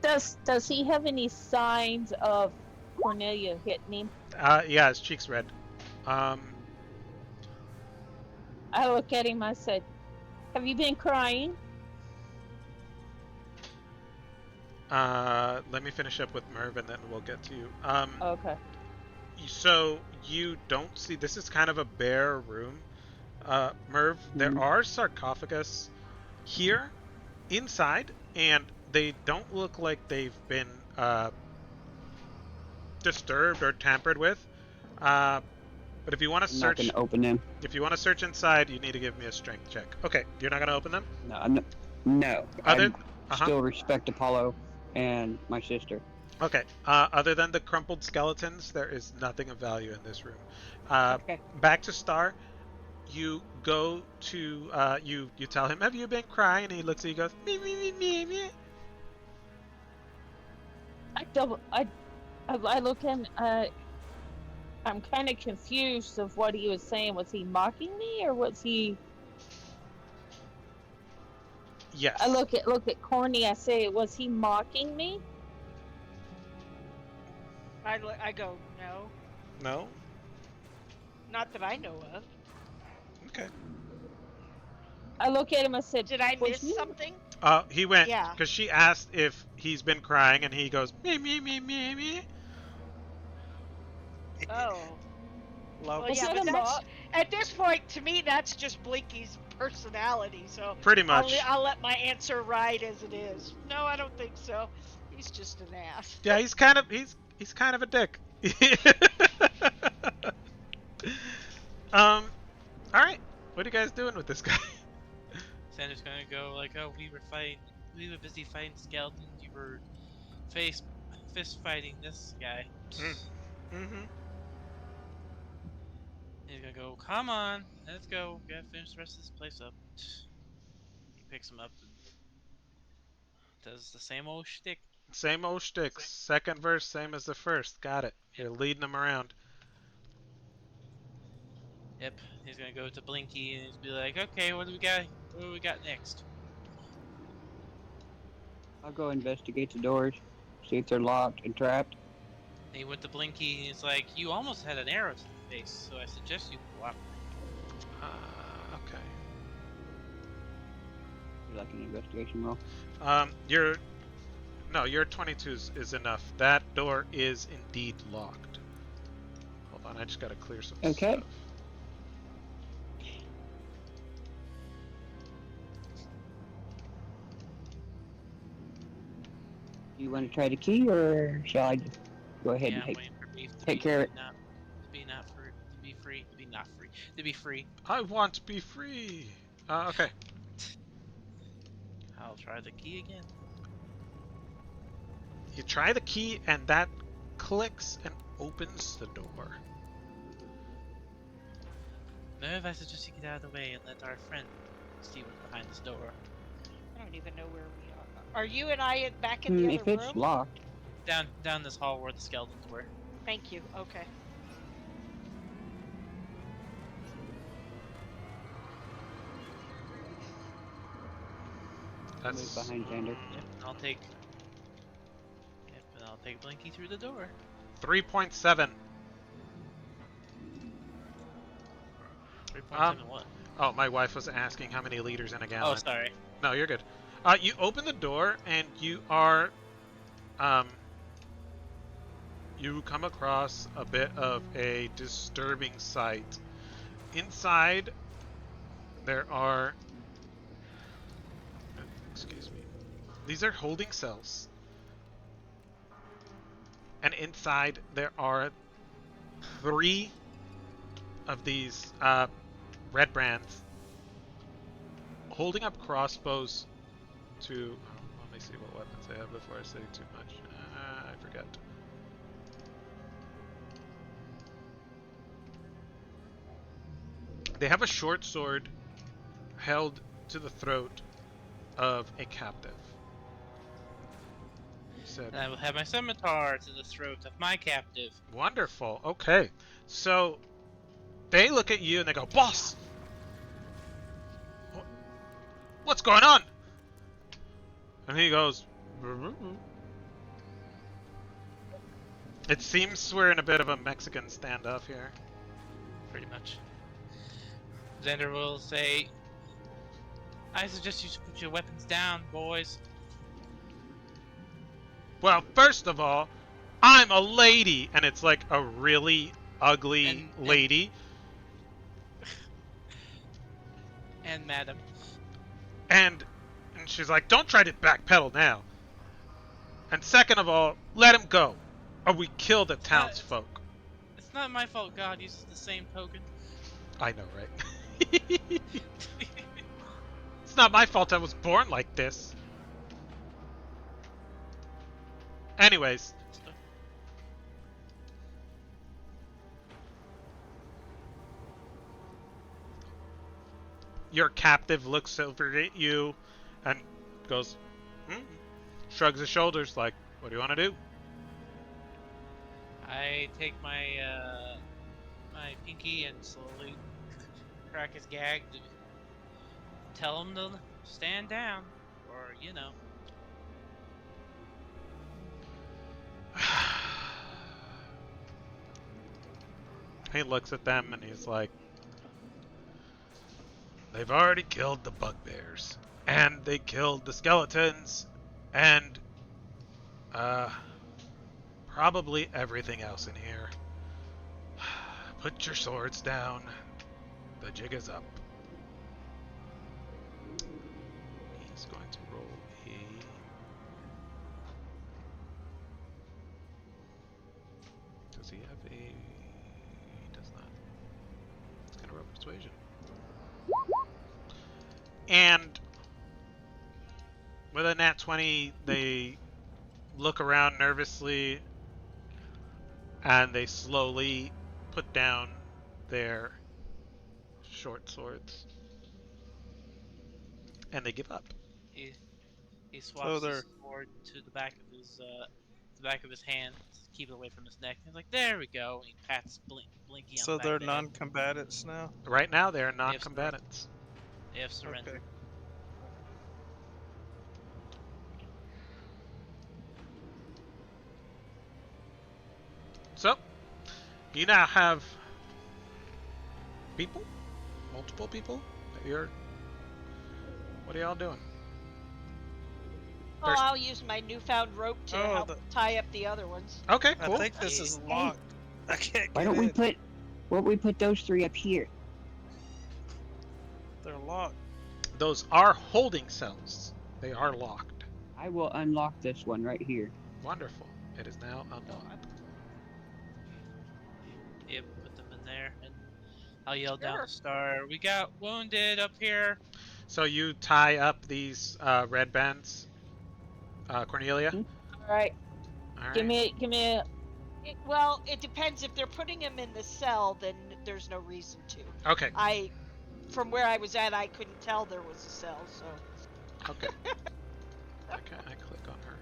Does he have any signs of Cornelia hitting him? Yeah, his cheek's red. I look at him. I said, "Have you been crying?" Let me finish up with Merv and then we'll get to you. Okay. So you don't see, this is kind of a bare room. Merv, there are sarcophagus here inside, and they don't look like they've been disturbed or tampered with. But if you want to I'm not search, gonna open them. if you want to search inside, you need to give me a strength check. Okay, you're not gonna open them. No, I'm not. No. Other, I still respect Apollo and my sister. Okay. Other than the crumpled skeletons, there is nothing of value in this room. Okay. Back to Star. You go to you tell him, have you been crying? And he looks at you, goes, me me me me me. I look at him. I'm kind of confused of what he was saying. Was he mocking me or was he? Yes. I look at Corny. I say, was he mocking me? I go, no. No. Not that I know of. Okay. I look at him. I said, Did I "Was miss you-" something? He went Yeah. because she asked if he's been crying, and he goes me me me me me. Oh. Love Well, Was yeah, that but a that's, mock? at this point, to me, that's just Blinky's personality. So Pretty much. I'll let my answer ride as it is. No, I don't think so. He's just an ass. Yeah, he's kind of a dick. All right. What are you guys doing with this guy? Xander's gonna go like, oh, we were busy fighting skeletons. You were fist fighting this guy. Mm-hmm. He's gonna go, come on, let's go. We gotta finish the rest of this place up. He picks him up and does the same old shtick. Same old shtick. Second verse, same as the first. Got it. You're leading them around. Yep. He's gonna go to Blinky and he's be like, okay, what do we got? What do we got next? I'll go investigate the doors, see if they're locked and trapped. And he went to Blinky and he's like, you almost had an arrow to the face, so I suggest you cooperate. Okay. Like an investigation roll. Your 22 is enough. That door is indeed locked. Hold on, I just gotta clear some Okay. stuff. Do you want to try the key, or shall I just go ahead Yeah, and I'm waiting for beef to take care of it? To be free. I want to be free. Okay. I'll try the key again. You try the key, and that clicks and opens the door. Merv, I suggest you get out of the way and let our friend see what's behind this door. I don't even know where we are. Are you and I back in the If other it's room? locked, Down this hall where the skeletons were. Thank you. Okay. That's Move behind Xander. Yep, and I'll take. Yep, and I'll take Blinky through the door. 3.7. 3.7 what? Oh, my wife was asking how many liters in a Oh, gallon. sorry. No, you're good. You open the door and you are, you come across a bit of a disturbing sight. Inside, there are, excuse me, these are holding cells. And inside, there are 3 of these red brands holding up crossbows to... Oh, let me see what weapons they have before I say too much. I forget. They have a short sword held to the throat of a captive. Said, And I will have my scimitar to the throat of my captive. wonderful. Okay. So they look at you and they go, "Boss! What's going on?" And he goes, "It seems we're in a bit of a Mexican standoff here." Pretty much. Xander will say, I suggest you put your weapons down, boys. Well, first of all, I'm a lady, and it's like a really ugly lady. And madam. And she's like, "Don't try to backpedal now. And second of all, let him go, or we kill the townsfolk." It's not my fault God uses the same token. I know, right? It's not my fault I was born like this. Anyways. Your captive looks over at you and goes, shrugs his shoulders like, "What do you want to do?" I take my my pinky and slowly crack his gag to tell him to stand down, or you know. He looks at them and he's like, "They've already killed the bugbears, and they killed the skeletons, and probably everything else in here. Put your swords down. The jig is up." He's going to roll a... Does he have a... He does not. He's going to roll persuasion. And with a nat 20, they look around nervously and they slowly put down their short swords and they give up. He swaps his sword to the back of his hand to keep it away from his neck. He's like, "There we go." And he pats Blinky on the back they're of the head. non-combatants now? Right now, they are non-combatants. They have surrendered. Okay. So, you now have people? Multiple people? What are y'all doing? Well, I'll use my newfound rope to help tie up the other ones. Okay, cool. I think this is locked. I can't Why get don't in. we put those 3 up here? They're locked. Those are holding cells. They are locked. I will unlock this one right here. Wonderful. It is now unlocked. Yep, put them in there, and I'll yell down the star. We got wounded up here. So you tie up these red bands, Cornelia? All right. All right. Give me a. Well, it depends. If they're putting him in the cell, then there's no reason to. Okay. From where I was at, I couldn't tell there was a cell, so. Okay. Okay, I click on her.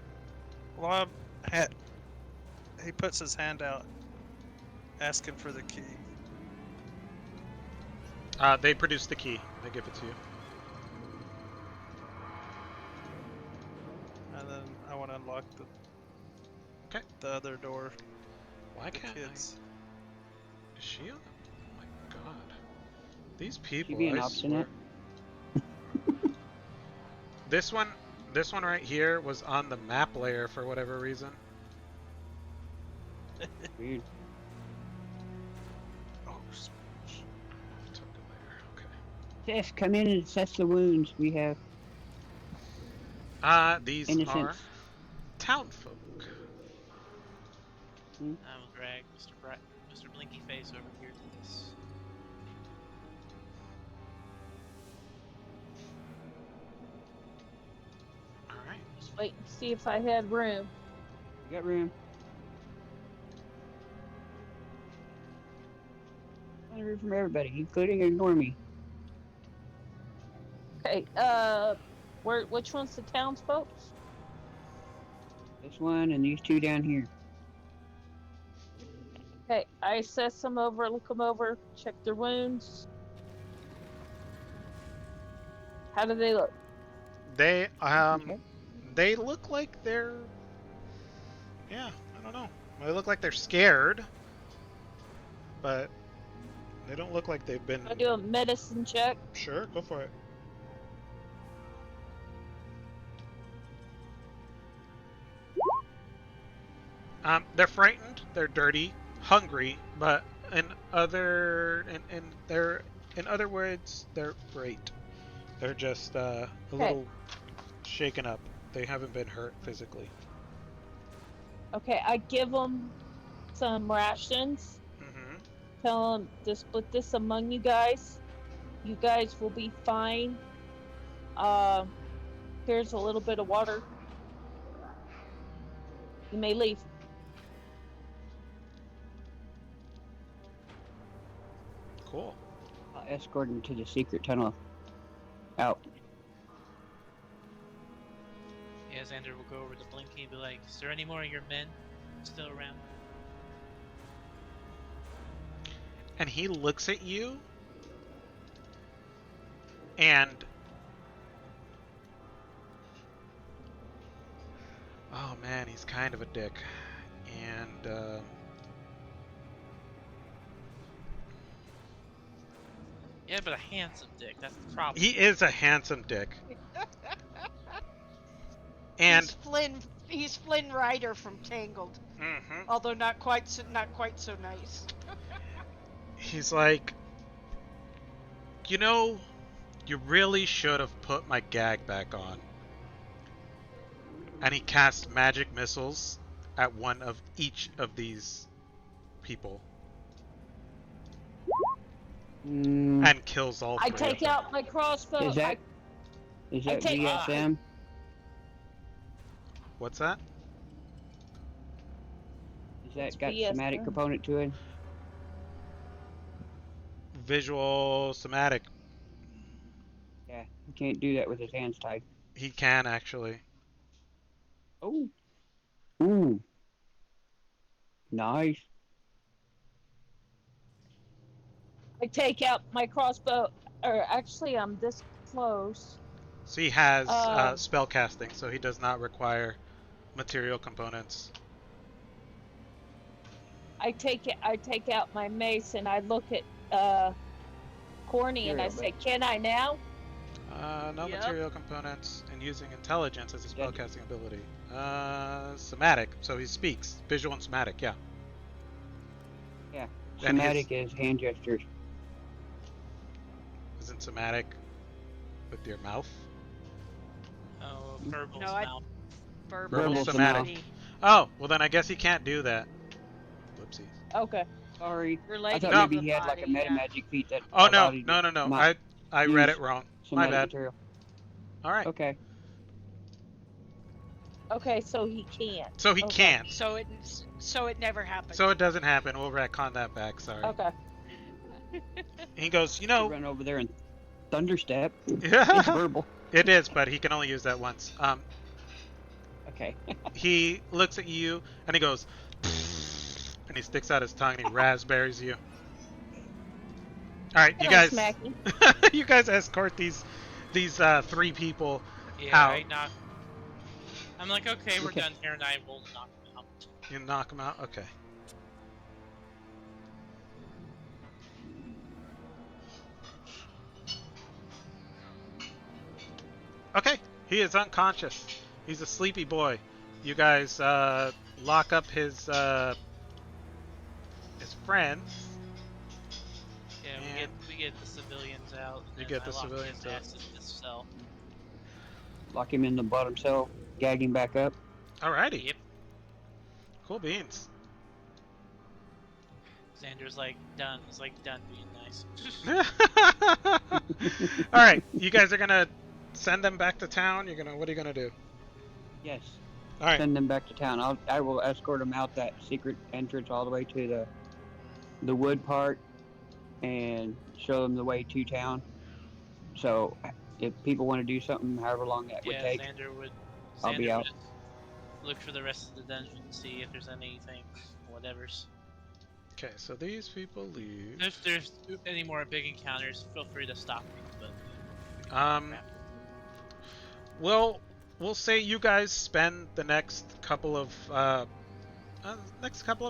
Well, he puts his hand out, asking for the key. They produce the key. They give it to you. unlock the other door. Why The can't kids. I? Is she on? Oh my god. These people, being I obstinate? swear. This one right here was on the map layer for whatever reason. Weird. Oh, Took it later. Okay. Yes, come in and assess the wounds. We have These are innocents. townfolk. I will drag Mr. Blinky Face over here to this. Alright. Just wait and see if I had room. We got room. Got room from everybody, including ignore me. Okay, which one's the townsfolk? This one and these two down here. Okay, I assess them over, look them over, check their wounds. How do they look? They Okay. they look like they're, yeah, I don't know. They look like they're scared, but they don't look like they've been. I do a medicine check. Sure, go for it. They're frightened, they're dirty, hungry, but in other words, they're great. They're just a little shaken up. They haven't been hurt physically. Okay, I give them some rations. Mm-hmm. Tell them to split this among you guys. You guys will be fine. Here's a little bit of water. You may leave. Cool. I'll escort him to the secret tunnel. Out. Yeah, Xander will go over to Blinky and be like, "Is there any more of your men still around?" And he looks at you, and oh man, he's kind of a dick. And Yeah, but a handsome dick. That's the problem. he is a handsome dick. And he's Flynn Rider from Tangled, mhm. although not quite so nice. He's like, you know, you really should have put my gag back on. And he casts magic missiles at one of each of these people and kills all three. I take out my crossbow. Is that take- VSM? What's that? Is that It's got BSM. somatic component to it? Visual somatic. Yeah, he can't do that with his hands tied. He can actually. Oh. Ooh. Nice. I take out my crossbow. Or actually, I'm this close. So he has spell casting, so he does not require material components. I take out my mace and I look at Corny and I say, "Can I now?" No Yep. material components, and using intelligence as a spellcasting ability. Somatic, so he speaks. Visual and somatic, yeah. Yeah. And Somatic is hand gestures. Isn't somatic with your mouth? Oh, verbal No, mouth. Verbal somatic. somatic. Oh, well then I guess he can't do that. Whoopsies. Okay. Sorry. I Related thought to maybe the he had like a body, meta yeah. magic feat that Oh no, allowed you to no. not I read use it wrong. My somatic bad. material. Alright. Okay. Okay, so he can't. So he Okay. can't. So it never happened. So it doesn't happen. We'll retcon that back, sorry. Okay. He goes, you know, Run over there and thunderstep. It's yeah, verbal. it is, but he can only use that once. Okay. He looks at you and he goes, and he sticks out his tongue and he raspberries you. All right, you And I guys, smack him. you guys escort these three people Yeah, out. I knock. I'm like, okay, we're Okay. done here, and I will knock him out. You knock him out? Okay. Okay, he is unconscious. He's a sleepy boy. You guys lock up his friends. Yeah, And we get the civilians out. You And get I the lock civilians his out. ass in this cell. Lock him in the bottom cell, gag him back up. Alrighty. Yep. Cool beans. Xander's like done. He's like done being nice. Alright, you guys are gonna send them back to town? What are you gonna do? Yes. Alright. Send them back to town. I will escort them out that secret entrance all the way to the wood part and show them the way to town. So if people want to do something, however long that would take, Xander would. I'll be out. Would just look for the rest of the dungeon, see if there's anything, whatever's. Okay, so these people leave. If there's any more big encounters, feel free to stop me. But We'll say you guys spend the next couple of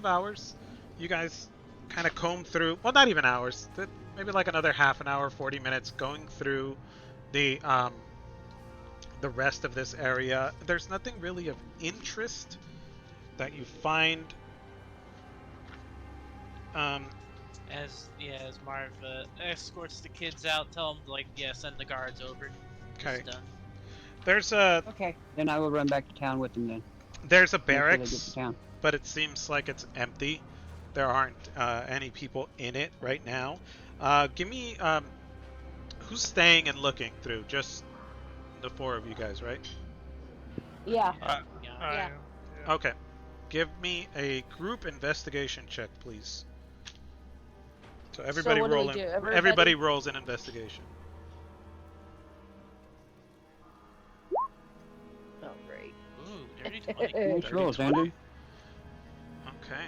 hours. You guys kind of comb through. Well, not even hours. Maybe like another half an hour, 40 minutes, going through the rest of this area. There's nothing really of interest that you find. as Marv escorts the kids out, tell them send the guards over. Okay. It's done. There's a Okay, then I will run back to town with them then. there's a After they get barracks, to town. but it seems like it's empty. There aren't any people in it right now. Give me who's staying and looking through? Just the four of you guys, right? Yeah. I Yeah. am, yeah. Okay. Give me a group investigation check, please. So everybody what do we roll. do? Everybody rolls an investigation. Oh, great. Ooh, dirty 20. Nice roll, 20. Xander. Okay.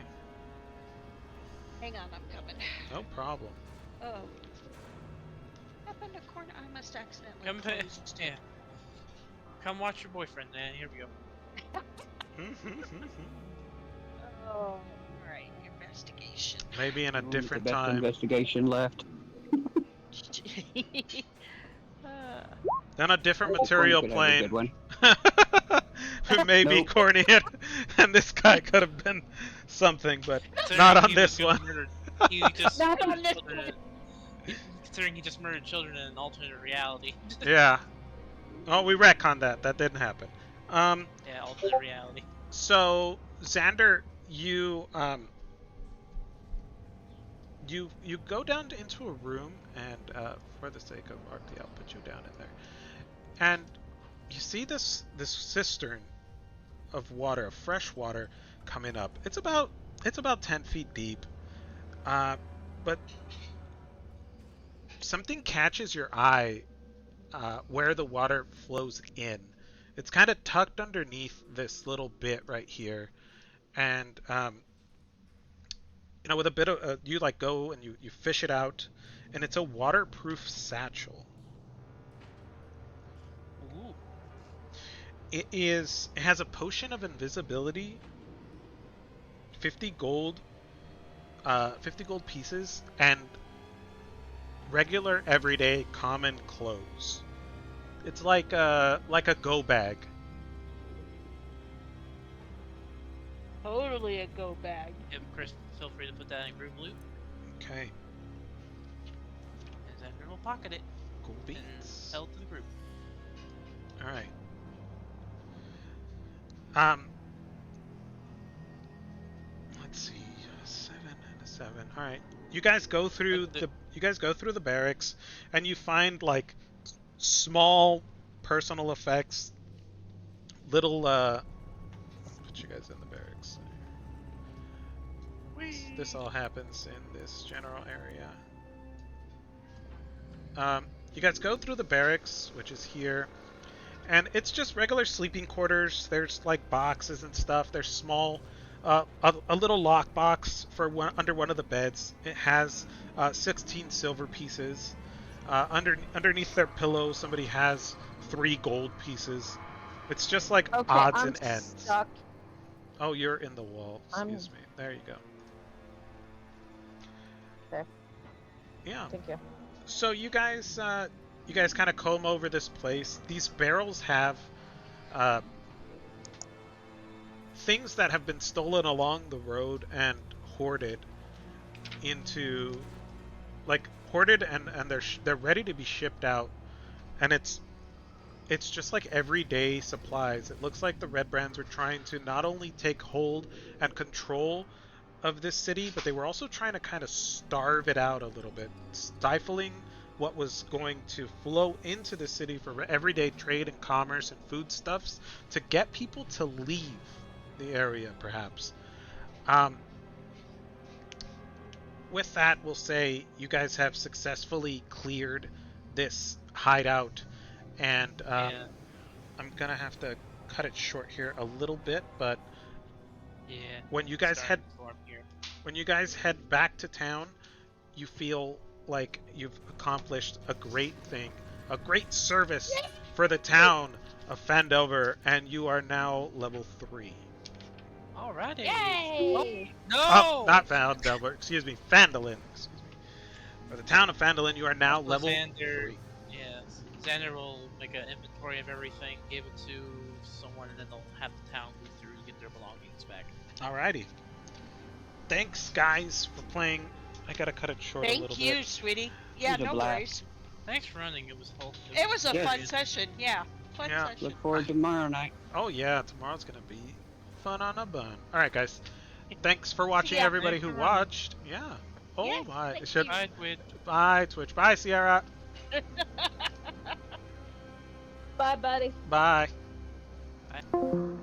Hang on, I'm coming. No problem. Oh. Happened a corner. I must accidentally Come, closed. yeah. Come watch your boyfriend, man. Here we go. Oh, alright, investigation. Maybe in a Ooh, different the best time. investigation left. Then a different Corny material could have a plane. good one. Who may be Nope. corny and this guy could have been something, but Considering not on he this was one. murdered- He just Not on murdered this children one. considering he just murdered children in an alternate reality. Yeah. Oh, we retconned that. That didn't happen. Yeah, alternate reality. So Xander, you go down into a room, and for the sake of Arcty, I'll put you down in there, and you see this cistern of water, of fresh water, coming up. It's about 10 feet deep, but something catches your eye where the water flows in. It's kind of tucked underneath this little bit right here, and with a bit of you go and you fish it out, and it's a waterproof satchel. Ooh. It has a potion of invisibility, 50 gold pieces, and regular everyday common clothes. It's like a go bag. Totally a go bag. Yep, Chris, feel free to put that in group loot. Okay, And Xander will pocket it cool and beans. sell it to the group. All right. Let's see, 7 and a 7. All right. You guys go through the barracks, and you find small personal effects, little put you guys in the barracks. This all happens in this general area. You guys go through the barracks, which is here, and it's just regular sleeping quarters. There's boxes and stuff. There's small, a little lock box for under one of the beds. It has 16 silver pieces. Underneath their pillow, somebody has 3 gold pieces. It's just like Okay, odds I'm and ends. stuck. Oh, you're in the wall. I'm- Excuse me. There you go. There. Yeah. Thank you. So you guys kind of comb over this place. These barrels have uh, things that have been stolen along the road and hoarded into, like, hoarded and they're ready to be shipped out. And it's just like everyday supplies. It looks like the Red Brands are trying to not only take hold and control of this city, but they were also trying to kind of starve it out a little bit, stifling what was going to flow into the city for everyday trade and commerce and foodstuffs to get people to leave the area, perhaps. With that, we'll say you guys have successfully cleared this hideout, and Yeah. I'm gonna have to cut it short here a little bit, but Yeah. when you guys head Starting to form here. when you guys head back to town, you feel like you've accomplished a great thing, a great service for the town of Fandover, and you are now level 3. Alrighty. Yay! No. Oh, not Fandover, excuse me, Phandalin. Excuse me. For the town of Phandalin, you are now Also, level Xander, 3. yes, Xander will make an inventory of everything, give it to someone, and then they'll have the town go through and get their belongings back. Alrighty. Thanks, guys, for playing. I gotta cut it short a little Thank bit. you, sweetie. Yeah, was a no blast. worries. Thanks for running. It was whole. It was a Good. fun session. Yeah, fun Yeah. session. Look forward to tomorrow night. Oh yeah, tomorrow's gonna be fun on a bun. Alright, guys. Thanks for watching, ya. everybody Thanks who for running. watched. Yeah. Oh Yes, my. thank Should... you. Bye, Twitch. Bye, Twitch. Bye, Sierra. Bye, buddy. Bye. Bye.